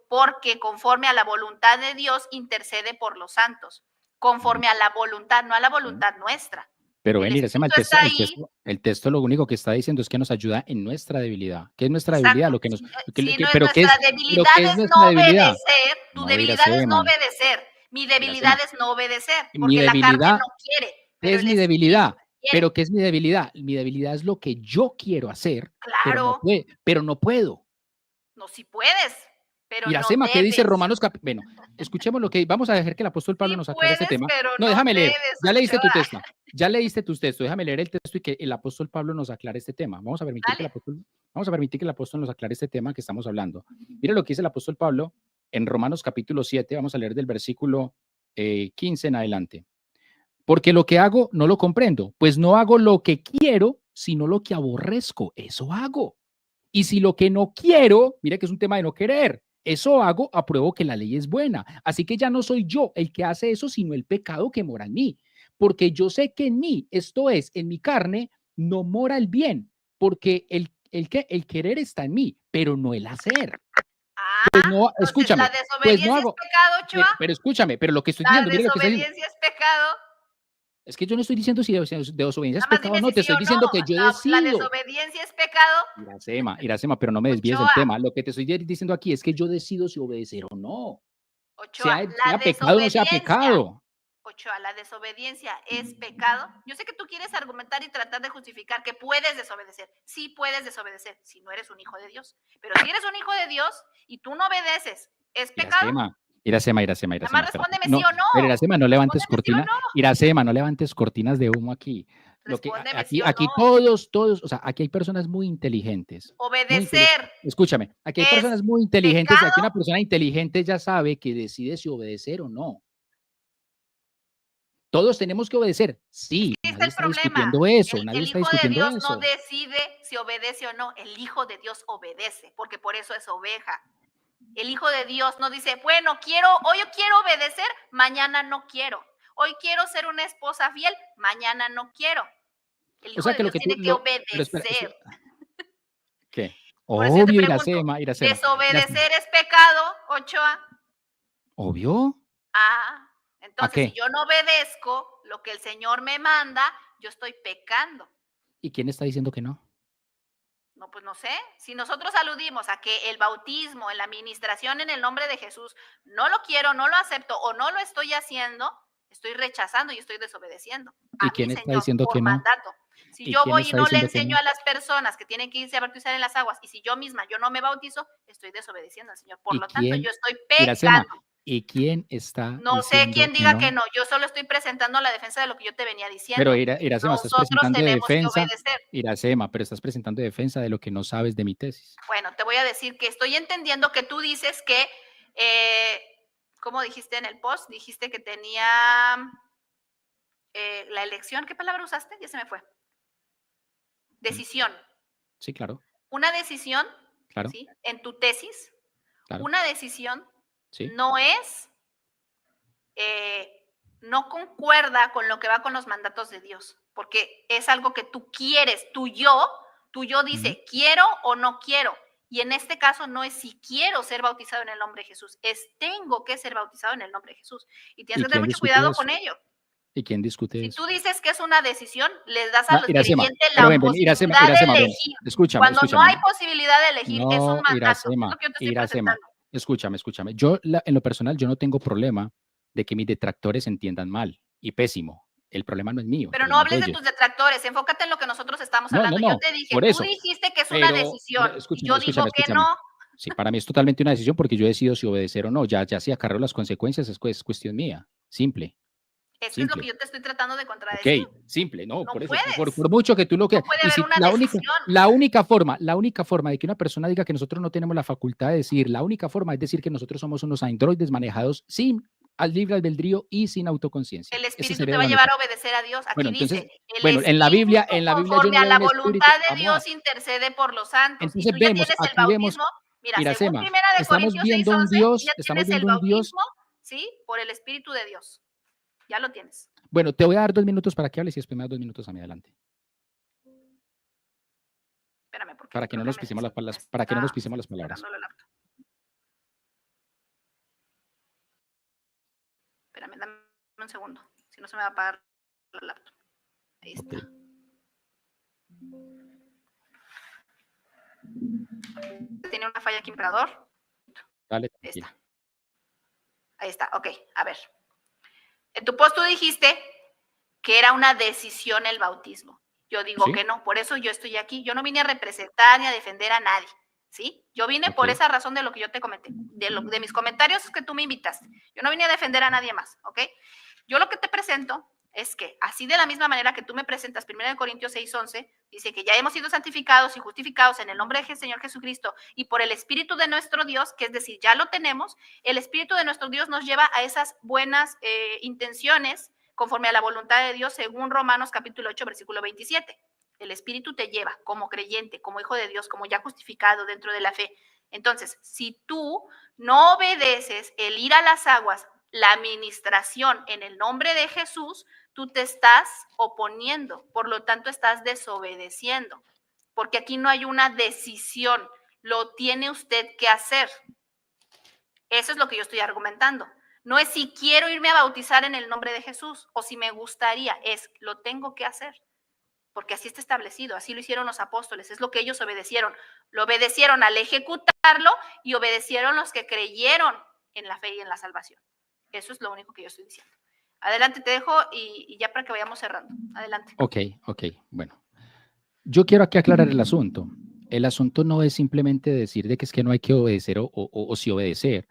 porque conforme a la voluntad de Dios intercede por los santos, conforme a la voluntad, no a la voluntad nuestra. Pero El ven, Iracema, Espíritu está ahí. el texto lo único que está diciendo es que nos ayuda en nuestra debilidad. ¿Qué es nuestra debilidad? Exacto. Lo que nos, Si no es pero nuestra ¿qué debilidad es es nuestra no debilidad? obedecer, tu No, debilidad es no Iracema, obedecer, mi debilidad Iracema. es no obedecer, Mi porque la carne debilidad no quiere, pero es el mi espíritu debilidad. quiere. ¿Pero qué es mi debilidad? Mi debilidad es lo que yo quiero hacer, Claro, pero no puedo. no si puedes, pero no Iracema, ¿qué dice debes. Romanos? Bueno, escuchemos lo que vamos a dejar que el apóstol Pablo Sí nos aclare este puedes, tema. pero No, no déjame leer. debes, Ya leíste tu Ochoa. texto. Ya leíste tus textos. Déjame leer el texto y que el apóstol Pablo nos aclare este tema. Dale. Vamos a permitir que el apóstol nos aclare este tema que estamos hablando. Mira lo que dice el apóstol Pablo en Romanos capítulo 7. Vamos a leer del versículo 15 en adelante. Porque lo que hago no lo comprendo, pues no hago lo que quiero, sino lo que aborrezco. Eso hago. Y si lo que no quiero, mira que es un tema de no querer, eso hago, apruebo que la ley es buena. Así que ya no soy yo el que hace eso, sino el pecado que mora en mí. Porque yo sé que en mí, esto es, en mi carne, no mora el bien, porque el querer está en mí, pero no el hacer. Pues Ah, no, entonces la escúchame, pues no desobediencia es hago, pecado, Ochoa. pero escúchame, pero lo que estoy La diciendo, mire lo que está diciendo. desobediencia es pecado. Es que yo no estoy diciendo si desobediencia es Nada más pecado o dime no, si te sí estoy o no. diciendo que yo La decido. desobediencia es pecado. Iracema, pero no me desvíes del Ochoa, tema. Lo que te estoy diciendo aquí es que yo decido si obedecer o no. Ochoa, Sea pecado o no sea pecado. Ochoa, la desobediencia es pecado. Yo sé que tú quieres argumentar y tratar de justificar que puedes desobedecer. Sí puedes desobedecer si no eres un hijo de Dios. Pero si eres un hijo de Dios y tú no obedeces, ¿es pecado? Iracema, Nada más espérate. respóndeme sí No, o pero no. Iracema, no levantes Respóndeme sí o cortina. no. Iracema, no levantes cortinas de humo aquí. Respóndeme sí o Aquí no. todos, o sea, aquí hay personas muy inteligentes. Obedecer Escúchame, aquí hay es personas muy inteligentes y aquí pecado. una persona inteligente ya sabe que decide si obedecer o no. Todos tenemos que obedecer. Sí, Aquí está nadie el está problema. discutiendo eso, nadie El está Hijo de discutiendo Dios no eso. decide si obedece o no. El Hijo de Dios obedece, porque por eso es oveja. El Hijo de Dios no dice, bueno, hoy yo quiero obedecer, mañana no quiero. Hoy quiero ser una esposa fiel, mañana no quiero. El O Hijo sea de que lo Dios que tú, tiene que pero espera, obedecer. ¿qué? Por eso yo te Obvio, pregunto, Iracema, ¿desobedecer es pecado, Ochoa? obvio. Ah, ¿A entonces si qué? yo no obedezco lo que el Señor me manda, yo estoy pecando. ¿Y quién está diciendo que no? No, pues no sé. Si nosotros aludimos a que el bautismo, en la administración en el nombre de Jesús, no lo quiero, no lo acepto o no lo estoy haciendo, estoy rechazando y estoy desobedeciendo ¿Y a mi quién está Señor diciendo que por no? mandato. Si ¿Y yo quién voy y está no le diciendo que enseño no? a las personas que tienen que irse a bautizar en las aguas, y si yo misma yo no me bautizo, estoy desobedeciendo al Señor. Por ¿Y lo tanto, quién, yo estoy Iracema, pecando. y quién está No sé diciendo quién que diga que no? no. Yo solo estoy presentando la defensa de lo que yo te venía Pero diciendo. Iracema, estás Nosotros presentando tenemos que defensa, obedecer. Iracema, pero estás presentando defensa de lo que no sabes de mi tesis. Bueno, te voy a decir que estoy entendiendo que tú dices que, ¿cómo dijiste en el post? Dijiste que tenía la elección. ¿Qué palabra usaste? Ya se me fue. Decisión. Sí, claro, Una decisión, claro, ¿sí? En tu tesis, claro, una decisión sí. no es, no concuerda con lo que va con los mandatos de Dios, porque es algo que tú quieres, tu yo Ujú. dice, quiero o no quiero. Y en este caso no es si quiero ser bautizado en el nombre de Jesús, es tengo que ser bautizado en el nombre de Jesús. Y tienes ¿Y que tener quién mucho discute cuidado eso? con ello. ¿Y quién discute Si eso? tú dices que es una decisión, les das a No, los Iracema, creyentes pero la ven, Iracema, posibilidad de Iracema, ven, elegir. escúchame, Cuando no escúchame. hay posibilidad de elegir, es un No, mandato. Es lo Iracema, que yo te estoy Iracema, presentando. escúchame. Yo, en lo personal, yo no tengo problema de que mis detractores entiendan mal y pésimo. El problema no es mío, el Pero no problema es de hables de ellos. tus detractores, enfócate en lo que nosotros estamos No, no, hablando. Yo no, te dije, por tú eso. dijiste que es una Pero, decisión y yo escúchame, digo que no. Sí, para mí es totalmente una decisión porque yo decido si obedecer o no. Ya si acarreo las consecuencias es cuestión mía. Simple, Es que es lo que simple. yo te estoy tratando de Ok, contradecir. simple, no, No por eso, puedes. por mucho que tú lo No que, puede y haber si una decisión. la única forma de que una persona diga que nosotros no tenemos la facultad de decir, la única forma es decir que nosotros somos unos androides manejados sin al libre albedrío y sin autoconciencia. El Esa Espíritu te sería va a la llevar única. a obedecer a Dios. Bueno, Aquí entonces, dice, el bueno, Espíritu en la Biblia yo conforme no a veo la un espíritu. voluntad de Vamos a, Dios intercede por los santos. Y entonces tú ya vemos, tienes el aquí vemos, bautismo. Mira, según Iracema, Primera de Corintios 6:11, ya estamos tienes el viendo un Dios. bautismo, ¿sí? Por el Espíritu de Dios. Ya lo tienes. Bueno, te voy a dar 2 minutos para que hables y después me das 2 minutos a mí adelante. Espérame, porque Para que creo no que nos me pisemos las, me para que no nos está pisemos las palabras. cargando la laptop. Espérame, dame un segundo. Si no se me va a apagar la laptop. Ahí está. Ok. Tiene una falla aquí, emperador. Dale, Ahí tranquila. está. Ahí está. Ok, a ver. En tu post tú dijiste que era una decisión el bautismo. Yo digo ¿Sí? que no, por eso yo estoy aquí. Yo no vine a representar ni a defender a nadie, ¿sí? Yo vine por Ok. esa razón de lo que yo te comenté, de mis comentarios que tú me invitaste. Yo no vine a defender a nadie más, ¿ok? Yo lo que te presento es que así de la misma manera que tú me presentas, 1 Corintios 6:11, dice que ya hemos sido santificados y justificados en el nombre del Señor Jesucristo y por el Espíritu de nuestro Dios, que es decir, ya lo tenemos, el Espíritu de nuestro Dios nos lleva a esas buenas intenciones conforme a la voluntad de Dios, según Romanos capítulo 8, versículo 27. El Espíritu te lleva como creyente, como hijo de Dios, como ya justificado dentro de la fe. Entonces, si tú no obedeces el ir a las aguas, la administración en el nombre de Jesús, tú te estás oponiendo, por lo tanto estás desobedeciendo, porque aquí no hay una decisión, lo tiene usted que hacer. Eso es lo que yo estoy argumentando. No es si quiero irme a bautizar en el nombre de Jesús o si me gustaría, es lo tengo que hacer, porque así está establecido, así lo hicieron los apóstoles, es lo que ellos obedecieron. Lo obedecieron al ejecutarlo y obedecieron los que creyeron en la fe y en la salvación. Eso es lo único que yo estoy diciendo. Adelante, te dejo y ya para que vayamos cerrando. Adelante. Ok, bueno. Yo quiero aquí aclarar el asunto. El asunto no es simplemente decir de que es que no hay que obedecer o si obedecer.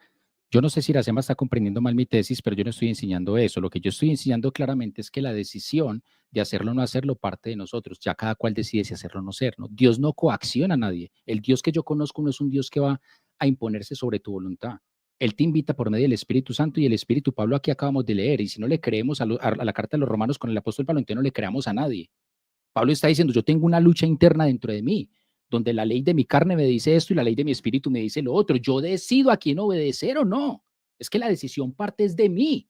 Yo no sé si Iracema está comprendiendo mal mi tesis, pero yo no estoy enseñando eso. Lo que yo estoy enseñando claramente es que la decisión de hacerlo o no hacerlo parte de nosotros. Ya cada cual decide si hacerlo o no hacerlo. Dios no coacciona a nadie. El Dios que yo conozco no es un Dios que va a imponerse sobre tu voluntad. Él te invita por medio del Espíritu Santo y el Espíritu Pablo aquí acabamos de leer. Y si no le creemos a la carta de los Romanos con el apóstol Pablo, entonces no le creamos a nadie. Pablo está diciendo, yo tengo una lucha interna dentro de mí, donde la ley de mi carne me dice esto y la ley de mi espíritu me dice lo otro. Yo decido a quién obedecer o no. Es que la decisión parte es de mí.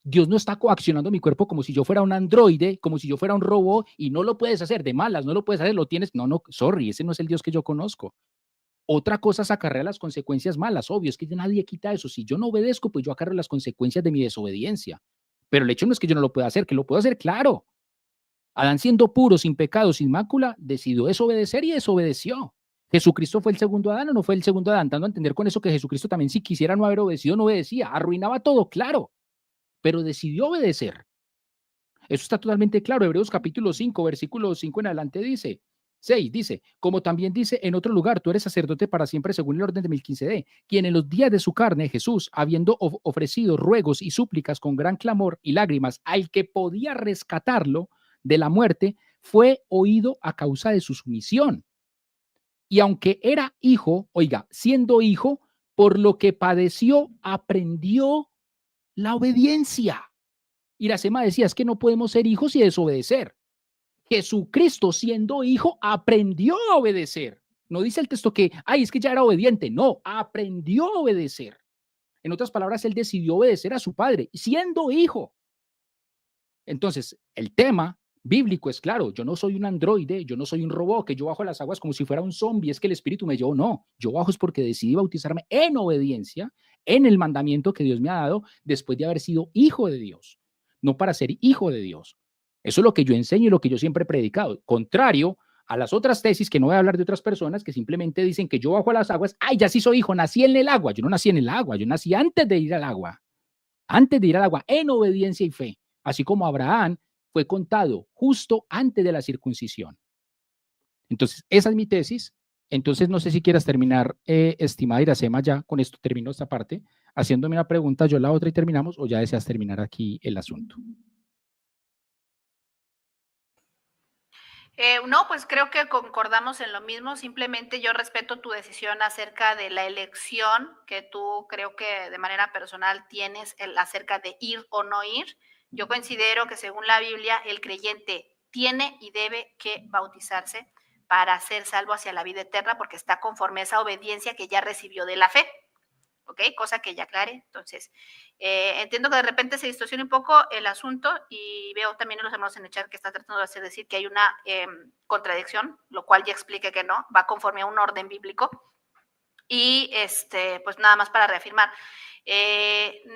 Dios no está coaccionando mi cuerpo como si yo fuera un androide, como si yo fuera un robot, y no lo puedes hacer de malas, no lo puedes hacer, lo tienes. No, no, sorry, ese no es el Dios que yo conozco. Otra cosa es acarrear las consecuencias malas, obvio, es que nadie quita eso. Si yo no obedezco, pues yo acarreo las consecuencias de mi desobediencia. Pero el hecho no es que yo no lo pueda hacer, que lo puedo hacer, claro. Adán, siendo puro, sin pecado, sin mácula, decidió desobedecer y desobedeció. ¿Jesucristo fue el segundo Adán o no fue el segundo Adán? Dando a entender con eso que Jesucristo también, si quisiera no haber obedecido, no obedecía, arruinaba todo, claro, pero decidió obedecer. Eso está totalmente claro. Hebreos capítulo 5, versículo 5 en adelante dice, 6, dice, como también dice en otro lugar, tú eres sacerdote para siempre según el orden de Melquisedec, quien en los días de su carne, Jesús, habiendo ofrecido ruegos y súplicas con gran clamor y lágrimas al que podía rescatarlo de la muerte, fue oído a causa de su sumisión. Y aunque era hijo, oiga, siendo hijo, por lo que padeció, aprendió la obediencia. Iracema decía, es que no podemos ser hijos y desobedecer. Jesucristo, siendo hijo, aprendió a obedecer. No dice el texto que, ay, es que ya era obediente. No, aprendió a obedecer. En otras palabras, él decidió obedecer a su padre, siendo hijo. Entonces, el tema bíblico es claro, yo no soy un androide, yo no soy un robot, que yo bajo las aguas como si fuera un zombie, es que el Espíritu me llevó, no, yo bajo es porque decidí bautizarme en obediencia, en el mandamiento que Dios me ha dado, después de haber sido hijo de Dios, no para ser hijo de Dios. Eso es lo que yo enseño y lo que yo siempre he predicado, contrario a las otras tesis, que no voy a hablar de otras personas, que simplemente dicen que yo bajo a las aguas, ay, ya sí soy hijo, nací en el agua, yo no nací en el agua, yo nací antes de ir al agua, en obediencia y fe. Así como Abraham fue contado justo antes de la circuncisión. Entonces, esa es mi tesis. Entonces, no sé si quieras terminar, estimada Iracema, ya con esto termino esta parte, haciéndome una pregunta, yo la otra y terminamos, o ya deseas terminar aquí el asunto. No, pues creo que concordamos en lo mismo. Simplemente yo respeto tu decisión acerca de la elección que tú creo que de manera personal tienes acerca de ir o no ir. Yo considero que según la Biblia, el creyente tiene y debe que bautizarse para ser salvo hacia la vida eterna, porque está conforme a esa obediencia que ya recibió de la fe. ¿Ok? Cosa que ya aclare. Entonces, entiendo que de repente se distorsiona un poco el asunto y veo también a los hermanos en el chat que están tratando de hacer decir que hay una contradicción, lo cual ya expliqué que no, va conforme a un orden bíblico. Y pues nada más para reafirmar,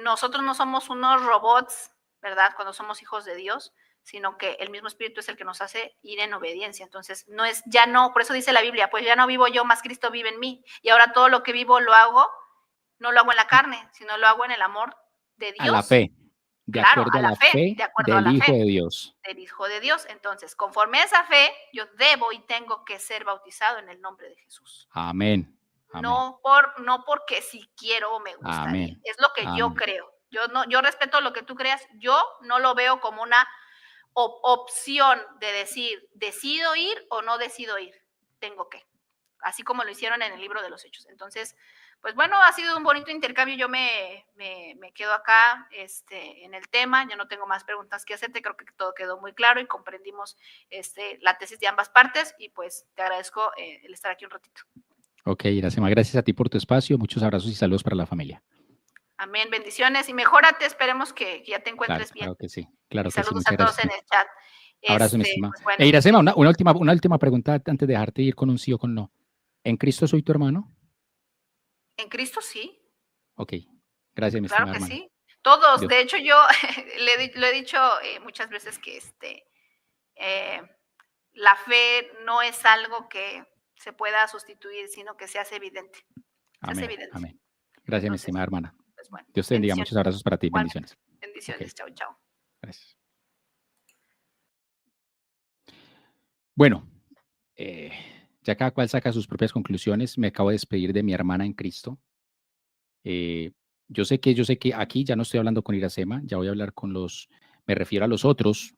nosotros no somos unos robots, ¿verdad? Cuando somos hijos de Dios, sino que el mismo Espíritu es el que nos hace ir en obediencia. Entonces, no es, ya no, por eso dice la Biblia, pues ya no vivo yo, más Cristo vive en mí. Y ahora todo lo que vivo lo hago, no lo hago en la carne, sino lo hago en el amor de Dios. A la fe, de claro, acuerdo a la fe, de acuerdo del a la Hijo fe de Dios. del Hijo de Dios. Entonces, conforme a esa fe, yo debo y tengo que ser bautizado en el nombre de Jesús. Amén. Amén. No porque si quiero o me gustaría. Amén. Es lo que Amén. yo creo. Yo respeto lo que tú creas. Yo no lo veo como una opción de decir, decido ir o no decido ir. Tengo que. Así como lo hicieron en el libro de los Hechos. Entonces, pues bueno, ha sido un bonito intercambio. Yo me quedo acá en el tema. Yo no tengo más preguntas que hacerte. Creo que todo quedó muy claro y comprendimos la tesis de ambas partes. Y pues te agradezco el estar aquí un ratito. Ok, Iracema, gracias a ti por tu espacio. Muchos abrazos y saludos para la familia. Amén, bendiciones y mejórate. Esperemos que ya te encuentres bien. Claro que sí. Claro y que saludos sí, a todos en el chat. Abrazo, mi estimada. Pues bueno. Iracema, una última pregunta antes de dejarte ir con un sí o con no. ¿En Cristo soy tu hermano? En Cristo sí. Ok, gracias, mi estimada hermana. Claro que sí. Todos, Dios. De hecho yo lo he dicho muchas veces que la fe no es algo que se pueda sustituir, sino que se hace evidente. Amén, amén. Gracias, mi estimada hermana. Pues bueno, Dios te bendiga. Muchos abrazos para ti. Bueno, bendiciones. Bendiciones. Okay. Chao. Gracias. Bueno, ya cada cual saca sus propias conclusiones. Me acabo de despedir de mi hermana en Cristo. Yo sé que aquí ya no estoy hablando con Iracema, ya voy a hablar me refiero a los otros